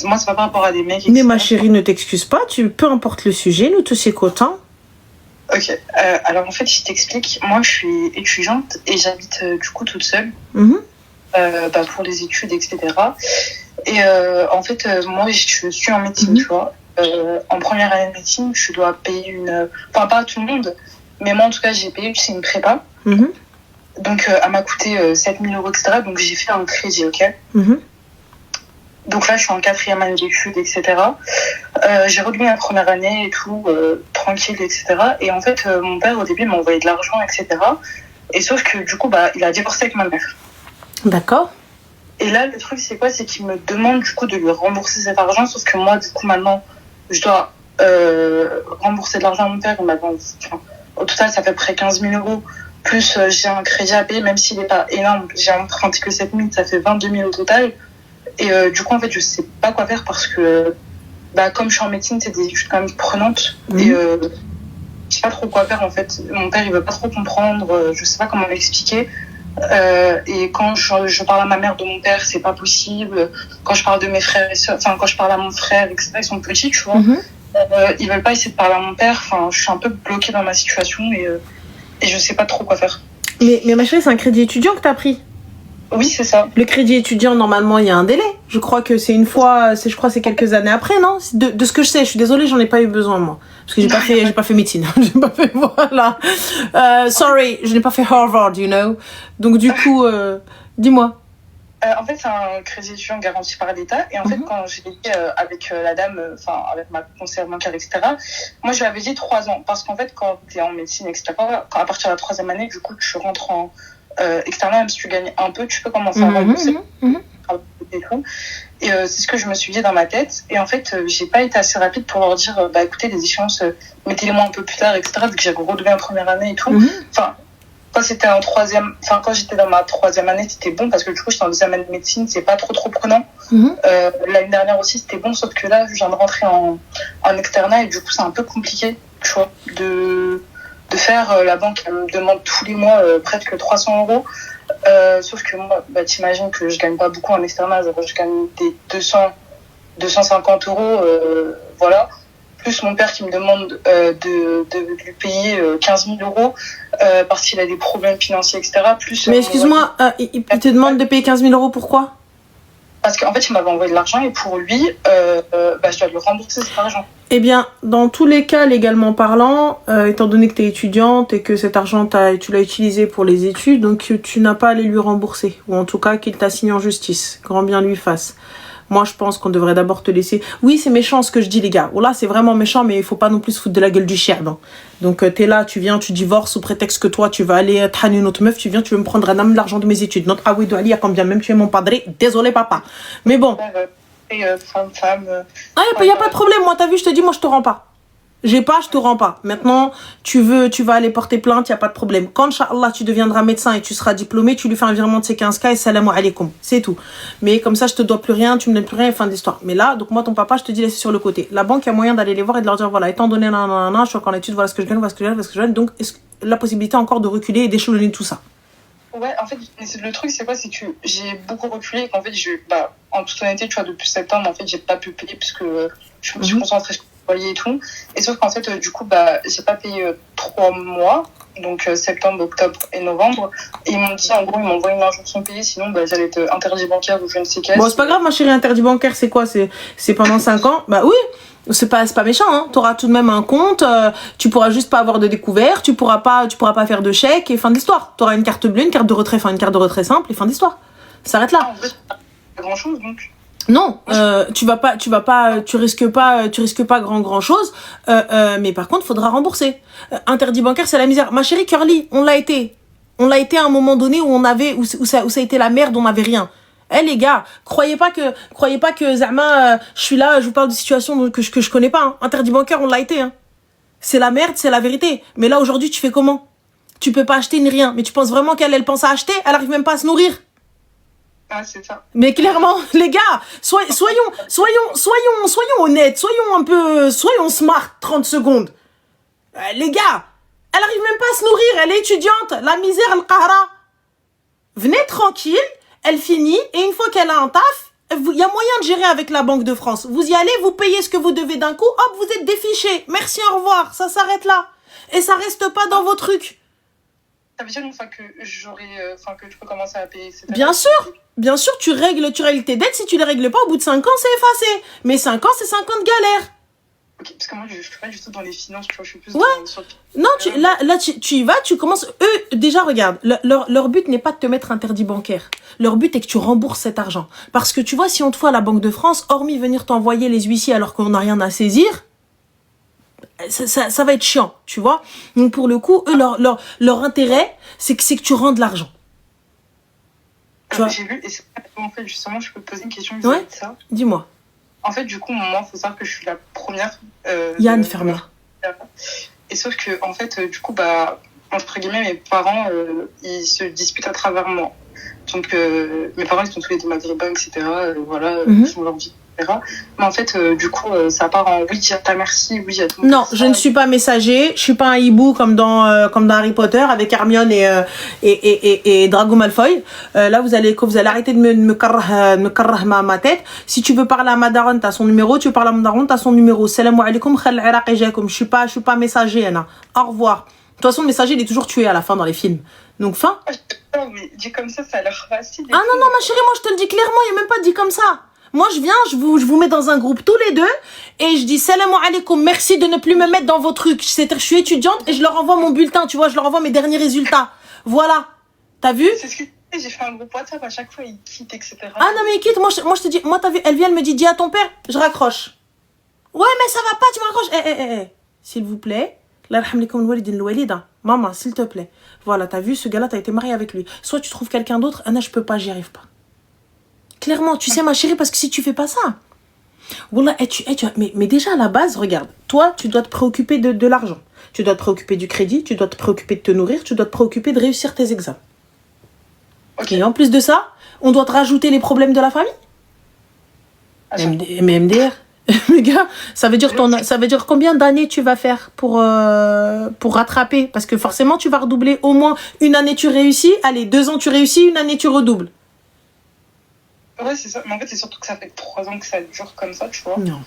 moi, c'est pas par rapport à des mecs. Mais ma chérie, ne t'excuse pas, peu importe le sujet, nous tous écoutons. Ok, alors en fait, je t'explique. Moi, je suis étudiante et j'habite du coup toute seule pour les études, etc. Et en fait, moi, je suis en médecine, tu vois. En première année de médecine, je dois payer une... Enfin, pas à tout le monde, mais moi, en tout cas, j'ai payé, c'est une prépa. Donc, elle m'a coûté 7 000 €, etc. Donc, j'ai fait un crédit, ok. Donc là, je suis en 4e année d'études, etc. J'ai redoublé la première année et tout, tranquille, etc. Et en fait, mon père, au début, m'a envoyé de l'argent, etc. Et sauf que, du coup, il a divorcé avec ma mère. D'accord. Et là, le truc, c'est quoi? C'est qu'il me demande, du coup, de lui rembourser cet argent. Sauf que moi, du coup, maintenant, je dois rembourser de l'argent à mon père. Au total, ça fait près 15 000 €. Plus, j'ai un crédit à payer, même s'il n'est pas énorme. J'ai emprunté que 7 000, ça fait 22 000 au total. Et du coup, en fait, je sais pas quoi faire parce que, comme je suis en médecine, c'est des études quand même prenantes. Et je sais pas trop quoi faire, en fait. Mon père, il veut pas trop comprendre. Je sais pas comment l'expliquer. Et quand je parle à ma mère de mon père, c'est pas possible. Quand je parle de mes frères et sœurs, quand je parle à mon frère, etc., ils sont petits, tu vois. Ils veulent pas essayer de parler à mon père. Je suis un peu bloquée dans ma situation et je sais pas trop quoi faire. Mais ma chérie, c'est un crédit étudiant que t'as pris? Oui, c'est ça. Le crédit étudiant, normalement, il y a un délai. Je crois que c'est une fois, c'est quelques années après, non? De ce que je sais, je suis désolée, j'en ai pas eu besoin, moi. Parce que j'ai pas fait médecine. J'ai pas fait, voilà. Sorry, je n'ai pas fait Harvard, you know. Donc, du coup, dis-moi. En fait, c'est un crédit étudiant garanti par l'État. Et en fait, quand j'ai dit avec la dame, avec ma conseillère bancaire, etc., moi, je lui avais dit 3 ans. Parce qu'en fait, quand tu es en médecine, etc., à partir de la 3e année, du coup, tu rentres en externat, même si tu gagnes un peu, tu peux commencer à rembourser. Et c'est ce que je me suis dit dans ma tête. Et en fait, j'ai pas été assez rapide pour leur dire, écoutez, les échéances, mettez-les-moi un peu plus tard, etc., vu que j'avais redoublé en première année et tout. Quand j'étais quand j'étais dans ma 3e année, c'était bon parce que du coup, j'étais en 2e année de médecine, c'est pas trop prenant. L'année dernière aussi, c'était bon, sauf que là, je viens de rentrer en externat et du coup, c'est un peu compliqué, tu vois, de faire. La banque, elle me demande tous les mois presque 300 €. Sauf que moi, t'imagines que je gagne pas beaucoup en externat, je gagne des 250 €, voilà. Plus mon père qui me demande de lui payer 15 000 € parce qu'il a des problèmes financiers, etc. Plus, mais excuse-moi, il te demande de payer 15 000 € pourquoi? Parce qu'en fait, il m'avait envoyé de l'argent et pour lui, je dois lui rembourser cet argent. Eh bien, dans tous les cas, légalement parlant, étant donné que tu es étudiante et que cet argent, tu l'as utilisé pour les études, donc tu n'as pas à aller lui rembourser. Ou en tout cas, qu'il t'a signé en justice. Grand bien lui fasse. Moi, je pense qu'on devrait d'abord te laisser... Oui, c'est méchant ce que je dis, les gars. Oh là, c'est vraiment méchant, mais il faut pas non plus se foutre de la gueule du chien. Bon. Donc, t'es là, tu viens, tu divorces sous prétexte que toi, tu vas aller traîner une autre meuf, tu viens, tu veux me prendre un âme de l'argent de mes études. Notre Aouidou Ali, quand bien même tu es mon padré, désolé, papa. Mais bon. Femme. Ah, y a pas de problème. Moi, t'as vu, je te dis, moi, je te rends pas. J'ai pas, je te rends pas. Maintenant, tu vas aller porter plainte, y a pas de problème. Quand, Inch'Allah, tu deviendras médecin et tu seras diplômé, tu lui fais un virement de ces 15K et salam alaikum. C'est tout. Mais comme ça, je te dois plus rien, tu me donnes plus rien, fin de l'histoire. Mais là, donc moi, ton papa, je te dis, laisse sur le côté. La banque, il y a moyen d'aller les voir et de leur dire, voilà, étant donné, je suis encore en études, voilà ce que je gagne, voilà ce que je gagne. Donc, est-ce la possibilité encore de reculer et d'échelonner tout ça? Ouais, en fait, le truc, c'est quoi? C'est que j'ai beaucoup reculé et qu'en fait, en toute honnêteté, tu vois, depuis septembre, en fait, j'ai pas pu payer parce que je me suis concentrée sur le loyer et tout. Et sauf qu'en fait, du coup, j'ai pas payé 3 mois, donc septembre, octobre et novembre. Et ils m'ont dit, en gros, ils m'ont envoyé une injonction payée, sinon, j'allais être interdit bancaire ou je ne sais quel. Bon, c'est pas grave, ma chérie, interdit bancaire, c'est quoi? C'est pendant 5 ans? Bah oui! C'est pas méchant, hein. T'auras tout de même un compte, tu pourras juste pas avoir de découvert, tu pourras pas faire de chèque et fin de l'histoire. T'auras une carte bleue, une carte de retrait simple et fin d'histoire. Ça s'arrête là. En fait, pas grand chose donc. Non, tu risques pas grand chose, mais par contre, faudra rembourser. Interdit bancaire, c'est la misère. Ma chérie Curly, on l'a été à un moment donné où ça a été la merde, on n'avait rien. Eh les gars, croyez pas que Zama, je suis là, je vous parle de situation que je connais pas. Hein. Interdit bancaire, on l'a été. Hein. C'est la merde, c'est la vérité. Mais là aujourd'hui, tu fais comment? Tu peux pas acheter ni rien. Mais tu penses vraiment qu'elle pense à acheter? Elle arrive même pas à se nourrir. Ah, c'est ça. Mais clairement, les gars, soyons honnêtes, soyons smart, 30 secondes. Les gars, elle arrive même pas à se nourrir, elle est étudiante, la misère, le qahra. Venez tranquille, elle finit, et une fois qu'elle a un taf, il y a moyen de gérer avec la Banque de France. Vous y allez, vous payez ce que vous devez d'un coup, hop, vous êtes défiché. Merci, au revoir, ça s'arrête là. Et ça reste pas dans vos trucs. Ça veut dire une fois que que tu peux commencer à payer, etc. Bien sûr, tu règles tes dettes. Si tu les règles pas, au bout de 5 ans, c'est effacé. Mais 5 ans, c'est 5 ans de galère. Ok, parce que moi, je suis pas du tout dans les finances, tu vois, je suis plus sur... Non, tu y vas, tu commences... Eux, déjà, regarde, leur but n'est pas de te mettre interdit bancaire. Leur but est que tu rembourses cet argent. Parce que tu vois, si on te voit à la Banque de France, hormis venir t'envoyer les huissiers alors qu'on n'a rien à saisir... Ça va être chiant, tu vois. Donc pour le coup, eux, leur intérêt, c'est que tu rends de l'argent. J'ai vu, et c'est en fait, justement, je peux te poser une question vis-à-vis de ça. Dis-moi. En fait, du coup, moi, il faut savoir que je suis la première. Yann Fermeur. Et sauf que, en fait, du coup, entre guillemets, mes parents, ils se disputent à travers moi. Donc, mes parents, ils sont tous les deux maghrébins, etc. Voilà, ils font leur vie. Mais en fait, du coup, ça part en oui, à ta merci, oui, à tout. Non, je ne suis pas messager, je suis pas un hibou comme dans Harry Potter avec Hermione et Drago Malfoy. Là, vous allez arrêter de me carrer ma tête. Si tu veux parler à Madaron, t'as son numéro. Tu veux parler à Madaron, t'as son numéro. Salam alaikum, khal iraqi jakum. Je suis pas messager, Anna. Au revoir. De toute façon, le messager, il est toujours tué à la fin dans les films. Donc, fin. Mais dit comme ça a l'air facile. Ah non, ma chérie, moi, je te le dis clairement, il n'est même pas dit comme ça. Moi, je viens, je vous mets dans un groupe tous les deux et je dis salam alaikum, merci de ne plus me mettre dans vos trucs. Je suis étudiante et je leur envoie mon bulletin, tu vois, je leur envoie mes derniers résultats. Voilà. T'as vu? C'est ce que j'ai fait un groupe WhatsApp, à chaque fois ils quittent, etc. Ah non, mais ils quittent, moi je te dis, moi t'as vu, elle vient, elle me dit, dis à ton père, je raccroche. Ouais, mais ça va pas, tu me raccroches. S'il vous plaît, maman, s'il te plaît. Voilà, t'as vu, ce gars-là, t'as été marié avec lui. Soit tu trouves quelqu'un d'autre, Anna, je peux pas, j'y arrive pas. Clairement, tu sais ma chérie, parce que si tu fais pas ça, voilà, mais déjà à la base, regarde, toi, tu dois te préoccuper de l'argent, tu dois te préoccuper du crédit, tu dois te préoccuper de te nourrir, tu dois te préoccuper de réussir tes examens. Okay. Et en plus de ça, on doit te rajouter les problèmes de la famille. Mais MDR, les gars, ça veut dire combien d'années tu vas faire pour rattraper, parce que forcément tu vas redoubler au moins une année tu réussis, allez 2 ans tu réussis, une année tu redoubles. Ouais, c'est ça. Mais en fait, c'est surtout que ça fait 3 ans que ça dure comme ça, tu vois. Non.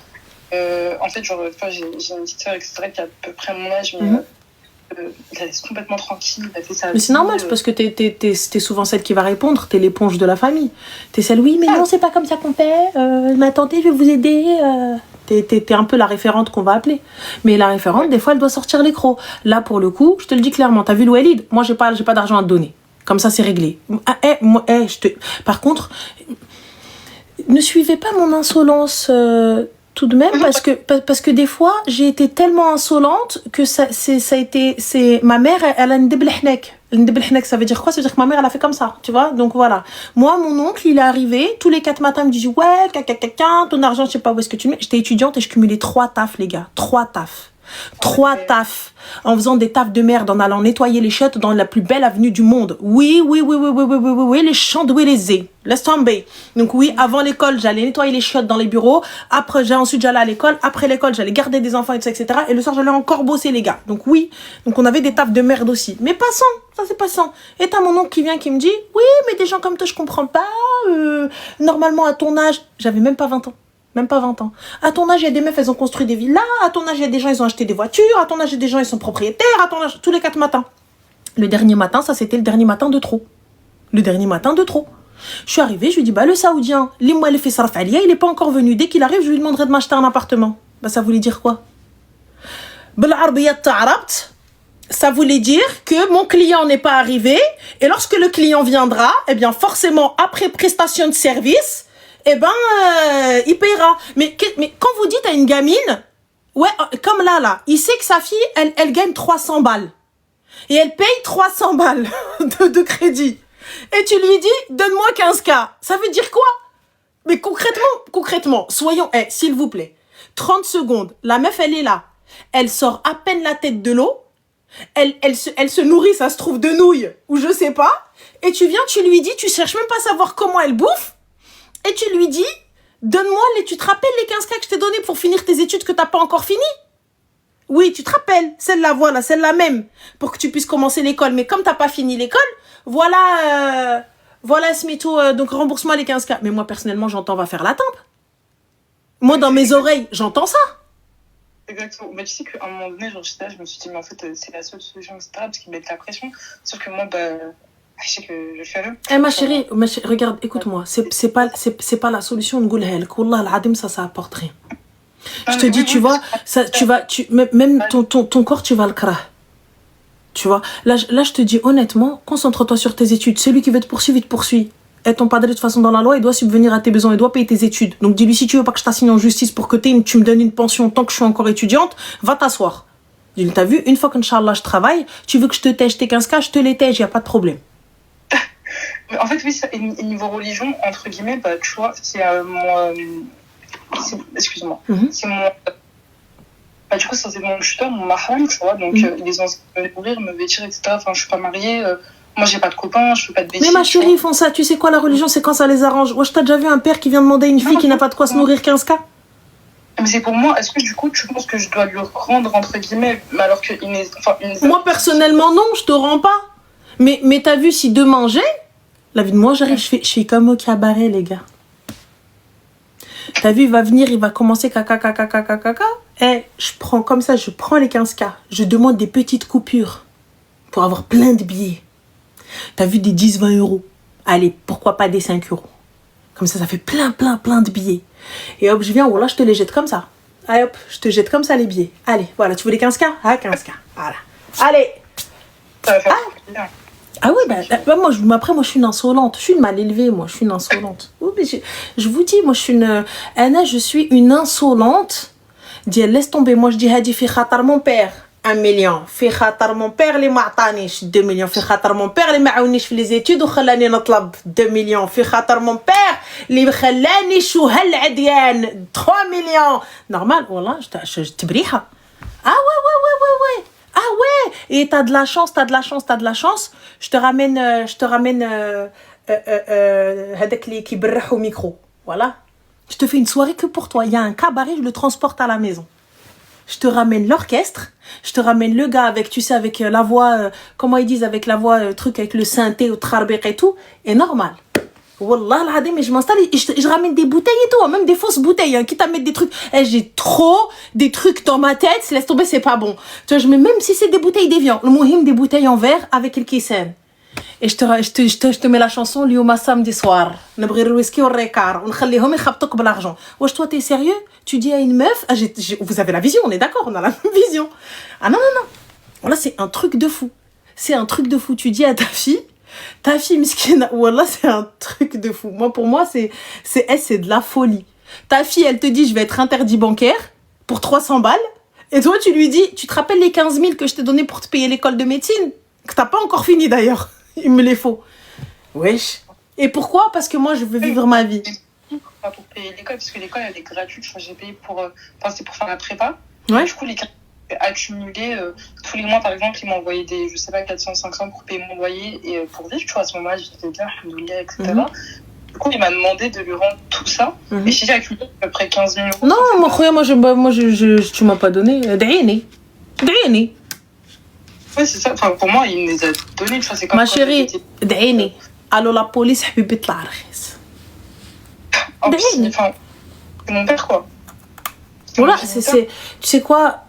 En fait, genre, j'ai une petite sœur, etc., qui a à peu près mon âge, mais il la laisse complètement tranquille. Elle fait sa mais c'est normal, parce que t'es souvent celle qui va répondre. T'es l'éponge de la famille. T'es celle, oui, mais non, c'est pas comme ça qu'on fait. Mais attendez, je vais vous aider. T'es un peu la référente qu'on va appeler. Mais la référente, des fois, elle doit sortir les crocs. Là, pour le coup, je te le dis clairement. T'as vu le Walid? Moi, j'ai pas d'argent à te donner. Comme ça, c'est réglé. Par contre... Ne suivez pas mon insolence tout de même, parce que des fois, j'ai été tellement insolente que ma mère, elle a une déblehnek. Une déblehnek, ça veut dire quoi? Ça veut dire que ma mère, elle a fait comme ça, tu vois? Donc voilà. Moi, mon oncle, il est arrivé, tous les 4 matins, il me dit, ouais, ton argent, je sais pas où est-ce que tu le mets. J'étais étudiante et je cumulais 3 tafs, les gars. 3 tafs. 3 tafs, en faisant des tafs de merde, en allant nettoyer les chiottes dans la plus belle avenue du monde. Oui, les champs de Wélésé. Laisse tomber. Donc oui, avant l'école, j'allais nettoyer les chiottes dans les bureaux. Ensuite, j'allais à l'école. Après l'école, j'allais garder des enfants, etc. Et le soir, j'allais encore bosser, les gars. Donc oui, donc on avait des tafs de merde aussi. Mais passons, ça c'est passant. Et t'as mon oncle qui vient, qui me dit, oui, mais des gens comme toi, je comprends pas. Normalement, à ton âge, j'avais même pas 20 ans. Même pas 20 ans. À ton âge, il y a des meufs, elles ont construit des villas. À ton âge, il y a des gens, ils ont acheté des voitures. À ton âge, il y a des gens, ils sont propriétaires. À ton âge, tous les 4 matins. Le dernier matin, ça, c'était le dernier matin de trop. Le dernier matin de trop. Je suis arrivée, je lui dis, le Saoudien, il est pas encore venu. Dès qu'il arrive, je lui demanderai de m'acheter un appartement. Ça voulait dire quoi? Ça voulait dire que mon client n'est pas arrivé. Et lorsque le client viendra, eh bien, forcément, après prestation de service, il paiera. Mais quand vous dites à une gamine, ouais, comme là, il sait que sa fille, elle gagne 300 balles. Et elle paye 300 balles de crédit. Et tu lui dis, donne-moi 15K. Ça veut dire quoi? Mais concrètement, soyons, s'il vous plaît, 30 secondes, la meuf, elle est là. Elle sort à peine la tête de l'eau. Elle se nourrit, ça se trouve, de nouilles, ou je sais pas. Et tu viens, tu lui dis, tu cherches même pas à savoir comment elle bouffe. Et tu lui dis, donne-moi tu te rappelles les 15K que je t'ai donné pour finir tes études que t'as pas encore fini? Oui, tu te rappelles, celle-là, voilà, celle-là même, pour que tu puisses commencer l'école. Mais comme t'as pas fini l'école, voilà, Smito, donc rembourse-moi les 15K. Mais moi, personnellement, j'entends, va faire la tempe. Moi, dans mes oreilles, j'entends ça. Exactement. Mais tu sais qu'à un moment donné, genre, je me suis dit, mais en fait, c'est la seule solution, etc., parce qu'ils mettent la pression. Sauf que moi, je sais que je fais rien. Eh, ma chérie, regarde, écoute-moi, c'est pas la solution de Goulhel. Wallah, al-adim, ça apporte rien. Je te dis, tu vois, ça, même ton corps, tu vas le crah. Tu vois, là, je te dis honnêtement, concentre-toi sur tes études. Celui qui veut te poursuivre, il te poursuit. Et ton padre, de toute façon, dans la loi, il doit subvenir à tes besoins, il doit payer tes études. Donc dis-lui, si tu veux pas que je t'assigne en justice pour que tu me donnes une pension tant que je suis encore étudiante, va t'asseoir. Dis-lui, t'as vu, une fois qu'Inch'Allah, je travaille, tu veux que je te tège tes 15K, je te les tège, y a pas de problème. En fait, oui, et niveau religion, entre guillemets, tu vois, c'est excuse-moi, c'est mon... du coup, ça c'est mon tuteur, mon mahram, tu vois, donc il est censé me nourrir, me vêtir, etc. Enfin, je suis pas mariée, moi j'ai pas de copains, je fais pas de bêtises. Mais ma chérie, ils font ça, tu sais quoi, la religion, c'est quand ça les arrange. Moi, je t'ai déjà vu un père qui vient demander à une fille qui n'a pas de quoi se nourrir 15K. Mais c'est pour moi, est-ce que du coup, tu penses que je dois lui rendre, entre guillemets, alors que moi, personnellement, non, je te rends pas. Mais t'as vu, si demain j'ai, la vie de moi, j'arrive, je suis comme au cabaret, les gars. T'as vu, il va venir, il va commencer caca. Eh, je prends comme ça, je prends les 15K. Je demande des petites coupures pour avoir plein de billets. T'as vu, des 10-20 euros. Allez, pourquoi pas des 5 euros. Comme ça fait plein de billets. Et hop, je viens, voilà, je te les jette comme ça. Allez, hop, je te jette comme ça les billets. Allez, voilà, tu veux les 15K? Ah, 15K, voilà. Allez. Ah oui, moi, je suis une insolente. Je suis une mal élevée, moi. Je suis une insolente. Oui, mais je vous dis, moi, je suis une insolente. Dis, laisse tomber. Moi, je dis, Hadi, fi khatar mon père. 1 million. Fi khatar mon père, les ma'tanish. 2 millions. Fi khatar mon père, les ma'ounish fi les études. Ou khallani natlab. 2 millions. Fi khatar mon père, les khallani chouhal adyan. 3 millions. Normal, voilà, je te briha. Ah ouais. Ah ouais, et t'as de la chance. Je te ramène هذاك اللي كيبرح au micro. Voilà. Je te fais une soirée que pour toi. Il y a un cabaret, je le transporte à la maison. Je te ramène l'orchestre, je te ramène le gars avec, tu sais, avec la voix, comment ils disent, avec la voix, truc avec le synthé, au trarbiq et tout, et normal. Wallah l'adé, mais je m'installe et je ramène des bouteilles et tout, même des fausses bouteilles, hein, quitte à mettre des trucs. Eh, j'ai trop des trucs dans ma tête, laisse tomber, c'est pas bon. Tu vois, je mets même si c'est des bouteilles d'Evian, le mohim des bouteilles en verre avec le kissan. Et je te mets la chanson Lyouma samedi soir. Nabghi le whisky au récart. On khalihom yakhabtouk l'argent. Wesh, toi, t'es sérieux? Tu dis à une meuf, vous avez la vision, on est d'accord, on a la même vision. Ah non. Voilà, c'est un truc de fou. Tu dis à ta fille, miskina, wallah, c'est un truc de fou. Moi, pour moi, c'est de la folie. Ta fille, elle te dit, je vais être interdit bancaire pour 300 balles. Et toi, tu lui dis, tu te rappelles les 15 000 que je t'ai donné pour te payer l'école de médecine? Que t'as pas encore fini d'ailleurs. Il me les faut. Wesh. Et pourquoi? Parce que moi, je veux vivre ma vie. Pas pour payer l'école, parce que l'école, elle est gratuite. Enfin, j'ai payé pour... c'est pour faire la prépa. Ouais. Et du coup, les accumulés, tous les mois, par exemple, ils m'envoyaient des, je sais pas, 400, 500 pour payer mon loyer et pour vivre. Tu vois, à ce moment-là, j'étais bien, alhamdoulilah, etc. Du coup, il m'a demandé de lui rendre tout ça. Et j'ai accumulé à peu près 15 000 euros. Non, moi, tu m'as pas donné. D'ayni. Ouais, c'est ça. Enfin, pour moi, il me les a donnés. Tu vois, c'est comme ma chérie, d'ayni. Allô, la police, habibi t'larkhis. Enfin, c'est mon père, quoi. Voilà, tu sais quoi?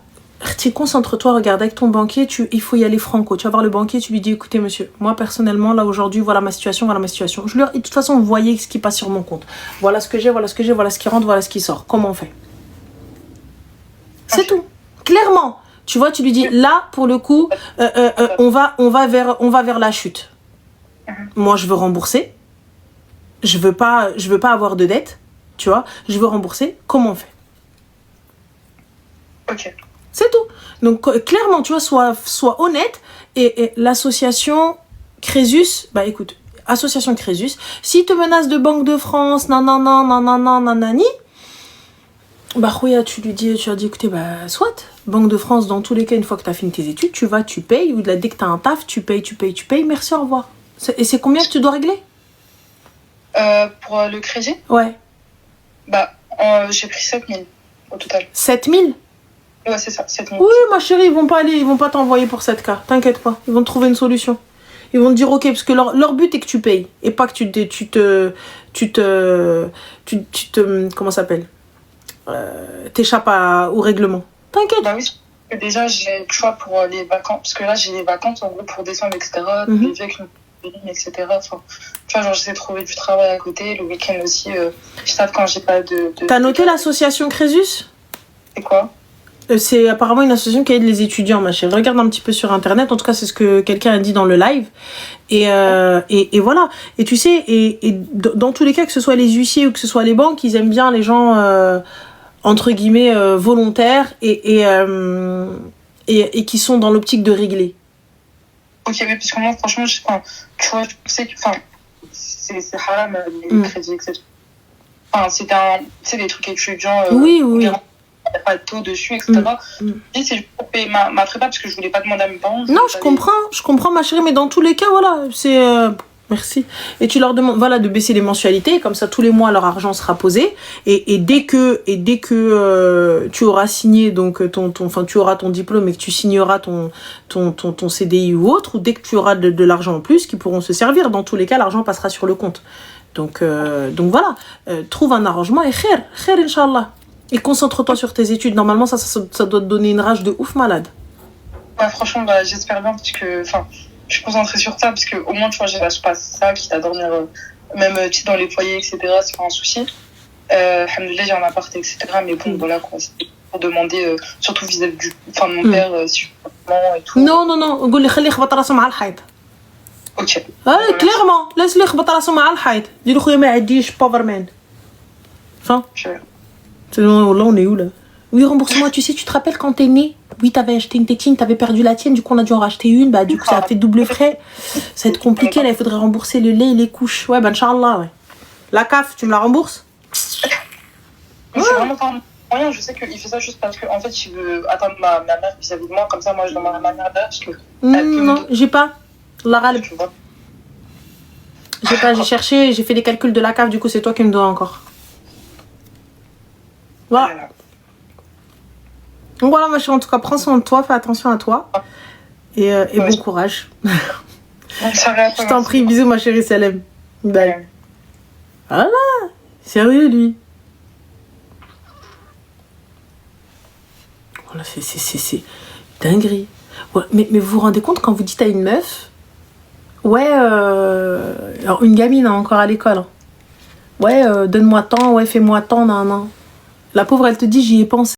Concentre-toi, regarde, avec ton banquier, il faut y aller franco. Tu vas voir le banquier, tu lui dis, écoutez monsieur, moi personnellement, là aujourd'hui, voilà ma situation. De toute façon, vous voyez ce qui passe sur mon compte. Voilà ce que j'ai, voilà ce qui rentre, voilà ce qui sort. Comment on fait? C'est tout. Clairement. Tu vois, tu lui dis, là, pour le coup, on va vers la chute. Moi, je veux rembourser. Je veux pas avoir de dette. Tu vois, je veux rembourser. Comment on fait? Ok. C'est tout. Donc, clairement, tu vois, sois honnête. Et l'association Crésus, bah écoute, association Crésus, si te menace de Banque de France, nanani, Bah, Khouya, tu lui dis, écoutez, bah, soit, Banque de France, dans tous les cas, une fois que tu as fini tes études, tu vas, tu payes, ou dès que tu as un taf, tu payes, merci, au revoir. Et c'est combien que tu dois régler pour le crédit? Ouais. Bah, j'ai pris 7 000 au total. 7 000? Ouais, c'est ça, 7 000. Oui, ma chérie, ils vont pas t'envoyer pour 7K, t'inquiète pas, ils vont te trouver une solution. Ils vont te dire, ok, parce que leur but est que tu payes, et pas que comment ça s'appelle, t'échappes au règlement. T'inquiète. Bah oui, déjà, j'ai, tu vois, pour les vacances, parce que là, j'ai les vacances, en gros, pour décembre, etc., les vies avec une copine, etc. Enfin, tu vois, genre, j'essaie de trouver du travail à côté, le week-end aussi, je sais quand j'ai pas de T'as noté l'association Crésus? C'est quoi? C'est apparemment une association qui aide les étudiants, ma chérie. Regarde un petit peu sur internet, en tout cas c'est ce que quelqu'un a dit dans le live. Et voilà. Et tu sais, dans tous les cas, que ce soit les huissiers ou que ce soit les banques, ils aiment bien les gens entre guillemets volontaires et qui sont dans l'optique de régler. Ok, oui, parce que moi franchement, tu vois, je sais que c'est haram les crédits, etc. Enfin, c'est des trucs étudiants. Oui. Pas de taux dessus, etc. Et c'est juste pour payer ma prépa parce que je voulais pas demander à mes parents. Non, je comprends ma chérie, mais dans tous les cas, voilà, c'est... merci. Et tu leur demandes, voilà, de baisser les mensualités, comme ça tous les mois leur argent sera posé. Et dès que tu auras signé, donc tu auras ton diplôme et que tu signeras ton CDI ou autre, ou dès que tu auras de l'argent en plus, qui pourront se servir. Dans tous les cas, l'argent passera sur le compte. Donc voilà, trouve un arrangement et khair, Inch'Allah. Et concentre-toi sur tes études. Normalement, ça doit te donner une rage de ouf malade. Ouais, franchement, j'espère bien parce que, je suis concentrée sur ça parce que au moins, tu vois, je lâche pas ça, quitte à dormir, même dans les foyers, etc. C'est pas un souci. Alhamdoulilah, j'ai un appart, etc. Mais bon, voilà, quoi. C'est pour demander, surtout vis-à-vis de mon père, si je et tout. Non. قول لي خليه يخبط راسه مع الحيط. Ok. Clairement, laisse-le يخبط راسه مع الحيط. dis-le خويا ما عنديش pauvre man. Enfin. Là, on est où là? Oui, rembourse-moi, tu sais, tu te rappelles quand t'es né? Oui, t'avais acheté une tétine, t'avais perdu la tienne, du coup on a dû en racheter une, bah du coup ça a fait double frais. Ça va être compliqué, là il faudrait rembourser le lait et les couches. Ouais, Inch'Allah, ouais. La CAF, tu me la rembourses? Mais c'est vraiment pas moyen, je sais qu'il fait ça juste parce qu'en fait il veut attendre ma mère vis-à-vis de moi, comme ça moi je demande à ma mère parce que... Non, j'ai pas. La râle. J'ai cherché, j'ai fait les calculs de la CAF, du coup c'est toi qui me dois encore. Voilà. Donc voilà, ma chérie, en tout cas, prends soin de toi, fais attention à toi. Et bon courage. Je t'en prie, bisous, ma chérie, salam. Bye. Voilà, sérieux, lui. Voilà, c'est dinguerie. Ouais, mais vous vous rendez compte quand vous dites à une meuf, ouais, alors une gamine hein, encore à l'école, hein. Ouais, donne-moi tant, ouais, fais-moi tant, nan. La pauvre, elle te dit, j'y ai pensé.